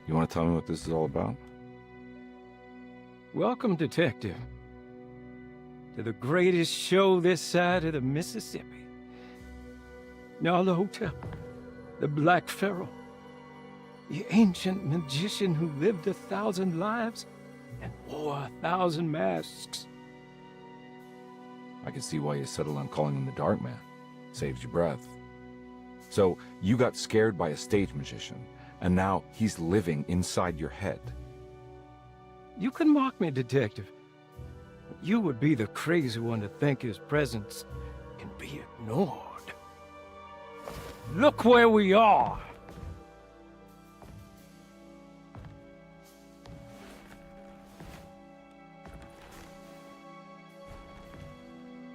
You want to tell me what this is all about? Welcome, Detective, to the greatest show this side of the Mississippi. Nyarlathotep, the Black Pharaoh, the ancient magician who lived 1,000 lives and wore 1,000 masks. I can see why you settled on calling him the Darkman. Saves you breath. So, you got scared by a stage magician, and now he's living inside your head. You can mock me, Detective. But you would be the crazy one to think his presence can be ignored. Look where we are!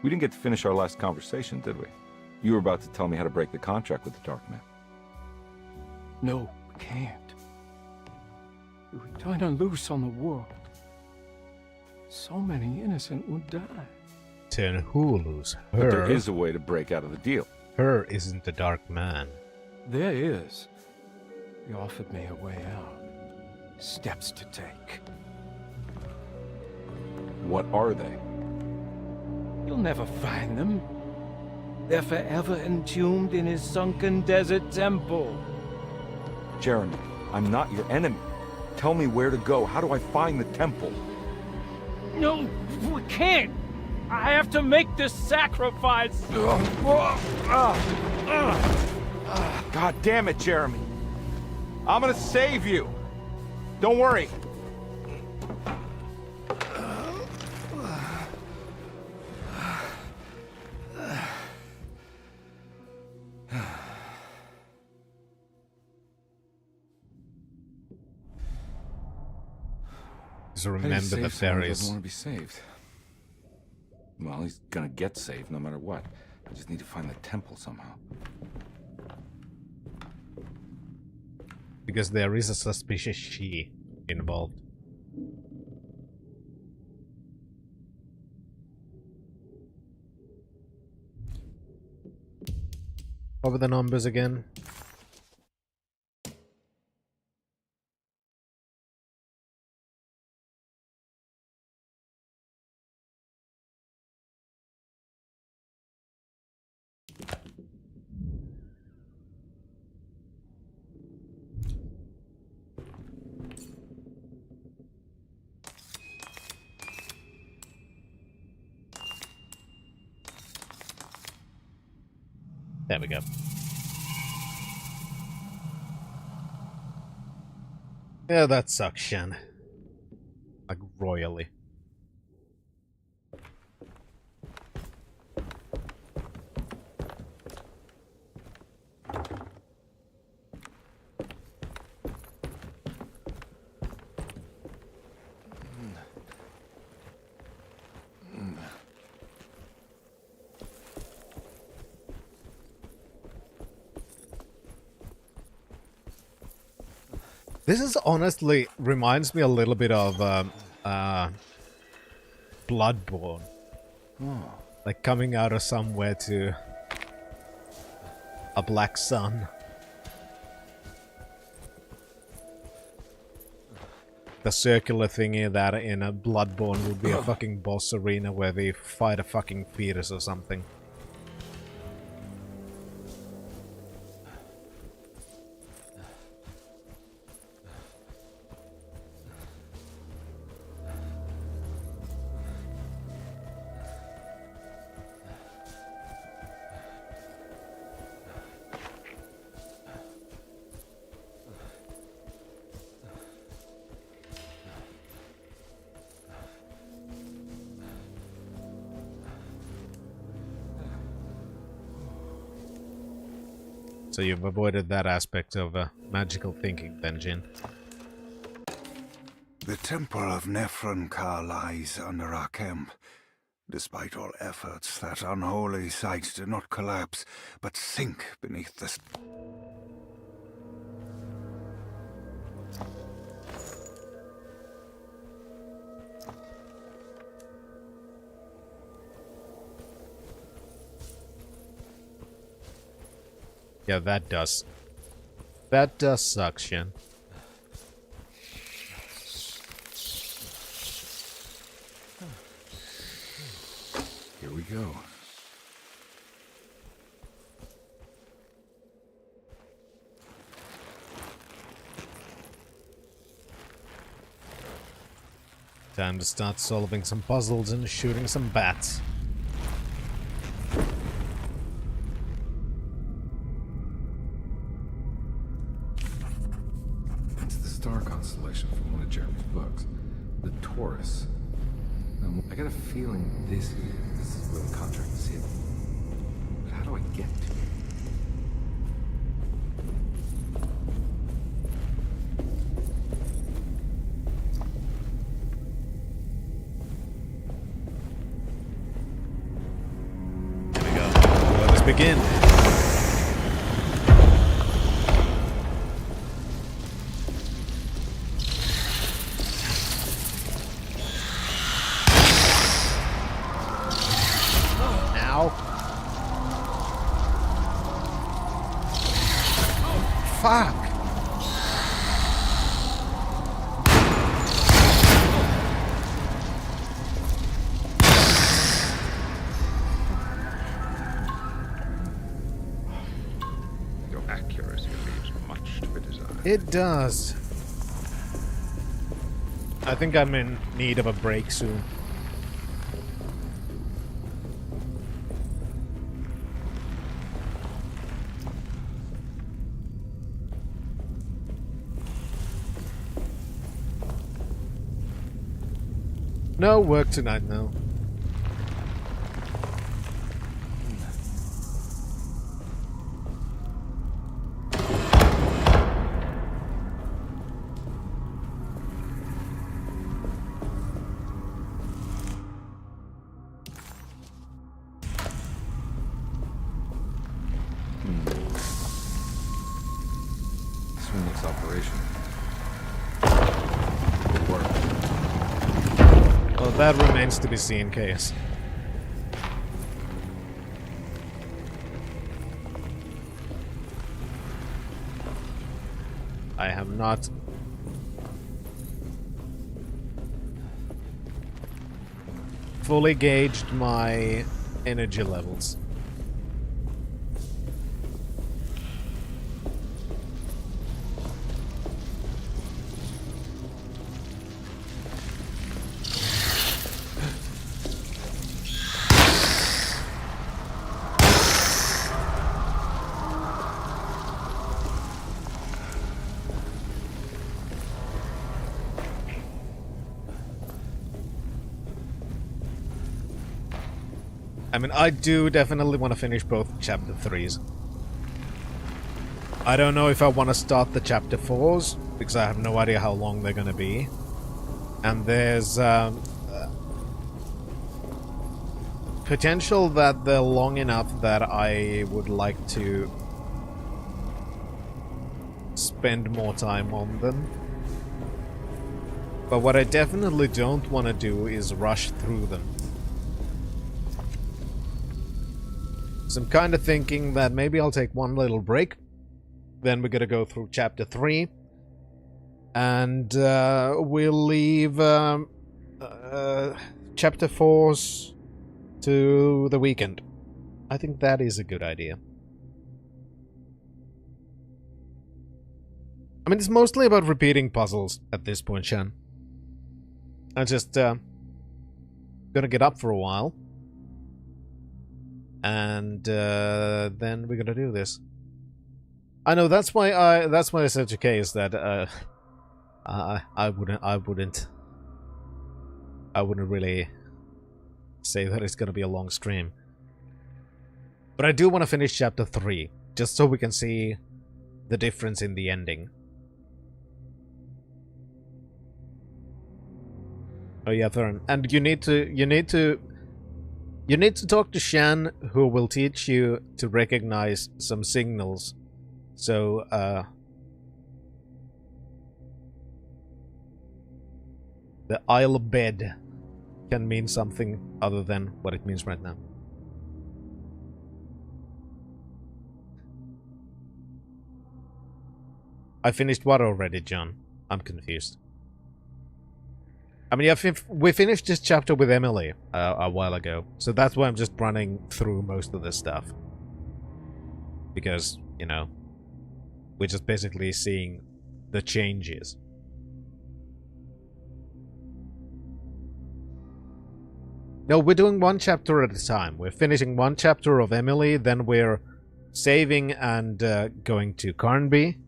We didn't get to finish our last conversation, did we? You were about to tell me how to break the contract with the Darkman. No, we can't. If we turn her loose on the world, so many innocent would die. Turn who loose? Her? But there is a way to break out of the deal. Her isn't the Dark Man. There is. He offered me a way out. Steps to take. What are they? You'll never find them. They're forever entombed in his sunken desert temple. Jeremy, I'm not your enemy. Tell me where to go. How do I find the temple? No, we can't. I have to make this sacrifice. God damn it, Jeremy. I'm gonna save you. Don't worry. So remember the fairies. Doesn't want to be saved. Well, he's gonna get saved no matter what. I just need to find the temple somehow. Because there is a suspicious she involved. What were the numbers again? There we go. Yeah, that sucks, Shen. Like, royally. This is honestly reminds me a little bit of Bloodborne. Oh. Like coming out of somewhere to a black sun. The circular thingy that in a Bloodborne would be a fucking boss arena where they fight a fucking fetus or something. So you've avoided that aspect of magical thinking then, Jin. The temple of Nephron-Ka lies under our camp. Despite all efforts, that unholy site did not collapse, but sink beneath the... Yeah, that does. That does suck, Shen. Here we go. Time to start solving some puzzles and shooting some bats. Star constellation from one of Jeremy's books. The Taurus. I got a feeling this is where the contract is hidden. But how do I get to it? Here we go. Let us begin. Fuck! Your accuracy leaves much to be desired. It does. I think I'm in need of a break soon. No work tonight, no. Swing's operation. Good work. Well, that remains to be seen, Chaos. I have not fully gauged my energy levels. I mean, I do definitely want to finish both chapter 3s. I don't know if I want to start the chapter 4s, because I have no idea how long they're going to be. And there's potential that they're long enough that I would like to spend more time on them. But what I definitely don't want to do is rush through them. So I'm kind of thinking that maybe I'll take one little break. Then we're gonna go through chapter 3. And we'll leave chapter 4s to the weekend. I think that is a good idea. I mean, it's mostly about repeating puzzles at this point, Shan. I'm just gonna get up for a while. And then we're gonna do this. I know that's why I said to Kay is that I wouldn't really say that it's gonna be a long stream. But I do want to finish chapter 3, just so we can see the difference in the ending. Oh yeah, Thurn. And you need to talk to Shan, who will teach you to recognize some signals. So, the Isle bed can mean something other than what it means right now. I finished what already, John? I'm confused. I mean, yeah, we finished this chapter with Emily a while ago, so that's why I'm just running through most of this stuff. Because, you know, we're just basically seeing the changes. No, we're doing one chapter at a time. We're finishing one chapter of Emily, then we're saving and going to Carnby.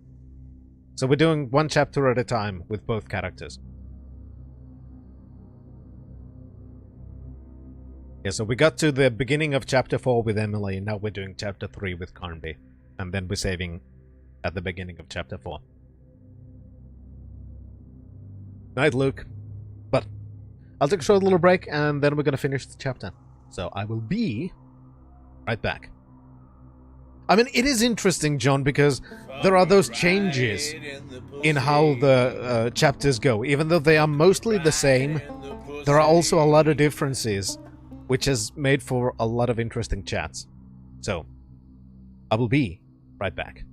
So we're doing one chapter at a time with both characters. Yeah, so we got to the beginning of chapter 4 with Emily, and now we're doing chapter 3 with Carnby. And then we're saving at the beginning of chapter 4. Night, Luke. But I'll take a short little break, and then we're gonna finish the chapter. So I will be right back. I mean, it is interesting, John, because there are those changes in how the chapters go. Even though they are mostly the same, there are also a lot of differences, which has made for a lot of interesting chats. So, I will be right back.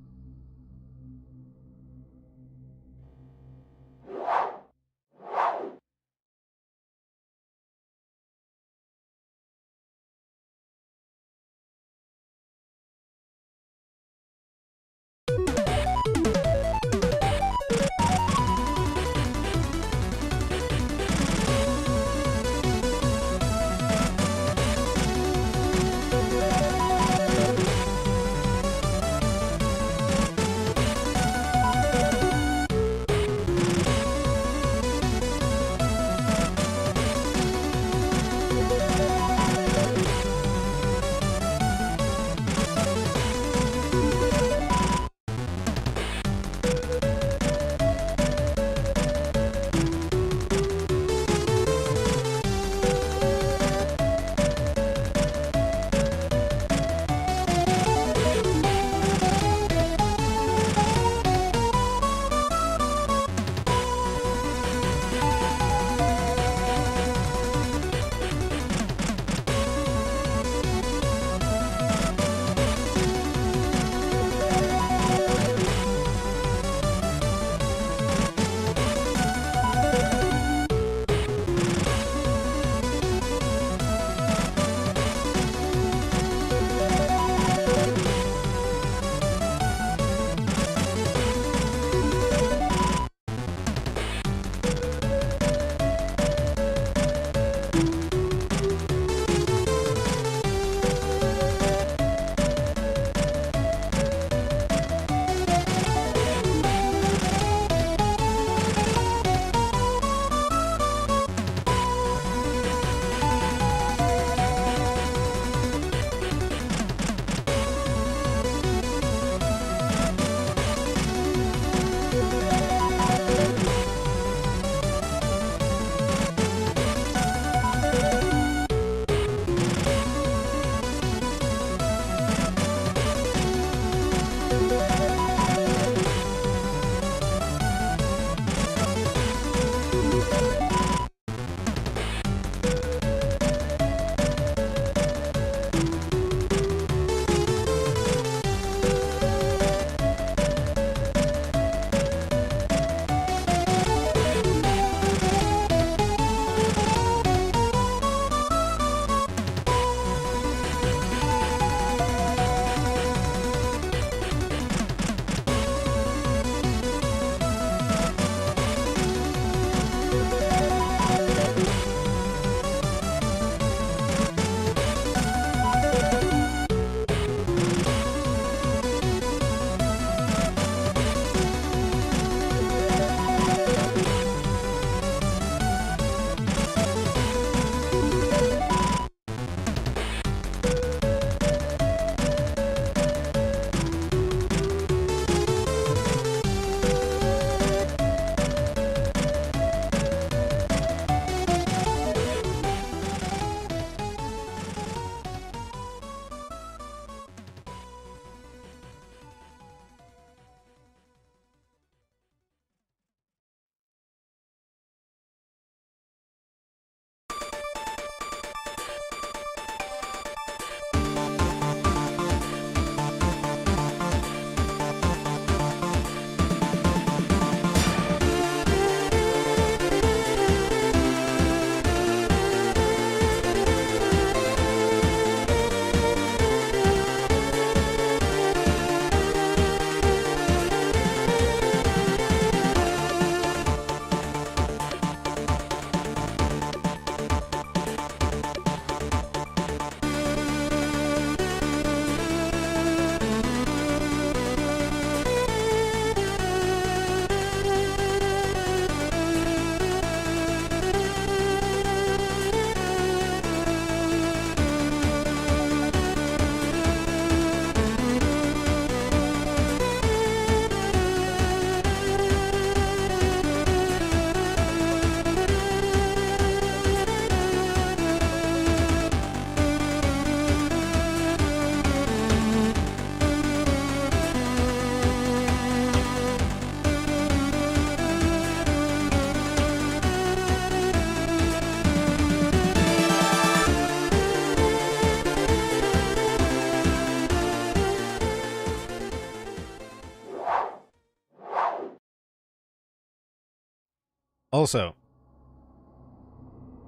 Also,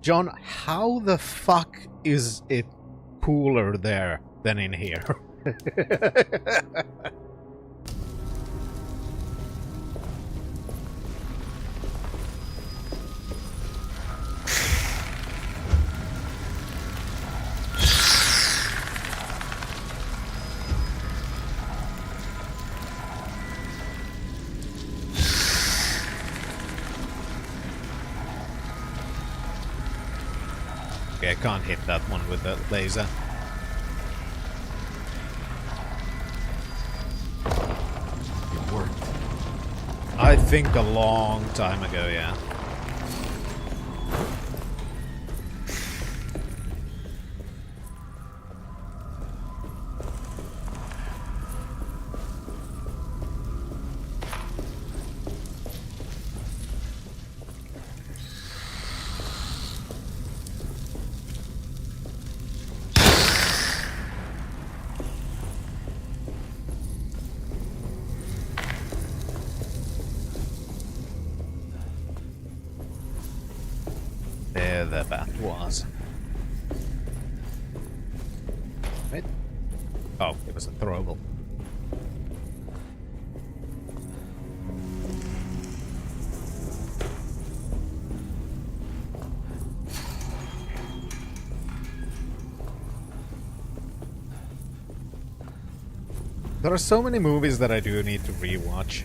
John, how the fuck is it cooler there than in here? Okay, I can't hit that one with the laser. It worked. I think a long time ago, yeah. There the bat was. Wait. Oh, it was a throwable. There are so many movies that I do need to rewatch.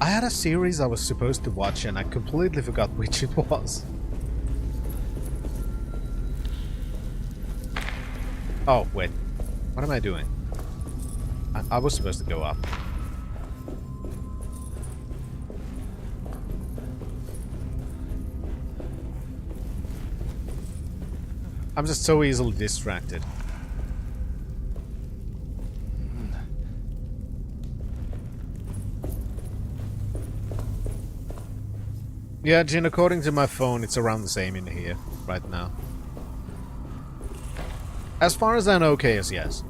I had a series I was supposed to watch and I completely forgot which it was. Oh, wait. What am I doing? I was supposed to go up. I'm just so easily distracted. Yeah, Jin, according to my phone, it's around the same in here right now. As far as I know, Chaos, yes.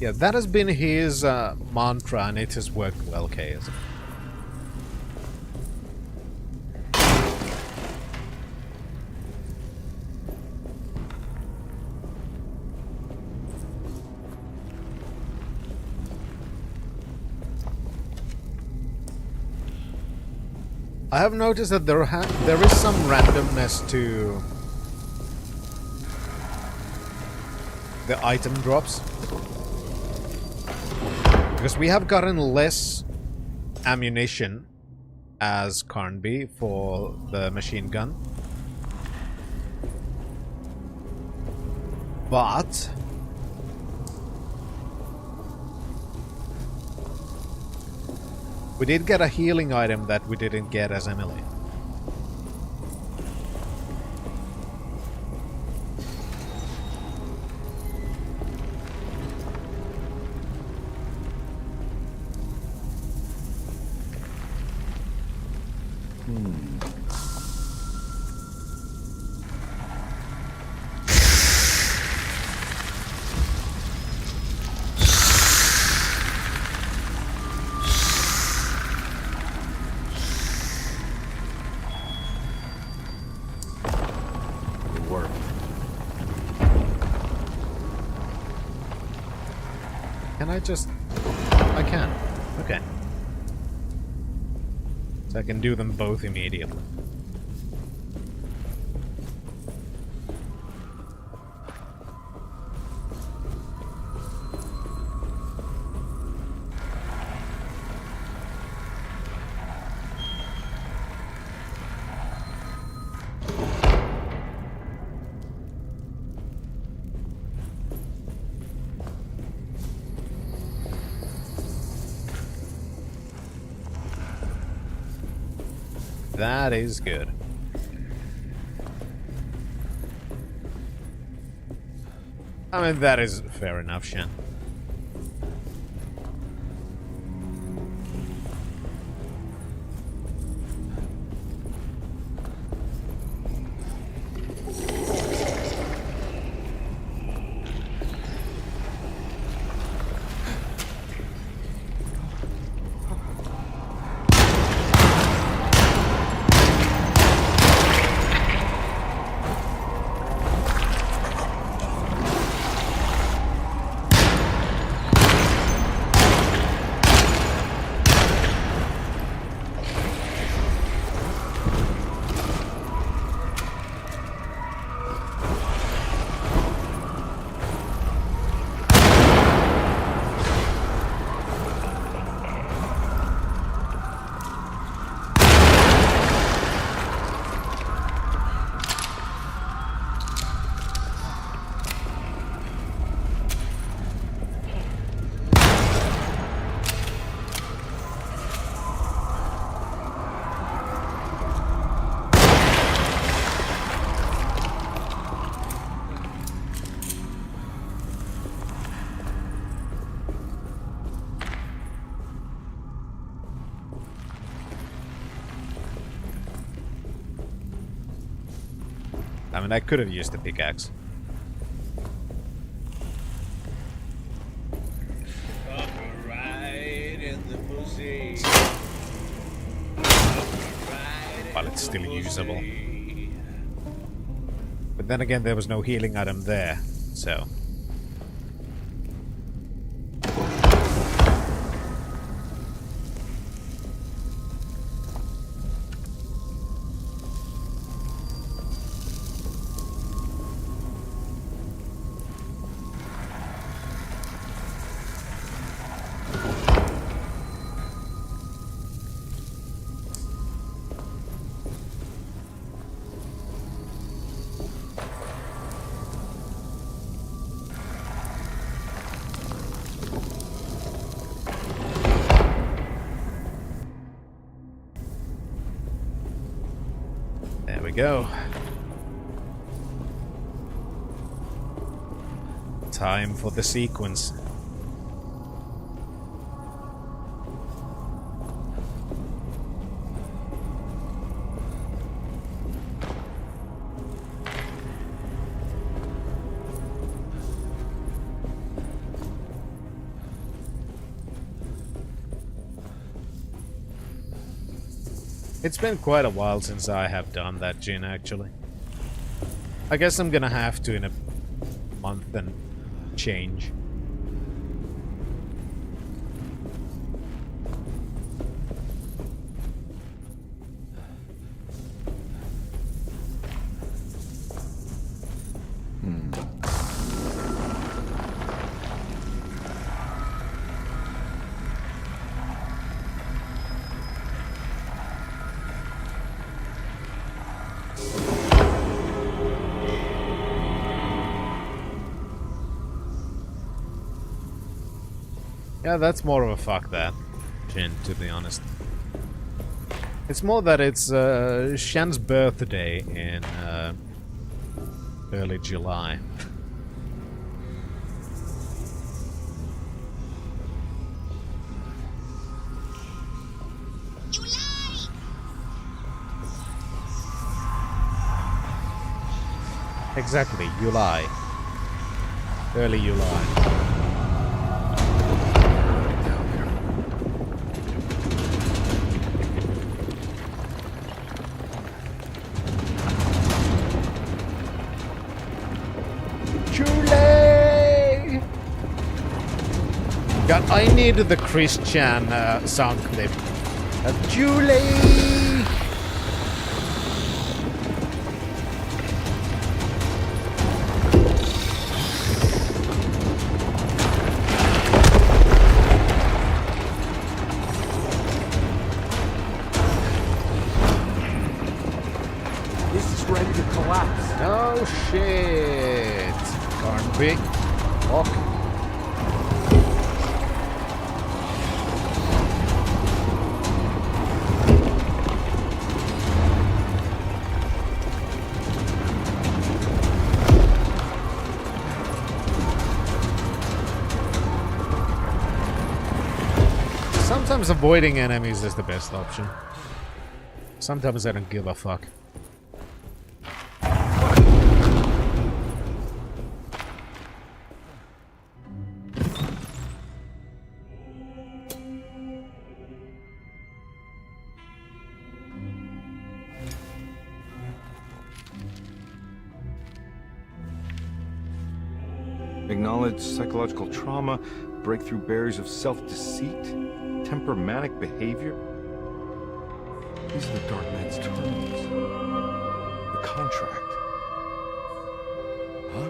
Yeah, that has been his mantra, and it has worked well, Chaos. I have noticed that there is some randomness to the item drops. Because we have gotten less ammunition as Carnby for the machine gun. But we did get a healing item that we didn't get as Emily. Can I just... I can. Okay. So I can do them both immediately. That is good. I mean, that is fair enough, Shen. I mean, I could have used the pickaxe. While it's still usable. But then again, there was no healing item there, so... There we go. Time for the sequence. It's been quite a while since I have done that gin, actually. I guess I'm gonna have to in a month and change. Yeah, that's more of a fuck that gin, to be honest. It's more that it's Shen's birthday in early July. Exactly, July. Early July. God, I need the Christian sound clip. Julie! This is ready to collapse. Oh shit! Darn big. Fuck. Sometimes avoiding enemies is the best option. Sometimes I don't give a fuck. Acknowledge psychological trauma, breakthrough barriers of self-deceit, temperamental behavior. These are the Dark Man's terms. The contract. Huh?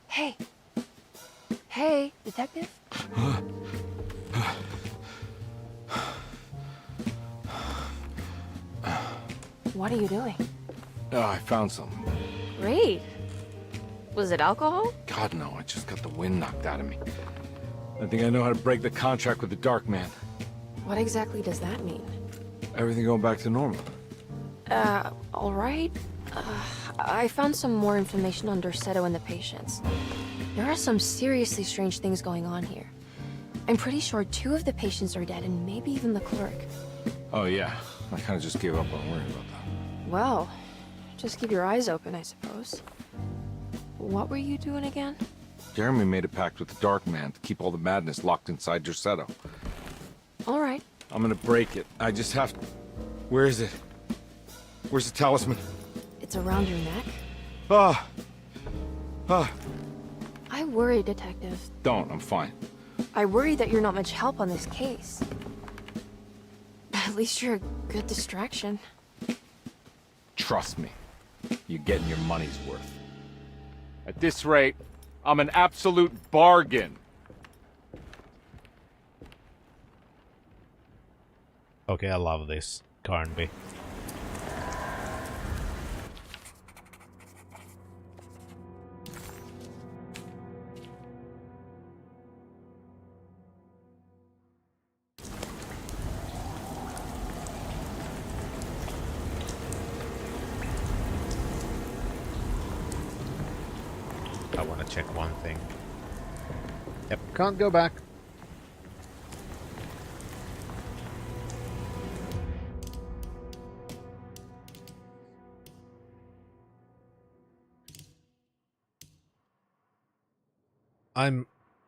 Hey. Hey, detective? What are you doing? Oh, I found something. Great. Was it alcohol? God, no, I just got the wind knocked out of me. I think I know how to break the contract with the Dark Man. What exactly does that mean? Everything going back to normal. All right. I found some more information on Dorsetto and the patients. There are some seriously strange things going on here. I'm pretty sure 2 of the patients are dead, and maybe even the clerk. Oh, yeah. I kind of just gave up on worrying about that. Well, just keep your eyes open, I suppose. What were you doing again? Jeremy made a pact with the Dark Man to keep all the madness locked inside Dorsetto. All right. I'm gonna break it. I just have to... Where is it? Where's the talisman? It's around your neck? Ah! Ah! I worry, Detective. Don't, I'm fine. I worry that you're not much help on this case. At least you're a good distraction. Trust me. You're getting your money's worth. At this rate, I'm an absolute bargain. Okay, I love this. Carnby. I want to check one thing. Yep, can't go back.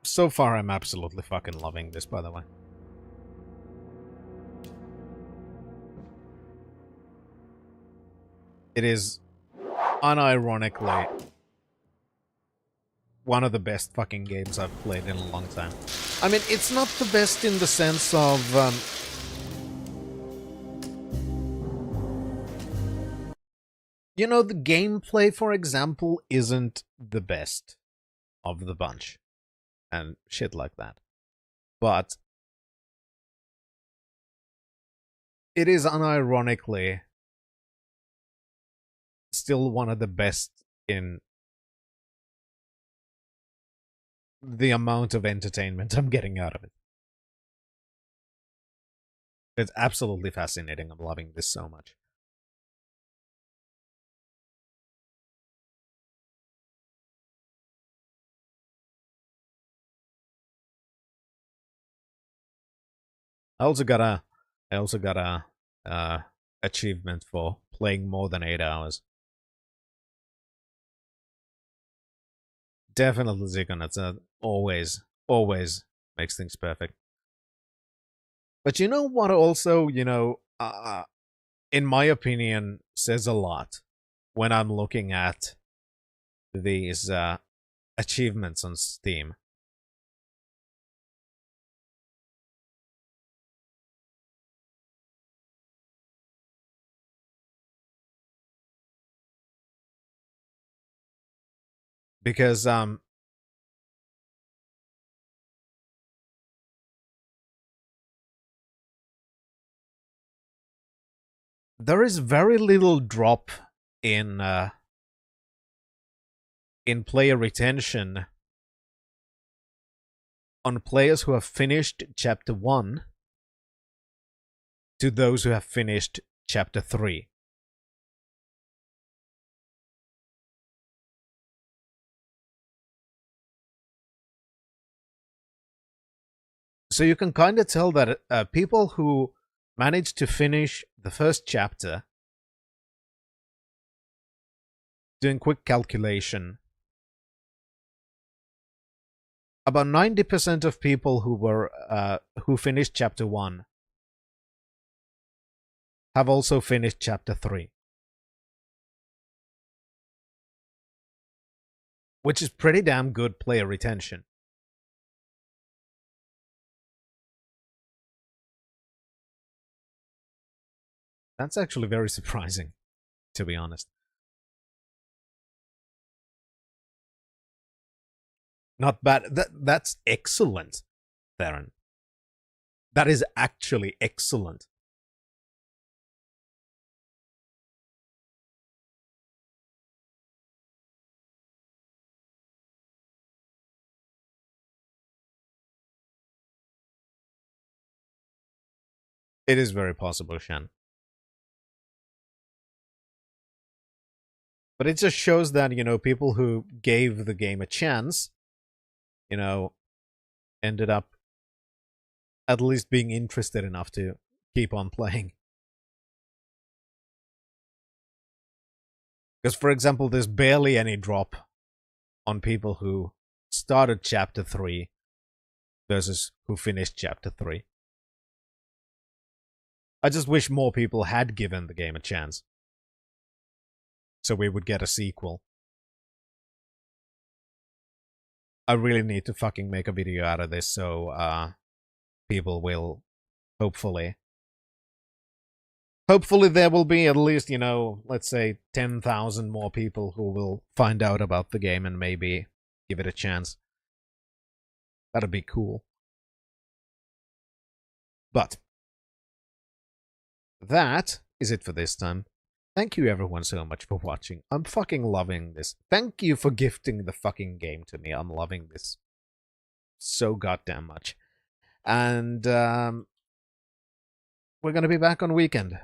So far, I'm absolutely fucking loving this, by the way. It is unironically one of the best fucking games I've played in a long time. I mean, it's not the best in the sense of... you know, the gameplay, for example, isn't the best of the bunch. And shit like that. But it is unironically still one of the best in the amount of entertainment I'm getting out of it. It's absolutely fascinating. I'm loving this so much. I also got a achievement for playing more than 8 hours. Definitely Zigon. Always makes things perfect. But you know what also, you know, in my opinion, says a lot when I'm looking at these achievements on Steam. Because there is very little drop in player retention on players who have finished Chapter 1 to those who have finished Chapter 3. So you can kind of tell that people who managed to finish the first chapter, doing quick calculation, about 90% of people who finished Chapter 1 have also finished Chapter 3. Which is pretty damn good player retention. That's actually very surprising, to be honest. Not bad. That's excellent, Theron. That is actually excellent. It is very possible, Shan. But it just shows that, you know, people who gave the game a chance, you know, ended up at least being interested enough to keep on playing. Because, for example, there's barely any drop on people who started Chapter 3 versus who finished Chapter 3. I just wish more people had given the game a chance, so we would get a sequel. I really need to fucking make a video out of this, so people will hopefully there will be at least, you know, let's say 10,000 more people who will find out about the game and maybe give it a chance. That'd be cool. But that is it for this time. Thank you everyone so much for watching. I'm fucking loving this. Thank you for gifting the fucking game to me. I'm loving this so goddamn much. And we're gonna be back on weekend.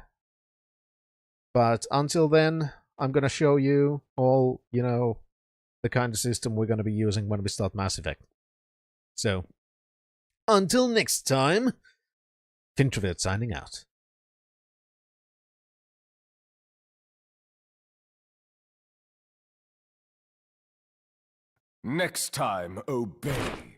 But until then, I'm gonna show you all, you know, the kind of system we're gonna be using when we start Mass Effect. So, until next time, Fintrovert signing out. Next time, obey.